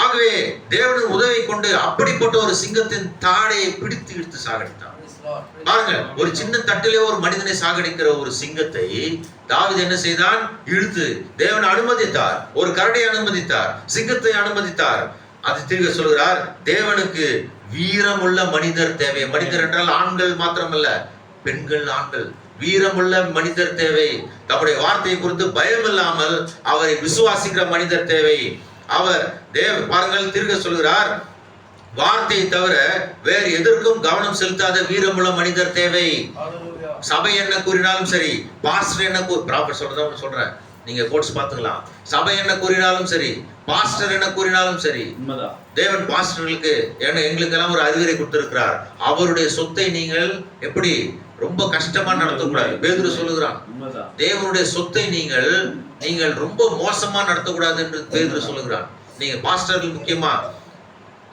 ஆகவே தேவனின் உதவி கொண்டு அப்படிப்பட்ட ஒரு சிங்கத்தின் தாடையை பிடித்து இழுத்து சாகடித்தான். பாருங்க, ஒரு சின்ன தட்டிலே ஒரு மனிதனை சாகடிக்கிற ஒரு சிங்கத்தை தாவீது என்ன செய்தான்? இழுத்து தேவன் அனுமதித்தார். ஒரு கரடியை அனுமதித்தார், சிங்கத்தை அனுமதித்தார். அது திரும்ப சொல்கிறார், தேவனுக்கு வீரமுள்ள மனிதர் தேவை. மனிதர் என்றால் ஆண்கள் மாத்திரமல்ல, பெண்கள், ஆண்கள். வீரமுள்ள மனிதர் தேவை. தம்முடைய வார்த்தையை குறித்து பயம் இல்லாமல் அவரை விசுவாசிக்கிற மனிதர் தேவை. அவர் பாருங்கள், திரும்ப சொல்கிறார், வார்த்தையை தவிர வேறு எதற்கும் கவனம் செலுத்தாத வீரமுள்ள மனிதர் தேவை. சபை என்ன கூறினாலும் சரி, பாஸ்டர் என்ன ப்ராப்பர் சொல்றேன், நீங்க கோட்ஸ் பாத்துக்கலாம். சபை என்ன கூறினாலும் சரி, பாஸ்டர் என்ன கூறினாலும் சரி, தேவன் பாஸ்டர்களுக்கு எங்களுக்கு எல்லாம் ஒரு அறிவுரை கொடுத்திருக்கிறார். அவருடைய சொத்தை நீங்கள் எப்படி ரொம்ப கஷ்டமா நடத்தக்கூடாது. பேதுரு சொல்லுகிறான், தேவனுடைய சொத்தை நீங்கள் ரொம்ப மோசமா நடத்தக்கூடாது என்று பேதுரு சொல்லுகிறான். நீங்க பாஸ்டர்கள் முக்கியமா,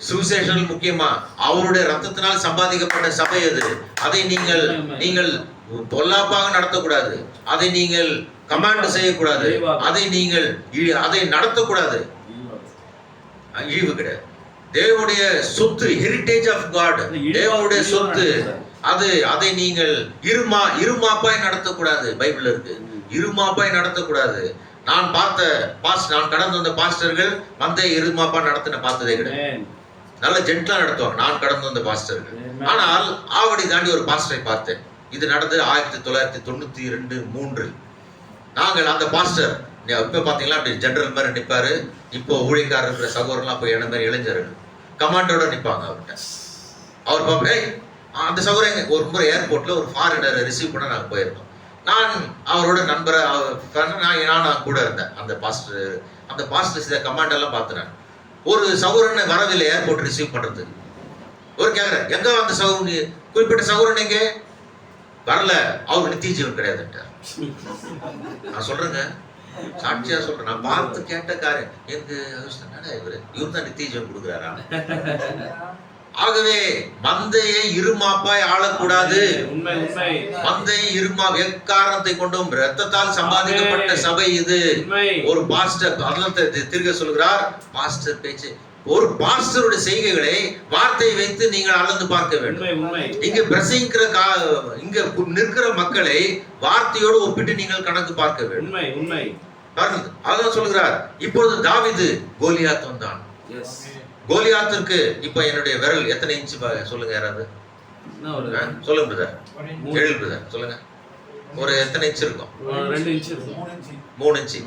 சுவிசேஷர்கள் முக்கியமா, அவருடைய ரத்தத்தினால் சம்பாதிக்கப்பட்ட சபை அது. அதை நீங்கள் பொல்லாப்பாக நடத்தக்கூடாது, அதை நீங்கள் கமாண்ட் செய்யக்கூடாது, அதை நடத்தக்கூடாது. ஈவு கிடையாது. தேவனுடைய சொத்து, ஹெரிட்டேஜ் ஆஃப் காட், தேவனுடைய சொத்து. அதை நீங்கள் இருமாப்பாய் நடத்தக்கூடாது. பைபிள் இருக்கு, இருமாப்பாய் நடத்தக்கூடாது. நான் கடந்து வந்த பாஸ்டர்கள் மந்தை இருமாப்பா நடத்தின பார்த்ததே கிடையாது. நல்ல ஜென்ட்லா நடத்துவாங்க நான் கடந்து வந்த பாஸ்டர்கள். ஆனால் ஆவடி தாண்டி ஒரு பாஸ்டரை பார்த்தேன். இது நடந்தது 1992-3. நாங்கள் அந்த பாஸ்டர் இப்ப பாத்தீங்களா அப்படி ஜெனரல் மாதிரி நிற்பாரு. இப்போ ஊழியக்காரர் இருக்கிற சகோதரர்லாம் போய் என்ன மாதிரி இளைஞர்கள் கமாண்டோட நிற்பாங்க. அவர்கிட்ட அவர் பார்ப்பேன். அந்த சகோதரன் ஒரு முறை ஏர்போர்ட்ல ஒரு ஃபாரினரை ரிசீவ் பண்ண நாங்கள் போயிருந்தோம். நான் அவரோட நண்பரை நான் கூட இருந்தேன். அந்த பாஸ்டர் சில கமாண்டெல்லாம் பார்த்தேன். ஒரு சகோதரனை வரவில்லை ஏர்போர்ட் ரிசீவ் பண்றது. ஒரு கேக்குற, எங்க அந்த சகோதரன், குறிப்பிட்ட சகோதரன் எங்க வரல, அவர் நித்திய ஜீவன் கிடையாதுன்ட்டார். நான் சொல்றேங்க, சாட்சியா சொல்றேன், நான் பார்த்து கேட்ட காரியம். இவர் தான் நித்திய ஜீவன் கொடுக்குறாரா? ஆகவே மந்தையை இருமாப்பாய் ஆளக்கூடாது. மந்தையை எக்காரணத்தை கொண்டும் இரத்தத்தால் சம்பாதிக்கப்பட்ட சபை இது. ஒரு பாஸ்டர் திருக சொல்கிறார், பாஸ்டர் பேச்சு, ஒரு பாஸ்டருடைய செய்கைகளை வார்த்தையை வைத்து நீங்கள் அளந்து பார்க்க வேண்டும். இங்க பிரசங்கிக்கிற இங்க நிற்கிற மக்களை வார்த்தையோடு ஒப்பிட்டு நீங்கள் கணக்கு பார்க்க வேண்டும். அதான் சொல்கிறார். இப்பொழுது தாவீது கோலியாத் வந்தான். கோலியாத்திற்கு இப்ப என்னுடைய விரல் எத்தனை இன்ச்சு சொல்லுங்க யாராவது சொல்லுங்க பிரதர். 7 பிரதர் சொல்லுங்க. ஒரு எத்தனை இன்ச்சு இருக்கும்? 2 இன்ச்சு இருக்கும். 3 இன்ச்சு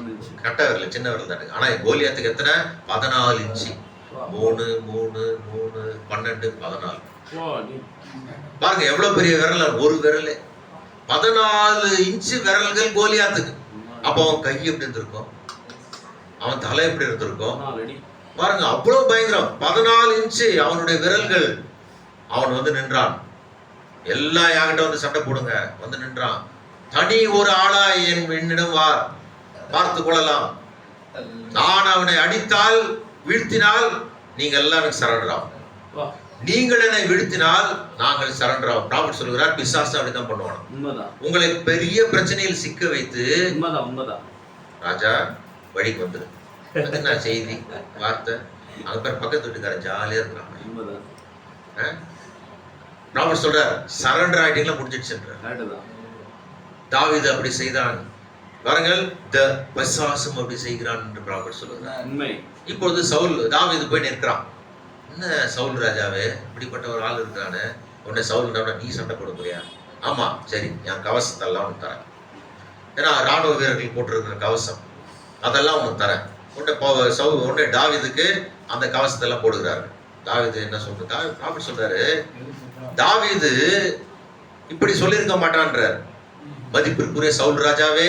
கட்ட விரல், சின்ன விரல் தானே. ஆனா கோலியாத்துக்கு எத்தனை? 14 இன்ச்சு. 3 3 3 12 14. பாருங்க எவ்வளவு பெரிய விரல். ஒரு விரல் 14 இன்ச்சு விரல்கள் கோலியாத்துக்கு. அப்போ அவன் கை எப்படி இருந்திருக்கும்? அவன் தலை எப்படி இருந்திருக்கும் ரெடி. பாருங்க, அவ்வளவு பயங்கரம். 14 இன்ச்சு அவனுடைய விரல்கள். அவன் வந்து நின்றான். எல்லாம் யாகிட்ட வந்து சண்டை போடுங்க, வந்து நின்றான். தனி ஒரு ஆளா என்னிடம் வா, பார்த்து கொள்ளலாம். நான் அவனை அடித்தால் வீழ்த்தினால் நீங்க எல்லாம் எனக்கு சரண்டராம், நீங்கள் என்னை வீழ்த்தினால் நாங்கள் சரண்டராம். ப்ராஃபட் சொல்கிறார், பிசாசு அப்படிதான் பண்ணுவான். உண்மைதான். உங்களை பெரிய பிரச்சனையில் சிக்க வைத்து உண்மைதான். ராஜா வழிக்கு வந்துரு. அது என்ன செய்தி வார்த்தை? அங்க பேர் பக்கத்து வீட்டுக்காரன் ஜாலியா இருக்கிறாங்க. ப்ராஃபட் சொல்றார், சரண்டர் ஆயிட்டீங்களா, முடிஞ்சிடுச்சுன்றார். தாவீது அப்படி செய்தான். பாருங்கள், பிசாசும் அப்படி செய்கிறான் என்று ப்ராஃபட் சொல்லுகிறார். இப்பொழுது சவுல், தாவீது போய் நிற்கிறான். என்ன சவுல் ராஜாவே, இப்படிப்பட்ட ஒரு ஆள் இருக்கிறானே, உன்னை சவுல் நீ சண்டை போட போறியா? ஆமா, சரி, என் கவசத்தெல்லாம் உனக்கு தரேன். ஏன்னா ராணுவ வீரர்கள் போட்டிருக்கிற கவசம், அதெல்லாம் உனக்கு தரேன். உடனே தாவீதுக்கு அந்த கவசத்தெல்லாம் போடுகிறாரு. தாவீது என்ன சொல்றாரு? ப்ராஃபட் சொல்றாரு, தாவீது இப்படி சொல்லியிருக்க மாட்டான்றார். மதிப்பிற்குரிய சவுல் ராஜாவே,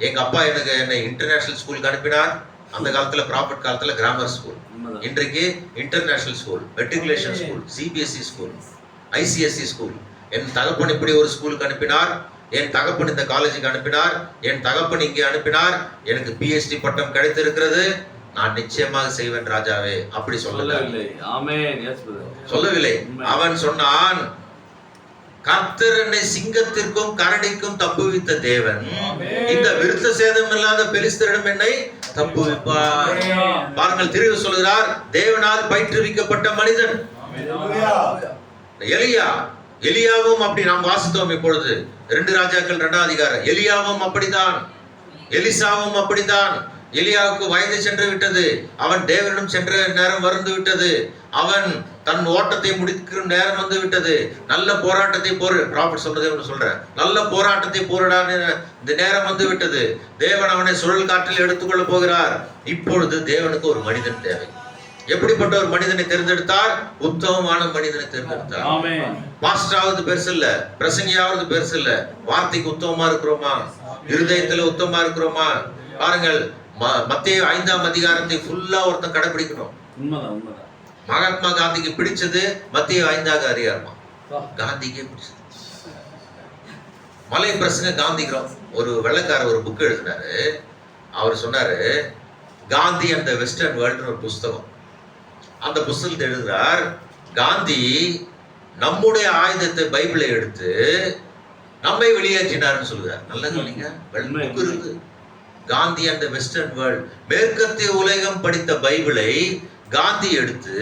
எங்க அப்பா என்னை இன்டர்நேஷனல் ஸ்கூலுக்கு அனுப்பினார். அந்த காலத்துல ப்ராஃபட் காலத்துல கிராமர் ஸ்கூல், இன்றைக்கு international school, matriculation school, CBSE school, ICSE school. என் தகப்பன் இப்படி ஒரு ஸ்கூலுக்கு அனுப்பினார், என் தகப்பன் இந்த காலேஜுக்கு அனுப்பினார், என் தகப்பன் இங்கே அனுப்பினார், எனக்கு பிஹெச்டி பட்டம் கிடைத்திருக்கிறது, நான் நிச்சயமாக செய்வேன் ராஜாவே. அப்படி சொல்லவில்லை. சொல்லவில்லை. அவன் சொன்னான், கர்த்தர் என்னை சிங்கத்திற்கும் கரடிக்கும் தப்புவித்த தேவன் இந்த விருத்த சேதம் இல்லாத பெலிஸ்தரிடம் என்னை தப்புவிப்பார். பாருங்கள், திருவி சொல்கிறார், தேவனால் பயிற்றுவிக்கப்பட்ட மனிதன் எலியாவும் அப்படி நாம் வாசித்தோம். இப்பொழுது 2 ராஜாக்கள் 2ஆம் அதிகாரம். எலியாவும் அப்படித்தான், எலிசாவும் அப்படித்தான். எலியாவுக்கு வயது சென்று விட்டது, அவன் தேவனிடம் சென்ற நேரம் வந்து விட்டது, அவன் தன் ஓட்டத்தை முடிக்கிற நேரம் வந்து விட்டது. நல்ல போராட்டத்தை ப்ராஃபட் சொல்றதே ஒன்று சொல்றேன், நல்ல போராட்டத்தை போராட இந்த நேரம் வந்து விட்டது. தேவன் அவனை சுழல் காற்றில் எடுத்துக்கொள்ள போகிறார். இப்பொழுது தேவனுக்கு ஒரு மனிதன் தேவை. எப்படிப்பட்ட ஒரு மனிதனை தேர்ந்தெடுத்தார்? உத்தமமான மனிதனை தேர்ந்தெடுத்தார். பாஸ்டராவது பெருசு இல்ல, பிரசங்கியாவது பெருசு இல்ல, வார்த்தைக்கு உத்தமமா இருக்கிறோமா, இருதயத்துல உத்தமமா இருக்கிறோமா? பாருங்கள், மத்தேயு 5ஆம் அதிகாரத்தை ஃபுல்லா ஒருத்தன் கடைபிடிக்கணும். மகாத்மா காந்திக்கு பிடிச்சது மத்தேயு 5ஆம் அதிகாரமா, காந்திக்கே பிடிச்சது. மலை பிரசங்க காந்திகிறோம். ஒரு வெள்ளக்கார ஒரு புக் எழுதினாரு. அவர் சொன்னாரு, காந்தி அண்ட் வெஸ்டர்ன் வேர்ல்டு ஒரு புஸ்தகம். அந்த புஸ்தகத்தை எழுதுறார், காந்தி நம்முடைய ஆயுதத்தை பைபிளை எடுத்து நம்மை வெளியேற்றினார்னு சொல்லுறார். நல்லது நீங்க புக் இருக்கு. காந்தி அண்ட் வெஸ்டர்ன் வேர்ல்ட், மேற்கத்திய உலகம் படித்த பைபிளை காந்தி எடுத்து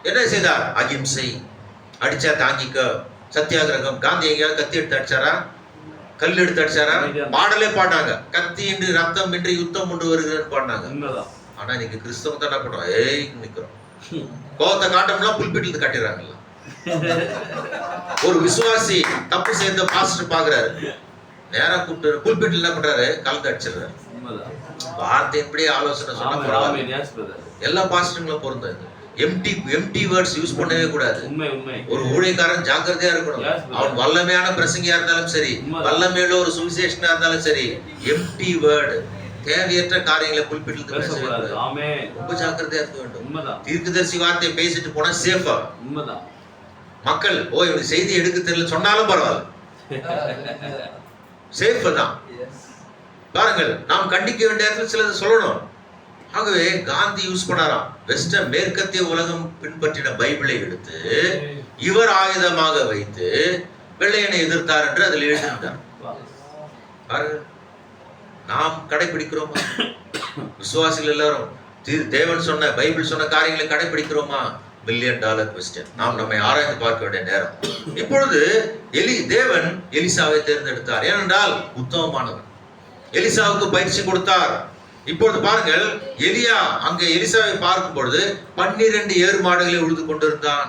என்ன செய்தார்? அகிம்சை, அடிச்சா தாங்கிக்க, சத்தியாகிரகம். காந்தி எங்கேயாவது கத்தி எடுத்து அடிச்சாரா? கல் எடுத்து அடிச்சாரா? பாடலே பாடாங்க, கத்தி இன்றி ரத்தம் இன்றி யுத்தம் கொண்டு வருகிறேன்னு பாடினாங்க. ஆனா இன்னைக்கு கிறிஸ்தவம் தான் என்ன பண்ணுவோம்? ஏய் நிக்கிறோம், கோவத்தை காட்டம்லாம் புல்பிட்டில் காட்டிடுறாங்கல்ல. ஒரு விசுவாசி தப்பு செய்த பாஸ்டர் பாக்குறாரு, நேரா கூப்பிட்டு புல்பிட்டில் என்ன பண்றாரு? கலந்து அடிச்சிடுறாரு. வார்த்தையின்படி ஆலோசனை சொன்னா எல்லா பாஸ்டர்களும் பொருந்தது. எம்டி வேர்ட்ஸ் யூஸ் பண்ணவே கூடாது. ஒரு ஊழியக்காரன் ஜாக்கிரதையா இருக்கணும். அவன் வல்லமையான பிரசங்கியா இருந்தாலும் சரி, வல்லமையுள்ள ஒரு சுவிசேஷனா இருந்தாலும் சரி, எம்டி வேர்டு, தேவையற்ற காரியங்களை புல்பிட்டில் பேசக்கூடாது. ரொம்ப ஜாக்கிரதையா இருக்க வேண்டும். தீர்க்கதரிசி வார்த்தையை பேசிட்டு போனா சேஃபா. மக்கள் இவனுக்கு செய்தி எடுக்க தெரியல சொன்னாலும் பரவாயில்ல, சேஃப் தான். பாருங்கள், நாம் கண்டிக்க வேண்டிய இடத்துல சிலது சொல்லணும். ஆகவே காந்தி யூஸ் பண்ணாராம், வெஸ்டர்ன் மேற்கத்திய உலகம் பின்பற்றின பைபிளை எடுத்து இவர் ஆயுதமாக வைத்து வெள்ளையனை எதிர்த்தார் என்று அதில் எழுதினார். பாருங்கள், நாம் கடைபிடிக்கிறோமா? விசுவாசிகள் எல்லாரும் தேவன் சொன்ன பைபிள் சொன்ன காரியங்களை கடைபிடிக்கிறோமா? $1 மில்லியன் கொஸ்டின். நாம் நம்மை ஆராய்ந்து பார்க்க வேண்டிய நேரம். இப்பொழுது தேவன் எலிசாவை தேர்ந்தெடுத்தார். ஏனென்றால் உத்தமமானவர். எலிசாவுக்கு பயிற்சி கொடுத்தார். இப்பொழுது பாருங்கள், எலியா அங்கே எலிசாவை பார்க்கும் பொழுது 12 ஏர் மாடுகளை உழுது கொண்டிருந்தான்.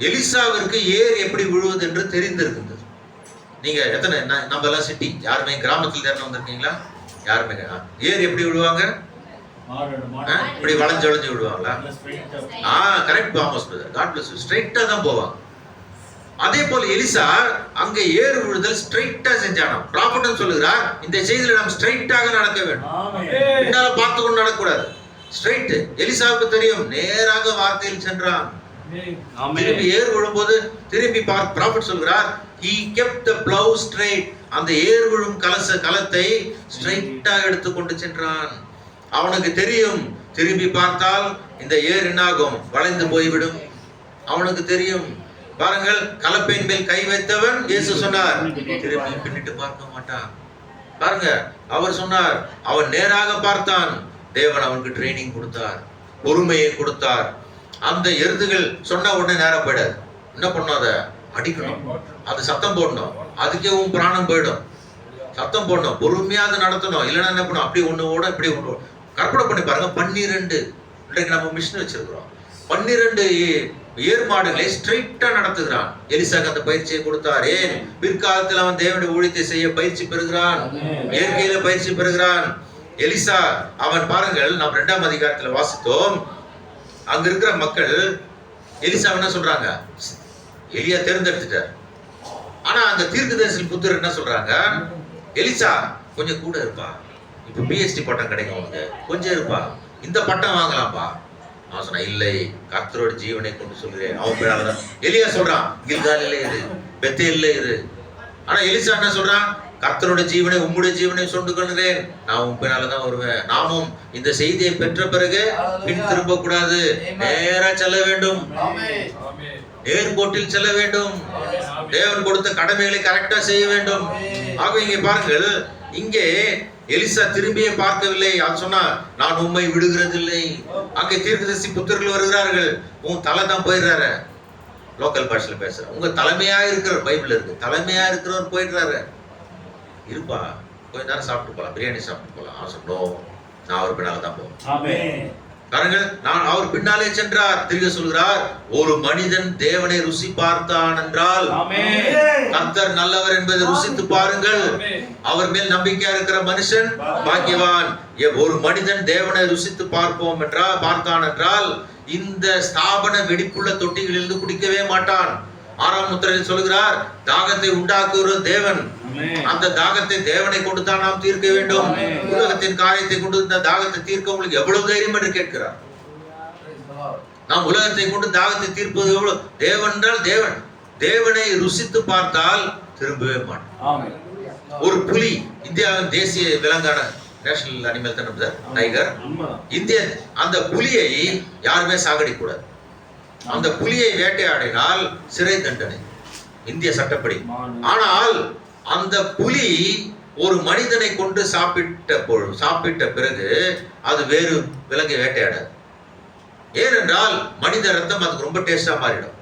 எலிசாவிற்கு ஏர் எப்படி விழுவது என்று தெரிந்திருக்கின்றது. நீங்க எத்தனை, நம்ம எல்லாம் சிட்டி, யாருமே கிராமத்தில் தேர்ந்து வந்திருக்கீங்களா? யாருமே ஏர் எப்படி விழுவாங்க? இப்படி வளைஞ்சு வளைஞ்சு விடுவாங்களா? Correct, almost. God bless you. ஸ்ட்ரைட்டா தான் போவாங்க. அதே போல எலிசா அங்க ஏறு விழுதல் ஸ்ட்ரைட்டா செஞ்சானாம். ப்ராஃபட்டும் சொல்லுகிறார், இந்த செய்தியில நாம் ஸ்ட்ரைட்டாக நடக்க வேண்டும், பின்னால பார்த்து கொண்டு நடக்கக்கூடாது. ஸ்ட்ரைட். எலிசாவுக்கு தெரியும், நேராக வார்த்தையில் சென்றான். திரும்பி ஏறு விழும்போது திரும்பி ப்ராஃபட் சொல்கிறார், he kept the plow straight. அந்த ஏறு விழும் களத்தை ஸ்ட்ரைட்டா எடுத்துக்கொண்டு சென்றான். அவனுக்கு தெரியும், திரும்பி பார்த்தால் இந்த ஏர் என்னாகும், வளைந்து போய்விடும். அவனுக்கு தெரியும். பாருங்கள், கலப்பையின் மேல் கை வைத்தவன் இயேசு சொன்னார், திரும்பி பின்னிட்டு பார்க்க மாட்டான். பாருங்க, அவர் சொன்னார், அவன் நேராக பார்த்தான். தேவன் அவனுக்கு ட்ரைனிங் கொடுத்தார், பொறுமையை கொடுத்தார். அந்த எருதுகள் சொன்ன உடனே நேரா போயிடாது. என்ன பண்ணும், அதை அடிக்கணும், அது சத்தம் போடணும், அதுக்கே உன் பிராணம் போயிடும். சத்தம் போடணும், பொறுமையா அதை நடத்தணும். இல்லைன்னா என்ன பண்ணும், அப்படி ஒண்ணு ஓட இப்படி ஒண்ணு. கற்பனை பண்ணி பாருங்க, 12 இன்றைக்கு நம்ம மிஷின் வச்சிருக்கிறோம், 12 ஏர் மாடுகளை ஸ்ட்ரைட்டா நடத்துகிறான். எலிசாக்கு அந்த பயிற்சியை கொடுத்தார். ஏன்? பிற்காலத்தில் அவன் தேவனுடைய ஊழியத்தை செய்ய பயிற்சி பெறுகிறான், இயற்கையில பயிற்சி பெறுகிறான். எலிசா அவன் பாருங்கள், நாம் 2ஆம் அதிகாரத்துல வாசித்தோம். அங்க இருக்கிற மக்கள் எலிசா என்ன சொல்றாங்க, எலியா தேர்ந்தெடுத்துட்டார். ஆனா அந்த தீர்க்கதரிசி புத்தர் என்ன சொல்றாங்க, எலிசா கொஞ்சம் கூட இருப்பா, இப்ப PhD பட்டம் கிடைக்கும் உனக்கு, கொஞ்சம் இருப்பா, இந்த பட்டம் வாங்கலாம்ப்பா. அவன் சொன்னா, இல்லை, கர்த்தரோட ஜீவனை கொண்டு சொல்கிறேன். அவன் பேராதான் எலியா சொல்றான், கில்காலிலே இரு, பெத்தேல்ல இரு. ஆனா எலிசா என்ன சொல்றான், கர்த்தரோட ஜீவனை உம்முடைய ஜீவனை சொண்டு கொள்கிறேன், நான் உன் பின்னாலதான் வருவேன். நாமும் இந்த செய்தியை பெற்ற பிறகு பின் திரும்ப கூடாது, நேரா செல்ல வேண்டும், ஏர்போர்ட்டில் செல்ல வேண்டும், தேவன் கொடுத்த கடமைகளை கரெக்டா செய்ய வேண்டும். ஆக இங்கே பாருங்கள், இங்கே எலிசா திரும்பியே பார்க்கவில்லை. அவன் சொன்னா, நான் உம்மை விடுகிறதில்லை. அங்கே தீர்க்கதரிசி புத்தர்கள் வருகிறார்கள், உன் தலை தான் போயிடுறாரு. லோக்கல் பாஷையில பேசுற, உங்க தலைமையா இருக்கிற, பைபிள் இருக்கு, தலைமையா இருக்கிறவர் போயிடுறாரு. இருப்பா, கொஞ்ச நேரம் சாப்பிட்டு போலாம், பிரியாணி சாப்பிட்டு போலாம். அவன் சொன்னோம், நான் அவர் பின்னால தான் போவேன். பாருங்கள், நான் அவர் பின்னாலே சென்றார். திரும்ப சொல்கிறார், ஒரு மனிதன் தேவனை ருசி பார்த்தான் என்றால் கர்த்தர் நல்லவர் என்பதை ருசித்து பாருங்கள். அவர் மேல் நம்பிக்கையா இருக்கிற மனுஷன் பாக்கியவான். ஒரு மனிதன் தேவனை ருசித்து பார்த்தான் என்றால் இந்த ஸ்தாபன வெடிப்புள்ள தொட்டிகளிலிருந்து குடிக்கவே மாட்டான். 6ஆம் முத்திரையில் சொல்கிறார், தாகத்தை உண்டாக்குகிற தேவன், அந்த தாகத்தை தேவனை கொண்டு தான் நாம் தீர்க்க வேண்டும். உலகத்தின் காரியத்தை கொண்டு இந்த தாகத்தை தீர்க்க உங்களுக்கு எவ்வளவு தைரியம் என்று கேட்கிறார். நாம் உலகத்தை கொண்டு தாகத்தை தீர்ப்பது எவ்வளவு? தேவன் என்றால் தேவனை ருசித்து பார்த்தால் திரும்பவே மாட்டோம். ஒரு புலி, இந்தியாவின் தேசிய விலங்கான நேஷனல் அனிமல் தானே சார், டைகர். இந்திய அந்த புலியை யாருமே சாகடிக்க கூடாது. அந்த புலியை வேட்டையாடினால் சிறை தண்டனை இந்திய சட்டப்படி. ஆனால் அந்த புலி ஒரு மனிதனை கொண்டு சாப்பிட்ட பிறகு அது வேறு விலங்கை வேட்டையாடாது. ஏனென்றால் மனித ரத்தம் அதுக்கு ரொம்ப டேஸ்டா மாறிடும்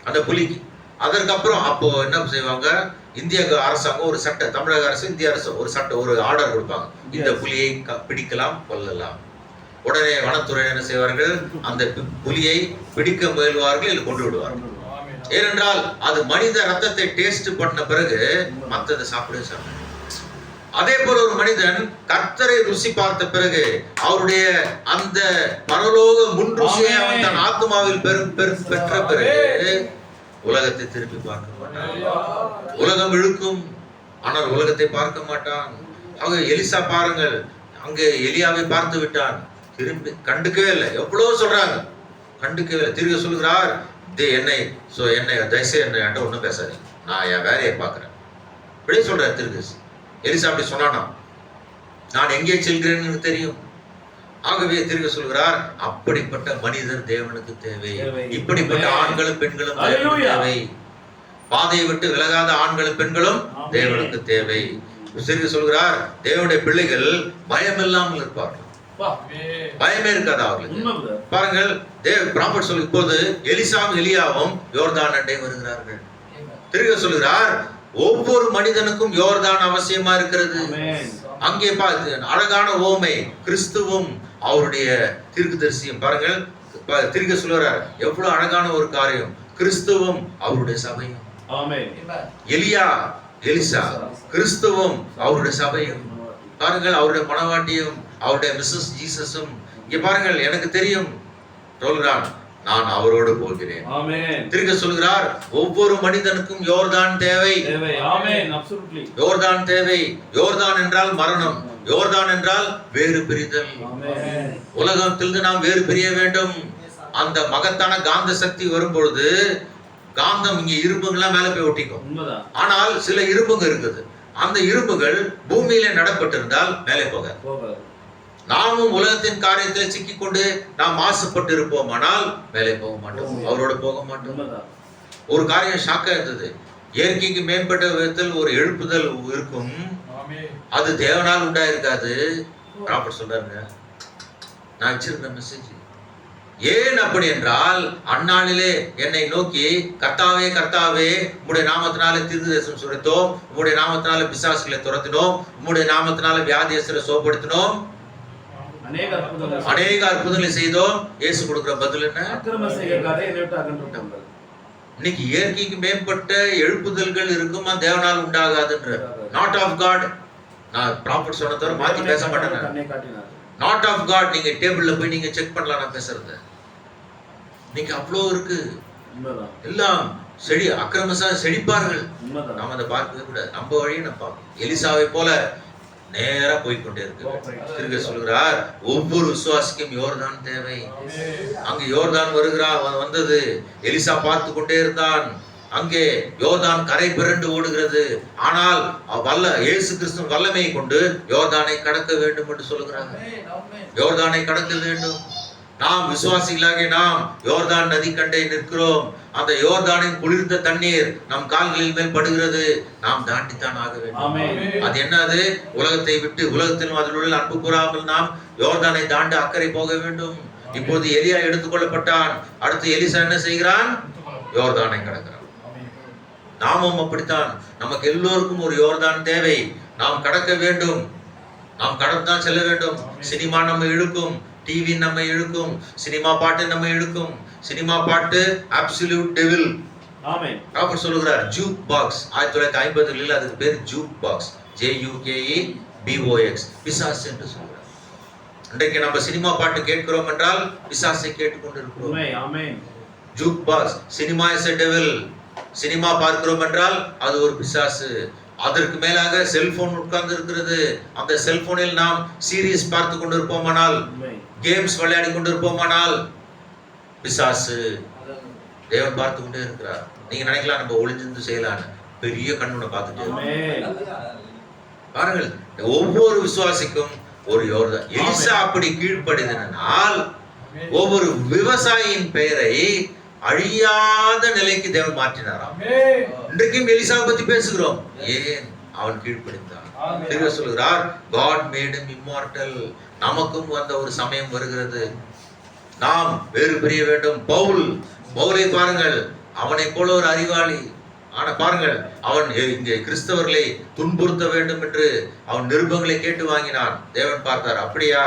அந்த புலிக்கு. அதற்கப்புறம் அப்போ என்ன செய்வாங்க, இந்திய அரசாங்கம் ஒரு சட்டம், தமிழக அரசு இந்திய அரசு ஒரு சட்டம், ஒரு ஆர்டர் கொடுப்பாங்க, இந்த புலியை பிடிக்கலாம், கொல்லலாம். உடனே வனத்துறை என்ன செய்வார்கள், அந்த புலியை பிடிக்க முயல்வார்கள், இல்லை கொண்டு விடுவார்கள். ஏனென்றால் அது மனித ரத்தத்தை டேஸ்ட் பண்ண பிறகு மற்றதை சாப்பிட. அதே போல ஒரு மனிதன் கர்த்தரை ருசி பார்த்த பிறகு அவருடைய அந்த பரலோக முன் ருசியை அவன் தன் ஆத்மாவில் பெற்ற பிறகு உலகத்தை திருப்பி பார்க்க மாட்டான். உலகம் இழுக்கும், ஆனால் உலகத்தை பார்க்க மாட்டான். அவங்க எலிசா பாருங்கள், அங்கே எலியாவை பார்த்து விட்டான், திரும்பி கண்டுக்கவே இல்லை. எவ்வளவு சொல்றாங்க, கண்டுக்கவே இல்லை. திரும்ப சொல்கிறார், என்னை தயவுசெய்து என்னை ஒன்றும் பேசாது, நான் என் வேலையை பார்க்கிறேன். இப்படியே சொல்றாரு திரும்ப. எலிசா அப்படி சொன்னானா, நான் எங்கே செல்கிறேன்னு தெரியும். ஆகவே திரும்ப சொல்கிறார், அப்படிப்பட்ட மனிதர் தேவனுக்கு தேவை. இப்படிப்பட்ட ஆண்களும் பெண்களும் தேவனுக்கு தேவை. பாதையை விட்டு விலகாத ஆண்களும் பெண்களும் தேவனுக்கு தேவை. திரும்ப சொல்கிறார், தேவனுடைய பிள்ளைகள் பயம் இல்லாமல் இருப்பார்கள். பயமே இருக்காது அவர்களுக்கு. பாருங்கள், ப்ராஃபட் சொல்லி இப்போது எலிசாவும் எலியாவும் யோர்தான் அண்டை வருகிறார்கள். திரும்ப சொல்கிறார், ஒவ்வொரு மனிதனுக்கும் யோர்தான் அவசியமா இருக்கிறது. அங்கே பார்த்து அழகான ஓமை, கிறிஸ்துவும் அவருடைய தீர்க்கதரிசியும். பாருங்கள், திரும்ப சொல்கிறார், எவ்வளவு அழகான ஒரு காரியம், கிறிஸ்துவும் அவருடைய சபையும். எலிசா கிறிஸ்துவும் அவருடைய சபையும். பாருங்கள், அவருடைய மனவாட்டியும் அவருடைய மிஸ்ஸஸ் ஜீசஸும். இங்க பாருங்கள், எனக்கு தெரியும் சொல்கிறான், நான் அவரோடு போகிறேன். ஆமென். திருக்க சொல்கிறார், ஒவ்வொரு மனிதனுக்கும் யோர்தான் தேவை. தேவை. ஆமென். அப்சல்யூட்லி. யோர்தான் தேவை. யோர்தான் என்றால் மரணம். யோர்தான் என்றால் வேறு பிரிதல். ஆமென். உலகத்திலிருந்து நாம் வேறு பிரிய வேண்டும். அந்த மகத்தான காந்த சக்தி வரும்பொழுது காந்தம் இங்க இரும்புகள்லாம் மேல போய் ஒட்டிக்கும். உண்மைதான். ஆனால் சில இரும்புகள் இருக்குது, அந்த இரும்புகள் பூமியில நடப்பட்டிருந்தால் மேலே போக. நாமும் உலகத்தின் காரியத்தில் சிக்கிக்கொண்டு நாம் மாசுபட்டு இருப்போமானால் மேலே போக மாட்டோம், அவரோட போக மாட்டோம். ஒரு காரியம் ஷாக்கா இருந்தது. இயற்கைக்கு மேம்பட்ட விதத்தில் ஒரு எழுப்புதல் இருக்கும், அது தேவனால் உண்டாயிருக்காது. ப்ராஃபட் சொல்றாருங்க, நான் வச்சிருந்த மெசேஜ். ஏன் அப்படி என்றால், அந்நாளிலே என்னை நோக்கி கர்த்தாவே கர்த்தாவே, உம்முடைய நாமத்தினால தீர்க்கதரிசனம் சுரைத்தோம், உம்முடைய நாமத்தினால பிசாசுகளை துரத்தினோம், உம்முடைய நாமத்தினால வியாதியஸ்தரை சுகப்படுத்தினோம், அநேக அற்புதங்களை செய்தோம். இயேசு கொடுக்கிற பதில் என்ன? இன்னைக்கு இயற்கைக்கு மேம்பட்ட எழுப்புதல்கள் இருக்குமா, தேவனால் உண்டாகாதுன்ற. Not of God. நான் ப்ராஃபட் சொன்ன தவிர மாத்தி பேச மாட்டேன். Not of God. நீங்க டேபிள்ல போய் நீங்க செக் பண்ணலாம் நான் பேசுறது. இன்னைக்கு அவ்வளோ இருக்கு. எல்லாம் செடி அக்கிரமசா செழிப்பார்கள். நாம அதை பார்க்கவே கூடாது. நம்ம வழியை நம்ம பார்க்கணும். எலிசாவை போல நேரா போய்கொண்டே இருக்கு. திருக்க சொல்கிறார், ஒவ்வொரு விசுவாசிக்கும் யோர்தான் தேவை. அங்கு யோர்தான் வந்தது. எலிசா பார்த்து கொண்டே இருந்தான். அங்கே யோர்தான் கரை பிறண்டு ஓடுகிறது. ஆனால் இயேசு கிறிஸ்து வல்லமையை கொண்டு யோர்தானை கடக்க வேண்டும் என்று சொல்லுகிறாங்க. யோர்தானை கடக்க வேண்டும். நாம் விசுவாசிகளாக நாம் யோர்தான் நதி கண்டே நிற்கிறோம். அந்த யோர்தானின் குளிர்ந்த தண்ணீர் நம் கால்களில் மேல் படுகிறது. நாம் தாண்டித்தான் ஆக வேண்டும். அது என்னது? உலகத்தை விட்டு, உலகத்திலும் அதில் அன்பு கூறாமல் நாம் யோர்தானை தாண்டி அக்கறை போக வேண்டும். இப்போது எலியா எடுத்துக்கொள்ளப்பட்டான். அடுத்து எலிசா என்ன செய்கிறான்? யோர்தானை கடக்கிறான். நாமும் அப்படித்தான். நமக்கு எல்லோருக்கும் ஒரு யோர்தான் தேவை. நாம் கடக்க வேண்டும். நாம் கடந்தான் செல்ல வேண்டும். சினிமா நம்ம இழுக்கும், டிவி நம்ம இழுக்கும், சினிமா பாட்டு நம்ம இழுக்கும். சினிமா பாட்டு அப்சல்யூட் டெவில். ஆமென். ப்ராஃபட் சொல்லுகிறார், ஜூக் பாக்ஸ். 1950களில் அதுக்கு பேர் ஜூக் பாக்ஸ். JUKEBOX, பிசாசு என்று சொல்கிறார். இன்றைக்கு நம்ம சினிமா பாட்டு கேட்கிறோம் என்றால் பிசாசை கேட்டுக்கொண்டு இருக்கிறோம். ஆமென். Jukebox. Cinema is a devil. Cinema பார்க்கிறோம் என்றால் அது ஒரு பிசாசு. அதற்கு மேலாக செல்போன் உட்கார்ந்து இருக்கிறது. அந்த செல்போனில் நாம் சீரிஸ் பார்த்து கொண்டு இருப்போமானால், கேம்ஸ் விளையாடி கொண்டு இருப்போமானால் பிசாசு. தேவன் பார்த்து கொண்டே இருக்கிறார். நீங்க நினைக்கலாம் நம்ம ஒளிஞ்சிருந்து செய்யலாம், பெரிய கண்ணுனை பார்த்துட்டு பாருங்கள். ஒவ்வொரு விசுவாசிக்கும் ஒரு யோர்தான். எலிசா அப்படி கீழ்ப்படிதனால் ஒவ்வொரு விவசாயியின் பெயரை அழியாத நிலைக்கு தேவன் மாற்றினாராம். இன்றைக்கும் எலிசாவை பத்தி பேசுகிறோம். ஏன்? அவன் கீழ்ப்படிந்தான். தேவன் சொல்கிறார், God made him immortal. நமக்கும் அந்த ஒரு சமயம் வருகிறது. நாம் வேறு பிரிய வேண்டும். பவுலை பாருங்கள், அவனை போல ஒரு அறிவாளி. ஆனா பாருங்கள், அவன் இங்கே கிறிஸ்தவர்களை துன்புறுத்த வேண்டும் என்று அவன் நிருபங்களை கேட்டு வாங்கினான். தேவன் பார்த்தார், அப்படியா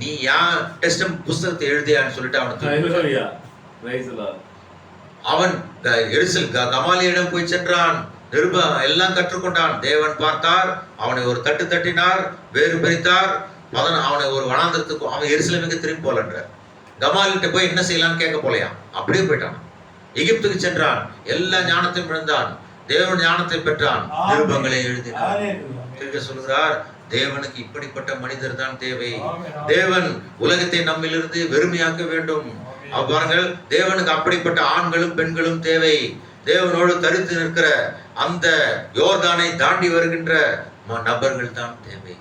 நீ யார் டெஸ்டம் புஸ்தகத்தை எழுதியான்னு சொல்லிட்டு அவன் கமாலியிடம் போய் சென்றான். எல்லாம் கற்றுக்கொண்டான். தேவன் பார்த்தார், அவனை ஒரு தட்டு தட்டினார், வேறு பிரித்தார். அவனை ஒரு வனாந்தரத்துக்கு, அவன் எருசலேமுக்கு திரும்பி போலன்ற. கமாலிட்ட போய் என்ன செய்யலாம்னு கேட்க போலையாம். அப்படியே போயிட்டான். எகிப்துக்கு சென்றான். எல்லா ஞானத்தையும் இழந்தான். தேவன் ஞானத்தை பெற்றான். நிருபங்களை எழுதினான். சொல்கிறார், தேவனுக்கு இப்படிப்பட்ட மனிதர் தான் தேவை. தேவன் உலகத்தை நம்மிலிருந்து வெறுமையாக்க வேண்டும். பாருங்கள், தேவனுக்கு அப்படிப்பட்ட ஆண்களும் பெண்களும் தேவை. தேவனோடு தரித்து நிற்கிற அந்த யோர்தானை தாண்டி வருகின்ற நபர்கள் தான் தேவை.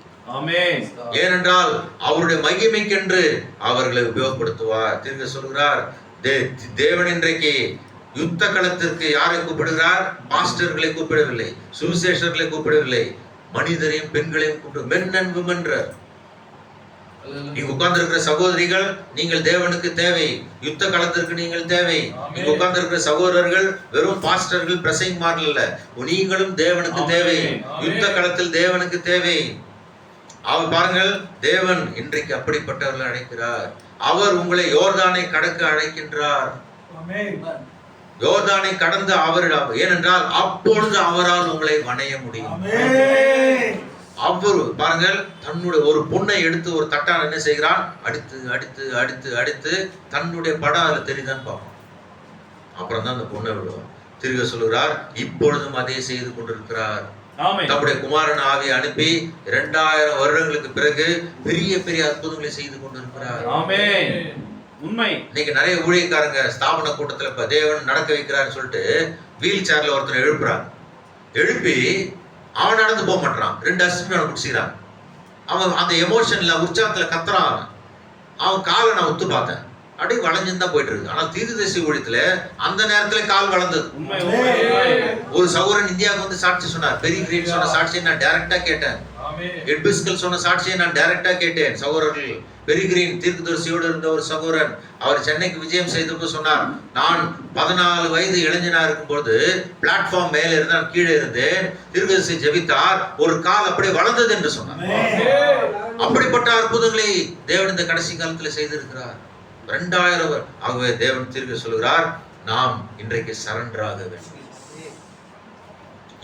ஏனென்றால் அவருடைய மகிமைக்கென்று அவர்களை உபயோகப்படுத்துவார். திரும்ப சொல்கிறார், தேவன் இன்றைக்கு யுத்த களத்திற்கு யாரை கூப்பிடுகிறார்? பாஸ்டர்களை கூப்பிடவில்லை, சுவிசேஷர்களை கூப்பிடவில்லை, மனிதரையும் பெண்களையும் கூப்பிடு. Men and women. நீங்க உட்கார்ந்து இருக்கிற சகோதரிகள், நீங்கள் தேவனுக்கு தேவை. யுத்த களத்திற்கு நீங்கள் தேவை. நீங்க உட்கார்ந்து இருக்கிற சகோதரர்கள் வெறும் பாஸ்டர்கள், பிரசங்கிமார்கள் அல்ல, நீங்களும் தேவனுக்கு தேவை. யுத்த களத்தில் தேவனுக்கு தேவை. அவர் பாருங்கள், தேவன் இன்றைக்கு அப்படிப்பட்டவர்களை அழைக்கிறார். அவர் உங்களை யோர்தானை கடக்க அழைக்கின்றார். யோர்தானை கடந்து அவரிடம், ஏனென்றால் அப்பொழுது அவரால் உங்களை வணைய முடியும். அவர் பாருங்கள், தன்னுடைய ஒரு பொண்ணை எடுத்து ஒரு தட்டான் என்ன செய்கிறான், அடித்து அடித்து அடித்து அடித்து தன்னுடைய படம் அதுல தெரியுதான்னு பார்ப்போம். அப்புறம் தான் அந்த பொண்ணை விடுவார். திருக சொல்லுகிறார், இப்பொழுதும் அதே செய்து கொண்டிருக்கிறார். நம்முடைய குமாரன் ஆவியை அனுப்பி 2000 வருடங்களுக்கு பிறகு பெரிய பெரிய அற்புதங்களை செய்து கொண்டிருக்கிறார். உண்மை. இன்னைக்கு நிறைய ஊழியக்காரங்க ஸ்தாபன கூட்டத்துல இப்ப தேவன் நடக்க வைக்கிறான்னு சொல்லிட்டு வீல் சேர்ல ஒருத்தனை எழுப்புறாங்க. எழுப்பி அவன் நடந்து போக மாட்டான், 2 அசிஸ்டன்ட் பிடிச்சிக்கிறான். அவன் அந்த எமோஷன்ல உற்சாகத்துல கத்துறான். அவன் காலை நான் உத்து பார்த்தேன், அப்படியே வளைஞ்சுன்னு தான் போயிட்டு இருக்கு. ஆனா தீர்க்கதரிசி ஊழியத்துல அந்த நேரத்துல கால் வளர்ந்தது. ஒரு சகோதரன் இந்தியாவுக்கு வந்து சாட்சி சொன்னார். பெரிய கிரீன் சொன்ன சாட்சியை நான் டைரக்டா கேட்டேன். எட்பிஸ்கல் சொன்ன சாட்சியை நான் டைரக்டா கேட்டேன். சகோதரர்கள், பெரிய கிரீன் தீர்க்கதரிசியோடு இருந்த ஒரு சகோதரன், அவர் சென்னைக்கு விஜயம் செய்தப்போ சொன்னார், நான் 14 வயது இளைஞனா இருக்கும்போது பிளாட்ஃபார்ம் மேல இருந்து நான் கீழே இருந்தேன், தீர்க்கதரிசி ஜெபித்தார், ஒரு கால் அப்படியே வளர்ந்தது என்று சொன்னார். அப்படிப்பட்ட அற்புதங்களை தேவன் இந்த கடைசி காலத்தில் செய்திருக்கிறார். 2000 ஆகவே தேவன் தீர்க்க சொல்கிறார், நாம் இன்றைக்கு சரண்டர் ஆக வேண்டும்.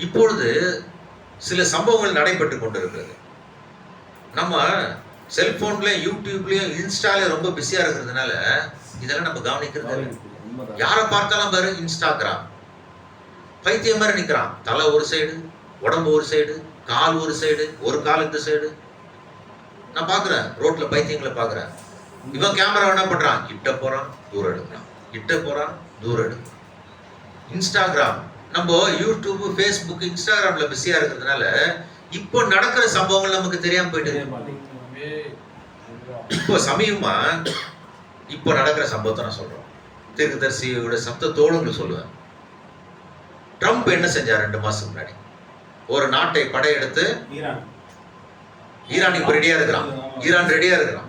இப்பொழுது சில சம்பவங்கள் நடைபெற்று கொண்டிருக்கிறது. நம்ம செல்போன்லயும் யூடியூப்லயும் இன்ஸ்டாலயும் ரொம்ப பிஸியா இருக்கிறதுனால இதெல்லாம் நம்ம கவனிக்கிறது. யாரை பார்த்தாலும் பாரு இன்ஸ்டாகிராம், பைத்தியம் மாதிரி நிக்கிறான். தலை ஒரு சைடு, உடம்பு ஒரு சைடு, கால் ஒரு சைடு, ஒரு கால் இந்த சைடு. நான் பாக்குறேன், ரோட்ல பைத்தியங்களை பாக்குறேன். இவன் கேமரா என்ன பண்றான், கிட்ட போறான் தூரம் எடுக்கிறான், கிட்ட போறான் தூரம் எடுக்கிறான். இன்ஸ்டாகிராம், நம்ம யூடியூப், ஃபேஸ்புக், இன்ஸ்டாகிராம்ல பிஸியா இருக்கிறதுனால இப்போ நடக்கிற சம்பவங்கள் நமக்கு தெரியாம போயிட்டு. இப்போ சமயமா இப்போ நடக்கிற சம்பவத்தை நான் சொல்றேன். தீர்க்கதரிசியோட சப்தத்தோடு உங்களுக்கு சொல்லுவேன். ட்ரம்ப் என்ன செஞ்சார் 2 மாசம் முன்னாடி? ஒரு நாட்டை படையெடுத்து ஈரான் இப்ப ரெடியா இருக்கிறான். ஈரான் ரெடியா இருக்கிறான்.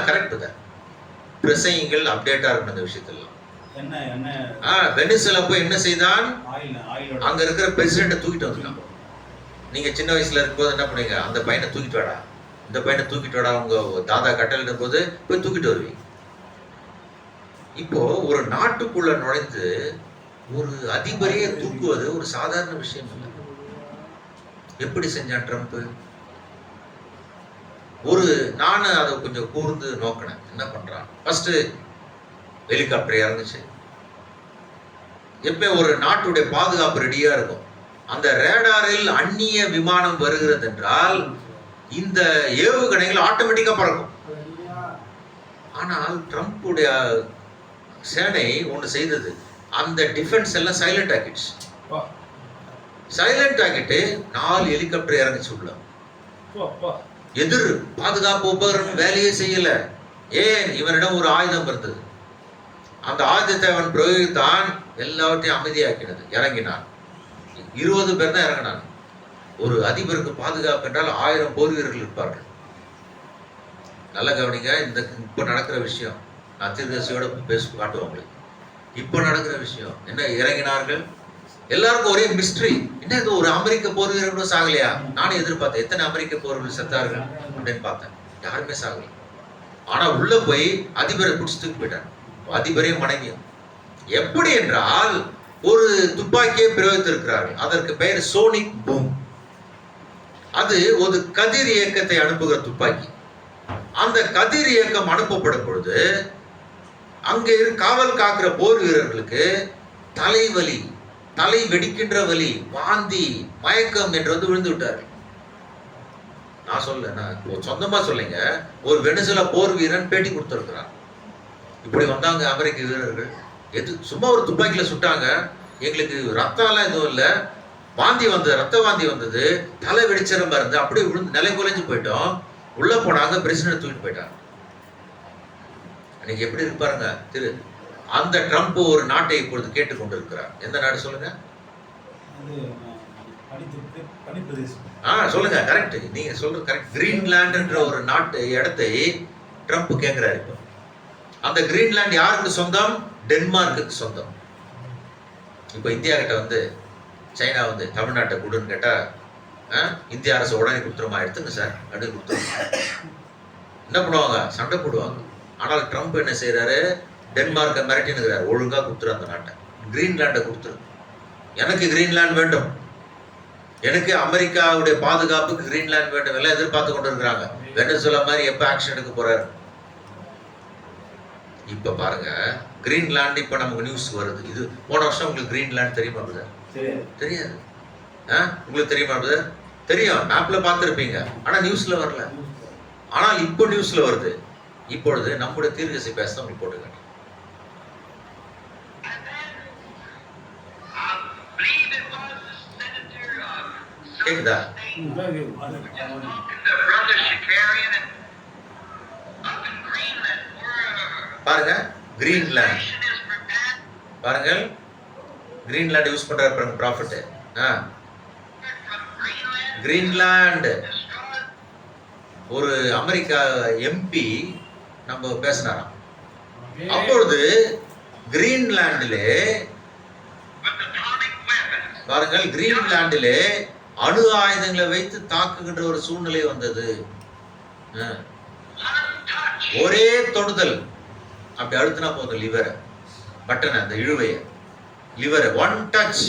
கரெக்ட் தான். பிரசைங்கள் அப்டேட்டா இருக்கணும் அந்த விஷயத்துல. வெனிசுலா போய் என்ன செய்தான், அங்க இருக்கிற பிரசிடென்ட் தூக்கிட்டு வந்துட்டான். நீங்க சின்ன வயசுல இருக்கும்போது என்ன பண்ணுவீங்க, அந்த பையனை தூக்கிட்டு வாடா, இந்த பையனை தூக்கிட்டு வாடா, உங்க தாத்தா கட்டளை போது போய் தூக்கிட்டு வருவீங்க. இப்போ ஒரு நாட்டுக்குள்ள நுழைந்து ஒரு அதிபரையே தூக்குவது ஒரு சாதாரண விஷயம் இல்லை. எப்படி செஞ்சான் ட்ரம்ப்? நானும் அதை கொஞ்சம் கூர்ந்து நோக்கினேன். என்ன பண்றான்? ஃபர்ஸ்ட் ஹெலிகாப்டர் இறங்குச்சு. எப்ப ஒரு நாட்டுடைய பாதுகாப்பு ரெடியா இருக்கும், அந்த ரேடாரில் அந்நிய விமானம் வருகிறது என்றால் இந்த ஏவுகணைகள் ஆட்டோமேட்டிக்கா பறக்கும். ஆனால் ட்ரம்ப்புடைய சேனை ஒன்று செய்தது, அந்த டிஃபென்ஸ் எல்லாம் சைலண்ட் ஆக்கிடுச்சு. சைலண்ட் ஆக்கிட்டு 4 ஹெலிகாப்டர் இறங்குச்சு உள்ள. எதிர் பாதுகாப்பு உபகரணம் வேலையே செய்யல. ஏன்? இவனிடம் ஒரு ஆயுதம் இருந்தது. அந்த ஆயுதத்தை அவன் பிரயோகித்தான், எல்லாவற்றையும் அமைதியாக்கினது. இறங்கினான். 20 பேர் தான் இறங்கினான். ஒரு அதிபருக்கு பாதுகாப்பு என்றால் 1000 போர் வீரர்கள் இருப்பார்கள். நல்ல கவனிங்க, இந்த இப்ப நடக்கிற விஷயம் நான் தீர்க்கதரிசியோட காட்டுவோம் உங்களுக்கு. இப்ப நடக்கிற விஷயம் என்ன, இறங்கினார்கள். எல்லாருக்கும் ஒரே மிஸ்ட்ரி, என்ன இது ஒரு அமெரிக்க போர் வீரர் கூட சாகலையா? நானும் எதிர்பார்த்தேன், எத்தனை அமெரிக்க போர்கள் செத்தார்கள் அப்படின்னு பார்த்தேன். யாருமே சாகலை. ஆனா உள்ள போய் அதிபரை பிடிச்சு தூக்கி போயிட்டாங்க, அதிபரையும் மனைவியும். எப்படி என்றால் ஒரு துப்பாக்கியை பிரயோகித்திருக்கிறார்கள். அதற்கு பெயர் சோனிக் பூம். அது ஒரு கதிர் இயக்கத்தை அனுப்புகிற துப்பாக்கி. அந்த கதிர் இயக்கம் அனுப்பப்படும் பொழுது அங்கே காவல் காக்கிற போர் வீரர்களுக்கு தலைவலி, தலை வெடிக்கின்ற வலி, வாந்தி, மயக்கம் என்று வந்து விழுந்து விட்டார்கள். நான் சொல்ல, நான் சொந்தமா சொல்லுங்க, ஒரு வெனிசுலா போர் வீரன் பேட்டி கொடுத்திருக்கிறார். இப்படி வந்தாங்க அமெரிக்க வீரர்கள், சும்மா ஒரு துப்பாக்கியில சுட்டாங்க, எங்களுக்கு ரத்தம் எல்லாம் எதுவும் இல்லை, வாந்தி வந்தது, ரத்த வாந்தி வந்தது, தலை வெடிச்சரம்பா இருந்து அப்படியே விழுந்து நிலை குலைஞ்சு போயிட்டோம். உள்ள போனாங்க, பிரசிடென்ட் தூக்கிட்டு போயிட்டாங்க. அன்னைக்கு எப்படி இருப்பாருங்க திரு அந்த ட்ரம்ப் ஒரு நாட்டை இப்பொழுது கேட்டுக்கொண்டிருக்கிறார். எந்த நாடு சொல்லுங்க? சொல்லுங்க, கரெக்ட், நீங்க சொல்றது கரெக்ட். கிரீன்லாண்ட் என்ற ஒரு நாட்டு இடத்தை ட்ரம்ப் கேட்கிறாரு. இப்போ அந்த கிரீன்லாண்ட் யாருக்கு சொந்தம்? டென்மார்க்கு சொந்தம். இப்போ இந்தியா கிட்ட வந்து சைனா வந்து தமிழ்நாட்டை கொடுன்னு கேட்டா இந்திய அரசு உடனே கொடுத்துருமா, எடுத்துங்க சார் அப்படின்னு கொடுத்துருமா. என்ன பண்ணுவாங்க? சண்டை போடுவாங்க. ஆனால் ட்ரம்ப் என்ன செய்யறாரு? டென்மார்க்கை மிரட்டினுக்கிறார், ஒழுங்கா கொடுத்துரு அந்த நாட்டை, கிரீன்லாண்டை கொடுத்துரு, எனக்கு கிரீன்லாண்ட் வேண்டும். எனக்கு அமெரிக்காவுடைய பாதுகாப்புக்கு கிரீன்லாந்து வேண்டும் எல்லாம் எதிர்பார்த்து கொண்டு இருக்கிறாங்க. வெனிசுலா மாதிரி எப்ப ஆக்ஷன் எடுக்க போறாரு? இப்ப பாருங்க, கிரீன்லாந்து இப்ப நமக்கு நியூஸ் வருது. இது போன வருஷம் உங்களுக்கு கிரீன்லாந்து தெரியுமா பிரதர்? தெரியாது. உங்களுக்கு தெரியுமா பிரதர்? தெரியும், மேப்ல பார்த்துருப்பீங்க, ஆனா நியூஸ்ல வரல. ஆனால் இப்போ நியூஸ்ல வருது. இப்பொழுது நம்முடைய தீர்க்கதரிசி பேச உங்களுக்கு போட்டுக்க. கேக்குதா? பாருங்க, கிரீன்லாந்து பாருங்க, கிரீன்லாந்து யூஸ் பண்றாரு பாருங்க ப்ராஃபிட். கிரீன்லாந்து ஒரு அமெரிக்கா எம்பி நம்ம பேசினாராம். அப்பொழுது கிரீன்லாண்டிலே பாருங்கள், கிரீன்லாண்டிலே அணு ஆயுதங்களை வைத்து தாக்குகின்ற ஒரு சூழ்நிலை வந்தது. ஒரே தொடுதல், அப்படி அழுத்தினா போதும் லிவரை, பட்டனை, அந்த இழுவைய லிவரை, ஒன் டச்.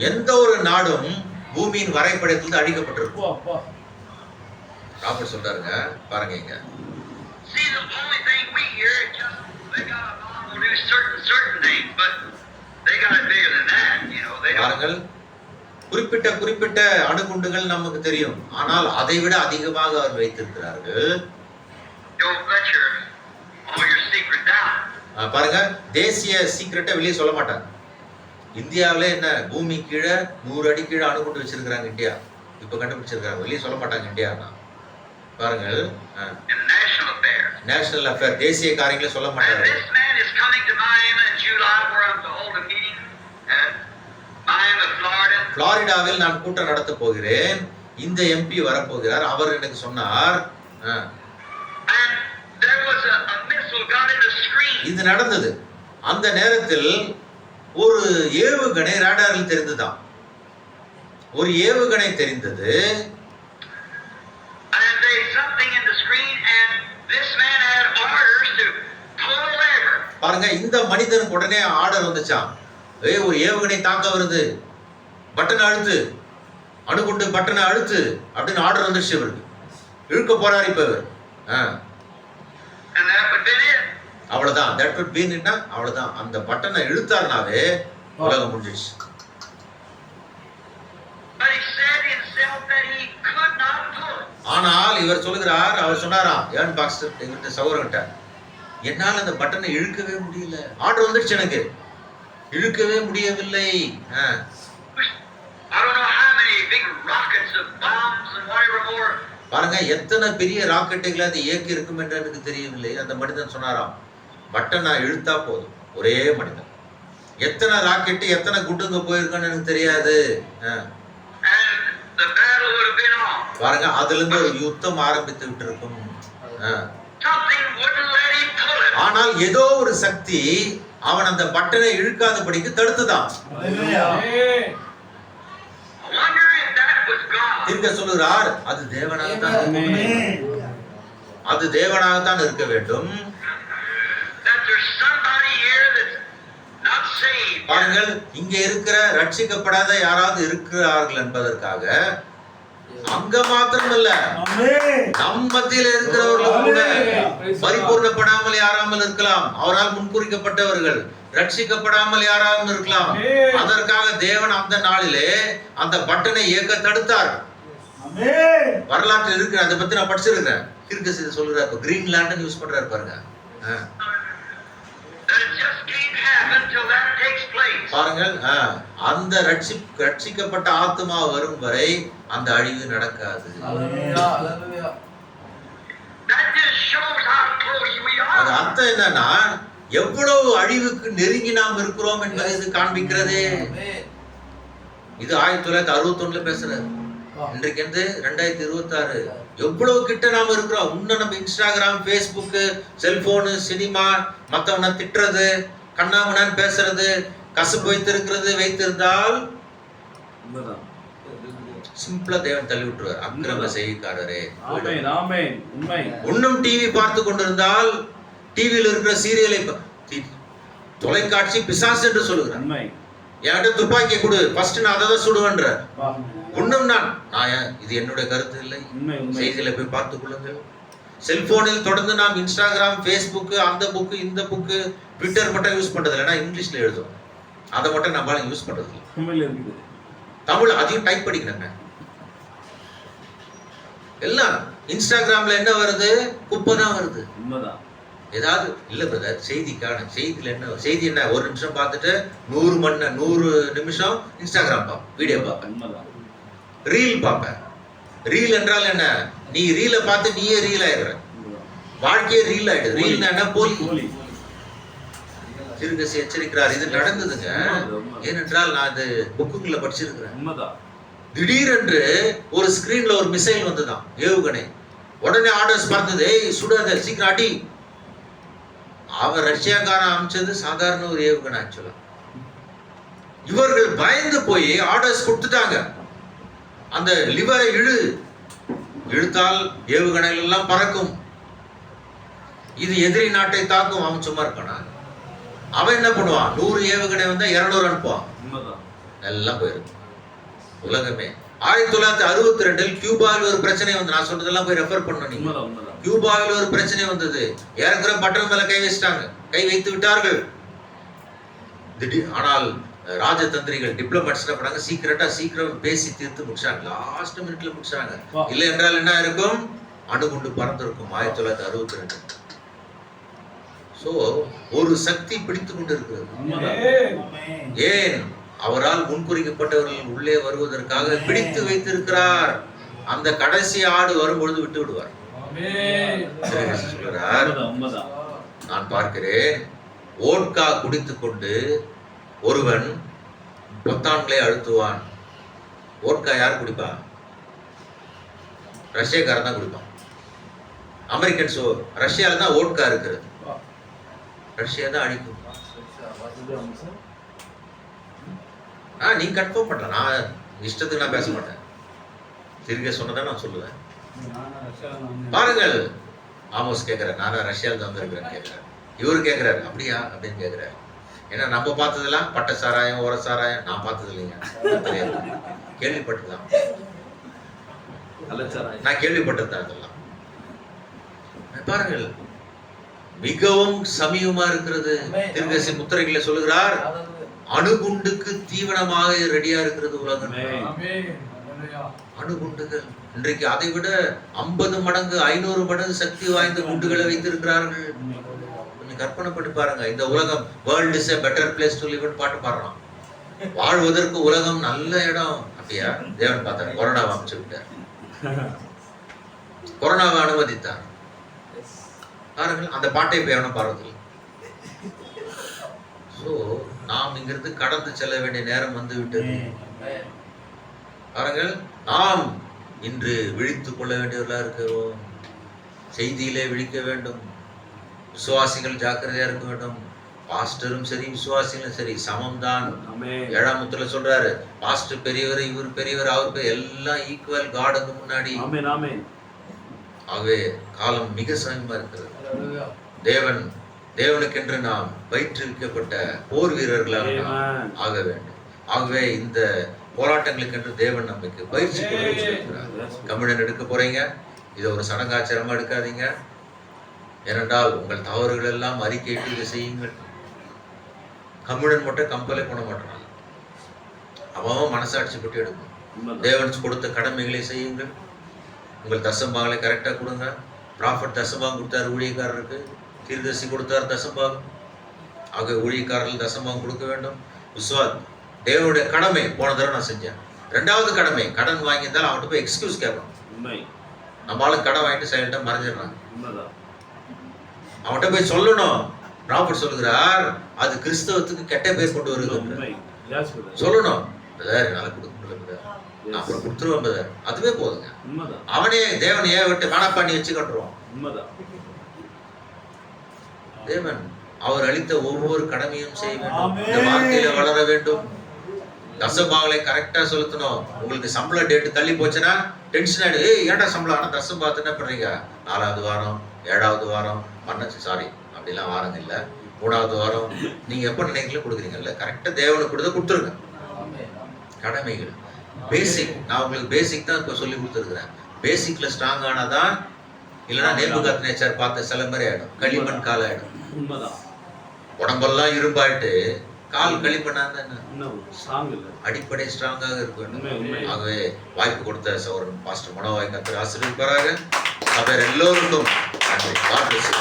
எந்த ஒரு நாடும் பூமியின் வரைபடத்தில் அழிக்கப்பட்டிருக்கும். ராபர்ட் சொல்றாருங்க, பாருங்க இங்க. பாருங்கள், குறிப்பிட்ட அணுகுண்டுகள் நமக்கு தெரியும், ஆனால் அதை விட அதிகமாக அவர் வைத்திருக்கிறார்கள். பாருங்க, தேசிய சீக்கிரட்டை வெளியே சொல்ல மாட்டாங்க. இந்தியாவிலே என்ன, பூமி கீழே 100 அடி கீழே அணுகுண்டு வச்சிருக்கிறாங்க இந்தியா. இப்ப கண்டுபிடிச்சிருக்காங்க, வெளியே சொல்ல மாட்டாங்க இந்தியா. பாருங்கள், நேஷனல் அஃபேர், தேசிய காரியங்களை சொல்ல மாட்டாங்க. புளோரிடாவில் நான் கூட்டம் நடத்த போகிறேன், இந்த எம்பி வரப்போகிறார். அவர் எனக்கு சொன்னார். இது நடந்தது. அந்த நேரத்தில் ஒரு ஏவுகணை ராடாரில் தெரிந்ததாம். ஒரு ஏவுகணை தெரிந்தது. பாருங்க, இந்த மனிதனுக்கு உடனே ஆர்டர் வந்துச்சாம். ஒரு ஏவுகணை தாக்க வருது, பட்டனை அழுத்து, அணுகுண்டு பட்டனை அழுத்து அப்படின்னு ஆர்டர் வந்துச்சு. இவருக்கு இழுக்க போறாரு இப்ப இவர். அவ்வளவுதான், that would be it. அவ்வளவுதான், அந்த பட்டனை இழுத்தாருனாவே உலகம் முடிஞ்சிச்சு. ஆனால் இவர் சொல்லுகிறார், அவர் சொன்னாராம், ஏன் பாஸ்டர் எங்கிட்ட சகோதரன்கிட்ட, என்னால் அந்த பட்டனை இழுக்கவே முடியல. ஆர்டர் வந்துடுச்சு, எனக்கு இழுக்கவே முடியவில்லை. பாருங்க, எத்தனை பெரிய ராக்கெட்டுகளை அது இயக்கி இருக்கும் என்று எனக்கு தெரியவில்லை. அந்த மனிதன் சொன்னாராம், பட்டனை இழுத்தா போதும். ஒரே மனிதன், எத்தனை ராக்கெட்டு எத்தனை குண்டுங்க போயிருக்கான்னு எனக்கு தெரியாது. பாருங்க, அதுல இருந்து ஒரு யுத்தம் ஆரம்பித்து விட்டு இருக்கும். ஆனால் ஏதோ ஒரு சக்தி அவன் அந்த பட்டனை இழுக்காதபடிக்கு தடுத்துதான். தீர்க்க சொல்லுகிறார், அது தேவனாகத்தான், அது தேவனாகத்தான் இருக்க வேண்டும். பாருங்கள், இங்க இருக்கிற ரட்சிக்கப்படாத யாராவது இருக்கிறார்கள் என்பதற்காக அங்க மாத்திரம் இல்ல, நம் மத்தியில் இருக்கிறவர்களும் கூட பரிபூர்ணப்படாமல் யாராமல் இருக்கலாம். அவரால் முன்குறிக்கப்பட்டவர்கள் ரட்சிக்கப்படாமல் யாராலும் இருக்கலாம். அதற்காக தேவன் அந்த நாளிலே அந்த பட்டனை இயக்க தடுத்தார். வரலாற்றில் இருக்கிற, அதை பத்தி நான் படிச்சிருக்கிறேன். தீர்க்கதரிசி சொல்றாரு, இப்ப கிரீன்லாந்து யூஸ் பண்றாரு பாருங்க. பாருங்கள், அந்த ரட்சிக்கப்பட்ட ஆத்மா வரும் வரை அந்த அழிவு நடக்காது. அது அர்த்தம் என்னன்னா, எவ்வளவு அழிவுக்கு நெருங்கி நாம் இருக்கிறோம் என்பதை இது காண்பிக்கிறதே. இது 1961 பேசுறது, இன்றைக்கு 2026. எவ்வளவு கிட்ட நாம இருக்கிறோம். இன்னும் நம்ம இன்ஸ்டாகிராம், பேஸ்புக், செல்போனு, சினிமா, மத்தவனை திட்டுறது, கண்ணாமண்ணான்னு பேசுறது, கசப்பு வைத்திருந்தால் சிம்பிளா தேவன் தள்ளி விட்டுருவார். அக்கிரம செய்கைக்காரரே, இன்னும் டிவி பார்த்து கொண்டிருந்தால், டிவியில் இருக்கிற சீரியலை தொலைக்காட்சி பிசாசு என்று சொல்லுகிறார். என்கிட்ட துப்பாக்கி கொடு, ஃபர்ஸ்ட் நான் அதை தான் சுடுவேன்ற. ஒண்ணும் நான் இது என்னுடைய கருத்து இல்லை, செய்தியில போய் பார்த்துக் கொள்ளுங்கள். செல்போனில் தொடர்ந்து நாம் இன்ஸ்டாகிராம், ஃபேஸ்புக், அந்த புக்கு, இந்த புக்கு, ட்விட்டர் மட்டும் யூஸ் பண்றது இல்லைன்னா இங்கிலீஷ்ல எழுதும், அதை மட்டும் நம்மளால யூஸ் பண்றது இல்லை. தமிழ் அதையும் டைப் படிக்கணுங்க. எல்லாம் இன்ஸ்டாகிராம்ல என்ன வருது? குப்பை தான் வருது. ஏதாவது இல்ல பிரதர், செய்திக்கான செய்தியில என்ன செய்தி, என்ன ஒரு நிமிஷம் பார்த்துட்டு 100 நிமிஷம் இன்ஸ்டாகிராம் பார்ப்பேன், வீடியோ பார்ப்பேன், ரீல் பார்ப்பேன். ரீல் என்றால் என்ன? நீ ரீலை பார்த்து நீயே ரீல் ஆயிடுற, வாழ்க்கையே ரீல் ஆயிடுது. ரீல் என்ன? போலி. திருகசி எச்சரிக்கிறார், இது நடந்ததுங்க. ஏனென்றால் நான் அது புக்குங்களை படிச்சிருக்கிறேன். திடீரென்று ஒரு ஸ்கிரீன்ல ஒரு மிசைல் வந்துதான், ஏவுகணை. உடனே ஆர்டர்ஸ் பார்த்தது, ஏய் சுடாத, சீக்கிரம் அடி. அவன் ரஷ்யாக்காரன் அமைச்சது சாதாரண ஒரு ஏவுகணை. ஆக்சுவலா இவர்கள் பயந்து போய் ஆர்டர்ஸ் கொடுத்துட்டாங்க, அந்த லிவரை இழுத்தால் ஏவுகணைகள் எல்லாம் பறக்கும், இது எதிரி நாட்டை தாக்கும். அவன் சும்மா இருக்கானா? அவன் என்ன பண்ணுவான்? 100 ஏவுகணை வந்தா 200 அனுப்புவான், எல்லாம் போயிருக்கு உலகமே. 1962 கியூபாவில் ஒரு பிரச்சனை வந்து, நான் சொன்னதெல்லாம் போய் ரெஃபர் பண்ணணும். கியூபாவில் ஒரு பிரச்சனை வந்தது, ஏற்கனவே பட்டன் மேல கை வச்சிட்டாங்க, கை வைத்து விட்டார்கள். ஆனால் ராஜதந்திரிகள், டிப்ளமேட்ஸ் என்ன பண்ணாங்க? சீக்கிரம் பேசி தீர்த்து முடிச்சாங்க, லாஸ்ட் மினிட்ல முடிச்சாங்க. இல்லை என்றால் என்ன இருக்கும்? அணுகுண்டு பறந்திருக்கும் 1962. சோ ஒரு சக்தி பிடித்துக் கொண்டு இருக்கிறது. ஏன்? அவரால் முன்குறிக்கப்பட்டவர்கள் உள்ளே வருவதற்காக பிடித்து வைத்திருக்கிறார். அந்த கடைசி ஆடு வரும்பொழுது விட்டு விடுவார். சொல்றார், நான் பார்க்கிறேன், ஓட்கா குடித்துக் கொண்டு ஒருவன் பொத்தான்களை அழுத்துவான். ஓட்கா யார் குடிப்பான்? ரஷ்யக்காரன் தான் குடிப்பான். அமெரிக்கன் ரஷ்யால தான் ஓட்கா இருக்கிறது, ரஷ்யா தான் அழிக்கும். நீங்க கன்ஃபார்ம் பண்ணல, நான் இஷ்டத்துக்கு நான் பேச மாட்டேன், திருக்க சொன்னதான் நான் சொல்லுவேன். பாருங்கள், ஆமோஸ் கேட்கிறார், நானா ரஷ்யால தான் வந்திருக்கிறேன் கேட்கிறார். இவரு கேட்கிறாரு, அப்படியா அப்படின்னு கேட்கிறாரு. ஏன்னா நம்ம பார்த்ததெல்லாம் பட்ட சாராயம், ஓர சாராயம், நான் பார்த்தது இல்லைங்க, கேள்விப்பட்டதுதான், நான் கேள்விப்பட்டதுதான். அதெல்லாம் பாருங்கள், மிகவும் சமீபமா இருக்கிறது. திருக்கசி முத்திரைகளை சொல்லுகிறார், அணுகுண்டுக்கு தீவனமாக ரெடியா இருக்கிறது உலகம். அணுகுண்டுகள் இன்றைக்கு அதை விட 50 மடங்கு 500 மடங்கு சக்தி வாய்ந்த குண்டுகளை வைத்திருக்கிறார்கள். கற்பனை பண்ணி பாருங்க, இந்த உலகம் world is a better place to live பாட்டு பாடுறான். வாழ்வதற்கு உலகம் நல்ல இடம். அப்படியா? தேவன் பார்த்தார், கொரோனாவை அமைச்சு விட்டார், கொரோனாவை அனுமதித்தார். பாருங்கள், அந்த பாட்டை இப்ப எவனும் பாடுறதில்லை. சோ நாம் இங்கிருந்து கடந்து செல்ல வேண்டிய நேரம் வந்து விட்டது. பாருங்கள், நாம் இன்று விழித்துக் கொள்ள வேண்டியவர்களா இருக்கிறோம். செய்தியிலே விழிக்க வேண்டும். விசுவாசிகள் ஜாக்கிரதையா இருக்க வேண்டும். பாஸ்டரும் சரி, விசுவாசிகளும் சரி, சமம்தான். 7ஆம் முத்திரையில சொல்றாரு, பாஸ்டர் பெரியவர், இவர் பெரியவர், அவர் எல்லாம் ஈக்குவல் காடுக்கு முன்னாடி. ஆகவே காலம் மிக சமீபமா இருக்கிறது. தேவனுக்கென்று நாம் பயிற்றுவிக்கப்பட்ட போர் வீரர்களாக ஆக வேண்டும். ஆகவே இந்த போராட்டங்களுக்கு என்று தேவன் நமக்கு பயிற்சி கொடுக்கிறார். கம்யூனியன் எடுக்க போறீங்க, இதை ஒரு சடங்காச்சாரமா எடுக்காதீங்க. ஏனென்றால் உங்கள் தவறுகள் எல்லாம் அறிக்கையிட்டு இதை செய்யுங்கள். கம்யூனியன் மட்டும் கம்பலே பண்ண மாட்டாங்க, அவன் மனசாட்சி பட்டு எடுக்கும். தேவன் கொடுத்த கடமைகளை செய்யுங்கள். உங்கள் தசம்பாகங்களை கரெக்டா கொடுங்க. ப்ராஃபட் தசம்பாகம் கொடுத்தாரு ஊழியக்காரருக்கு, தீர்க்கதரிசி கொடுத்தார் தசம்பாகம். ஆக ஊழியக்காரர்கள் தசம்பாகம் கொடுக்க வேண்டும். தேவனுடைய கடமை போன தடவை நான் செஞ்சேன். 2வது கடமை, கடன் வாங்கியிருந்தால் அவன்கிட்ட போய் எக்ஸ்கியூஸ் கேட்கணும். நம்மளும் கடன் வாங்கிட்டு சைலண்டா மறைஞ்சிடறாங்க. அவன்கிட்ட போய் சொல்லணும். ப்ராஃபட் சொல்லுகிறார், அது கிறிஸ்தவத்துக்கு கெட்ட பேர் கொண்டு வருது. சொல்லணும், என்னால கொடுக்க முடியல, நான் அப்புறம் கொடுத்துருவேன், அதுவே போதுங்க. அவனே தேவன் ஏன் விட்டு வேணா பண்ணி வச்சு கட்டுருவான். தேவன் அவர் அளித்த ஒவ்வொரு கடமையும் செய்ய வேண்டும். இந்த வார்த்தையில வளர வேண்டும். தசம்பாகங்களை கரெக்டா செலுத்தணும். உங்களுக்கு சம்பள டேட்டு தள்ளி போச்சுன்னா டென்ஷன் ஆயிடு. ஏன்டா சம்பளம்? ஆனா தசம்பாத்து என்ன பண்றீங்க? 4வது வாரம், 7வது வாரம் பண்ண, சாரி அப்படிலாம் வாரம் இல்லை, 3வது வாரம் நீங்க எப்ப நினைக்கல கொடுக்குறீங்கல்ல, கரெக்டா தேவனுக்கு கொடுத்துருங்க. கடமைகள் பேசிக், நான் உங்களுக்கு பேசிக் தான் இப்ப சொல்லி கொடுத்துருக்கிறேன். பேசிக்ல ஸ்ட்ராங் ஆனாதான், இல்லைன்னா நேபுகாத்நேச்சார் பார்த்த சில மாதிரி ஆயிடும், களிமண் கால் ஆயிடும். உண்மைதான். உடம்பெல்லாம் இரும்பாயிட்டு கால் களிமண்ணா அடிப்படை ஸ்ட்ராங்காக இருக்கும். ஆகவே வாய்ப்பு கொடுத்த சகோதரன் பாஸ்டர் மனோவாய் கர்த்தர் ஆசீர்வதிப்பாராக. அவர் எல்லோருக்கும் நன்றி. God bless you.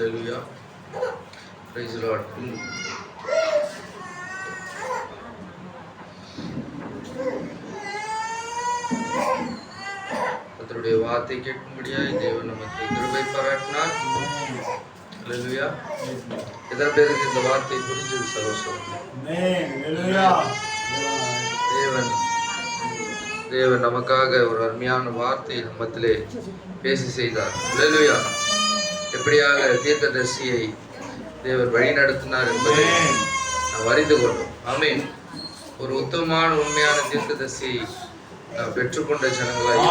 Hallelujah. Praise the Lord. கர்த்தருடைய வார்த்தை கேட்கும்படியாய் தேவன் நமக்கு கிருபை பாராட்டினார். Hallelujah. எத்தனை பேருக்கு இந்த வார்த்தை புரிஞ்சது சகோதரர்களே? தேவன் நமக்காக ஒரு அருமையான வார்த்தை நம்மத்திலே பேசி செய்தார். Hallelujah. எப்படியாக தீர்க்கதரிசியை தேவர் வழி நடத்தினார் என்பதை நாம் அறிந்து கொண்டோம். ஆமென். ஒரு உத்தமமான உண்மையான தீர்க்கதரிசியை நாம் பெற்றுக்கொண்ட ஜனங்களாய்.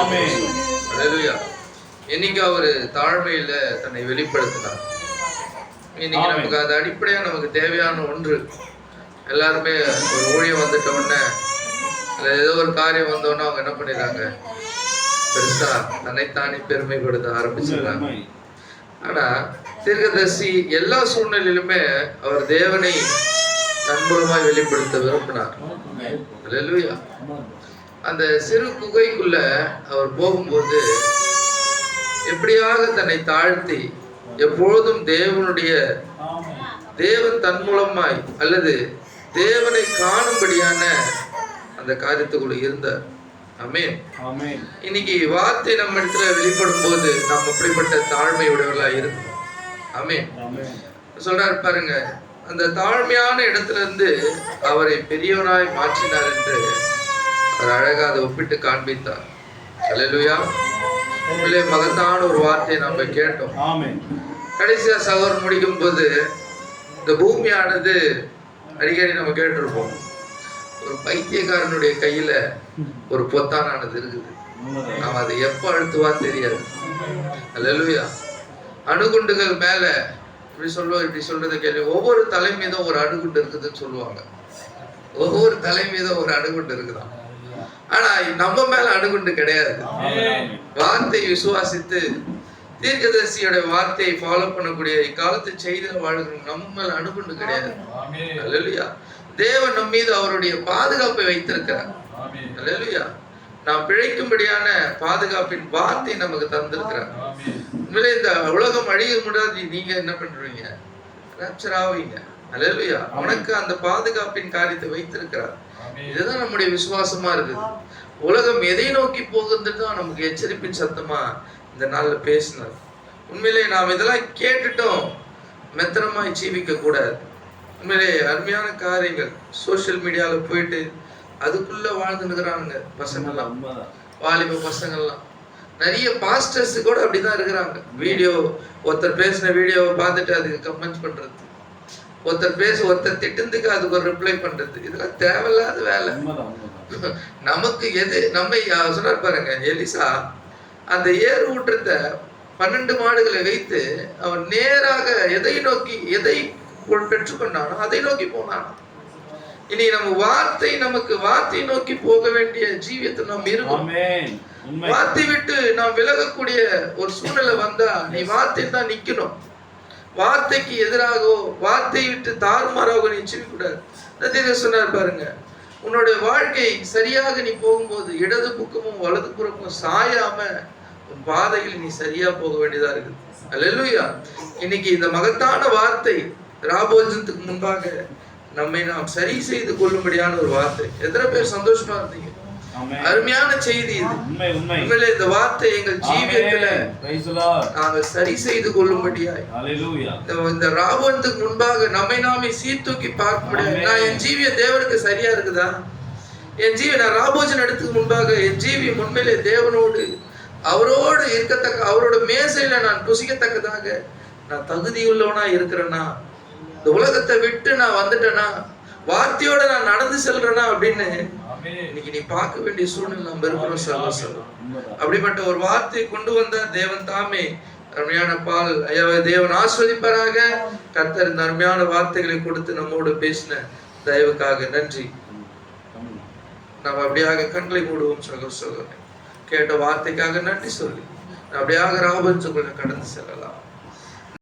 ஹல்லேலூயா. இன்னைக்கு அவர் தாழ்மையில தன்னை வெளிப்படுத்தினார். இன்னைக்கு நமக்கு அது அடிப்படையா நமக்கு தேவையான ஒன்று. எல்லாருமே ஒரு ஊழியம் வந்துட்ட உடனே, ஏதோ ஒரு காரியம் வந்தோடனே அவங்க என்ன பண்ணிடுறாங்க, பெருசா தன்னைத்தானே பெருமைப்படுத்த ஆரம்பிச்சிடுறாங்க. ஆனா தீர்க்கதரிசி எல்லா சூழ்நிலையிலுமே அவர் தேவனை தன் மூலமாய் வெளிப்படுத்த விரும்பினார். ஹல்லேலூயா. அந்த சிறு குகைக்குள்ள அவர் போகும்போது எப்படியாக தன்னை தாழ்த்தி எப்பொழுதும் தேவன் தன் மூலமாய் அல்லது தேவனை காணும்படியான அந்த காரியத்துக்குள்ள இருந்தார். ஆமென். இன்னைக்கு வார்த்தை நம்ம இடத்துல வெளிப்படும் போது நாம் அப்படிப்பட்ட தாழ்மை உடையவர்களா இருக்கணும். ஆமென். சொல்றாரு பாருங்க, அந்த தாழ்மையான இடத்துல இருந்து அவரை பெரியவனாய் மாற்றினார் என்று அவர் அழகா அதை ஒப்பிட்டு காண்பித்தார். ஹல்லேலூயா. உண்மையிலே மகத்தான ஒரு வார்த்தையை நம்ம கேட்டோம். கடைசியா சகோதரன் முடிக்கும் போது, இந்த பூமியானது அடிக்கடி நம்ம கேட்டிருப்போம், ஒரு பைத்தியக்காரனுடைய கையில ஒரு பொத்தானானது இருக்குது, அவன் அதை எப்ப அழுத்துவான்னு தெரியாது. ஹல்லேலூயா. அணுகுண்டுகள் மேல இப்படி சொல்றதை கேள்வி, ஒவ்வொரு தலை மீதும் ஒரு அணுகுண்டு இருக்குதுன்னு சொல்லுவாங்க. ஒவ்வொரு தலை மீதும் ஒரு அணுகுண்டு இருக்குதான். ஆனா நம்ம மேல அணுகுண்டு கிடையாது. வார்த்தை விசுவாசித்து தீர்க்கதரிசியோட வார்த்தையை ஃபாலோ பண்ணக்கூடிய இக்காலத்து செய்தியில வாழ்கிறோம். நம்ம மேல அணுகுண்டு கிடையாது. ஹல்லேலூயா. தேவன் நம் மீது அவருடைய பாதுகாப்பை வைத்திருக்கிறார். ஹல்லேலூயா. நாம் பிழைக்கும்படியான பாதுகாப்பின் வார்த்தை நமக்கு தந்திருக்கிறார். உண்மையிலே இந்த உலகம் அழிய முடியாது, நீங்க என்ன பண்றீங்க, ராப்சர் ஆவீங்க. ஹல்லேலூயா. உனக்கு அந்த பாதுகாப்பின் காரியத்தை வைத்திருக்கிறார். இதுதான் நம்முடைய விசுவாசமா இருக்குது. உலகம் எதை நோக்கி போகுதுன்னு தான் நமக்கு எச்சரிப்பின் சத்தமா இந்த நாள்ல பேசினார். உண்மையிலே நாம் இதெல்லாம் கேட்டுட்டோம், மெத்தனமாய் ஜீவிக்க கூடாது. உண்மையிலே அருமையான காரியங்கள் சோசியல் மீடியால போயிட்டு அதுக்குள்ள வாழ்ந்துருக்கிறாங்க பசங்கள்லாம், வாலிப பசங்கள்லாம். நிறைய பாஸ்டர்ஸ் கூட அப்படிதான் இருக்கிறாங்க. வீடியோ, ஒருத்தர் பேசின வீடியோவை பார்த்துட்டு அதுக்கு கமெண்ட் பண்றது, ஒருத்தர் திட்டுறதுக்கு அதுக்கு ஒரு ரிப்ளை பண்றது, இதெல்லாம் தேவையில்லாத வேலை. நமக்கு எது நம்ம சொன்னார் பாருங்க, எலிசா அந்த ஏறு ஊற்றத்தை 12 மாடுகளை வைத்து அவன் நேராக எதை பெற்றுக்கொண்டானோ அதை நோக்கி போனானோ. இனி நம்ம நமக்கு வார்த்தை நோக்கி போக வேண்டிய ஜீவியத்தை நாம் இருக்கும். வார்த்தை விட்டு நாம் விலகக்கூடிய ஒரு சூழ்நிலை வந்தா நீ வார்த்தை தான் நிக்கணும். வார்த்தைக்கு எதிராகவோ வார்த்தை விட்டு தாறுமாறாக நீ ஜீவிக்கூடாது. சொன்னார் பாருங்க, உன்னுடைய வாழ்க்கை சரியாக நீ போகும்போது இடது பக்கமும் வலது புறமும் சாயாம உன் பாதையில் நீ சரியா போக வேண்டியதா இருக்குது. அல்லேலூயா. இன்னைக்கு இந்த மகத்தான வார்த்தை ராபோஜனத்துக்கு முன்பாக நம்மை நாம் சரி செய்து கொள்ளும்படியான ஒரு வார்த்தை. எத்தனை பேர் சந்தோஷமா இருந்தீங்க? அருமையான செய்தி இது. உண்மையிலே இந்த வார்த்தை எங்கள் ஜீவியத்துல நாங்கள் சரி செய்து கொள்ளும்படியாய் இந்த ராபோத்துக்கு முன்பாக நம்மை நாமே சீர்தூக்கி பார்க்க முடியாது. நான் என் ஜீவிய தேவனுக்கு சரியா இருக்குதா? என் ஜீவி நான் ராபோஜன் இடத்துக்கு முன்பாக என் ஜீவி உண்மையிலே தேவனோடு அவரோடு இருக்கத்தக்க அவரோட மேசையில நான் புசிக்கத்தக்கதாக நான் தகுதியுள்ளவனா இருக்கிறேன்னா, இந்த உலகத்தை விட்டு நான் வந்துட்டேனா, வார்த்தையோட நான் நடந்து செல்றேனா அப்படின்னு இன்னைக்கு நீ பார்க்க வேண்டிய சூழ்நிலை நம்ம இருக்கிறோம். சொல்ல அப்படிப்பட்ட ஒரு வார்த்தையை கொண்டு வந்த தேவன் தாமே அருமையான பால் ஐயாவை தேவன் ஆஸ்வதிப்பாராக. கர்த்தர் இந்த அருமையான வார்த்தைகளை கொடுத்து நம்மோடு பேசின தயவுக்காக நன்றி. நாம் அப்படியாக கண்களை மூடுவோம். சகோதரன் கேட்ட வார்த்தைக்காக நன்றி சொல்லி அப்படியாக ராபத்துக்குள்ள கடந்து செல்லலாம்.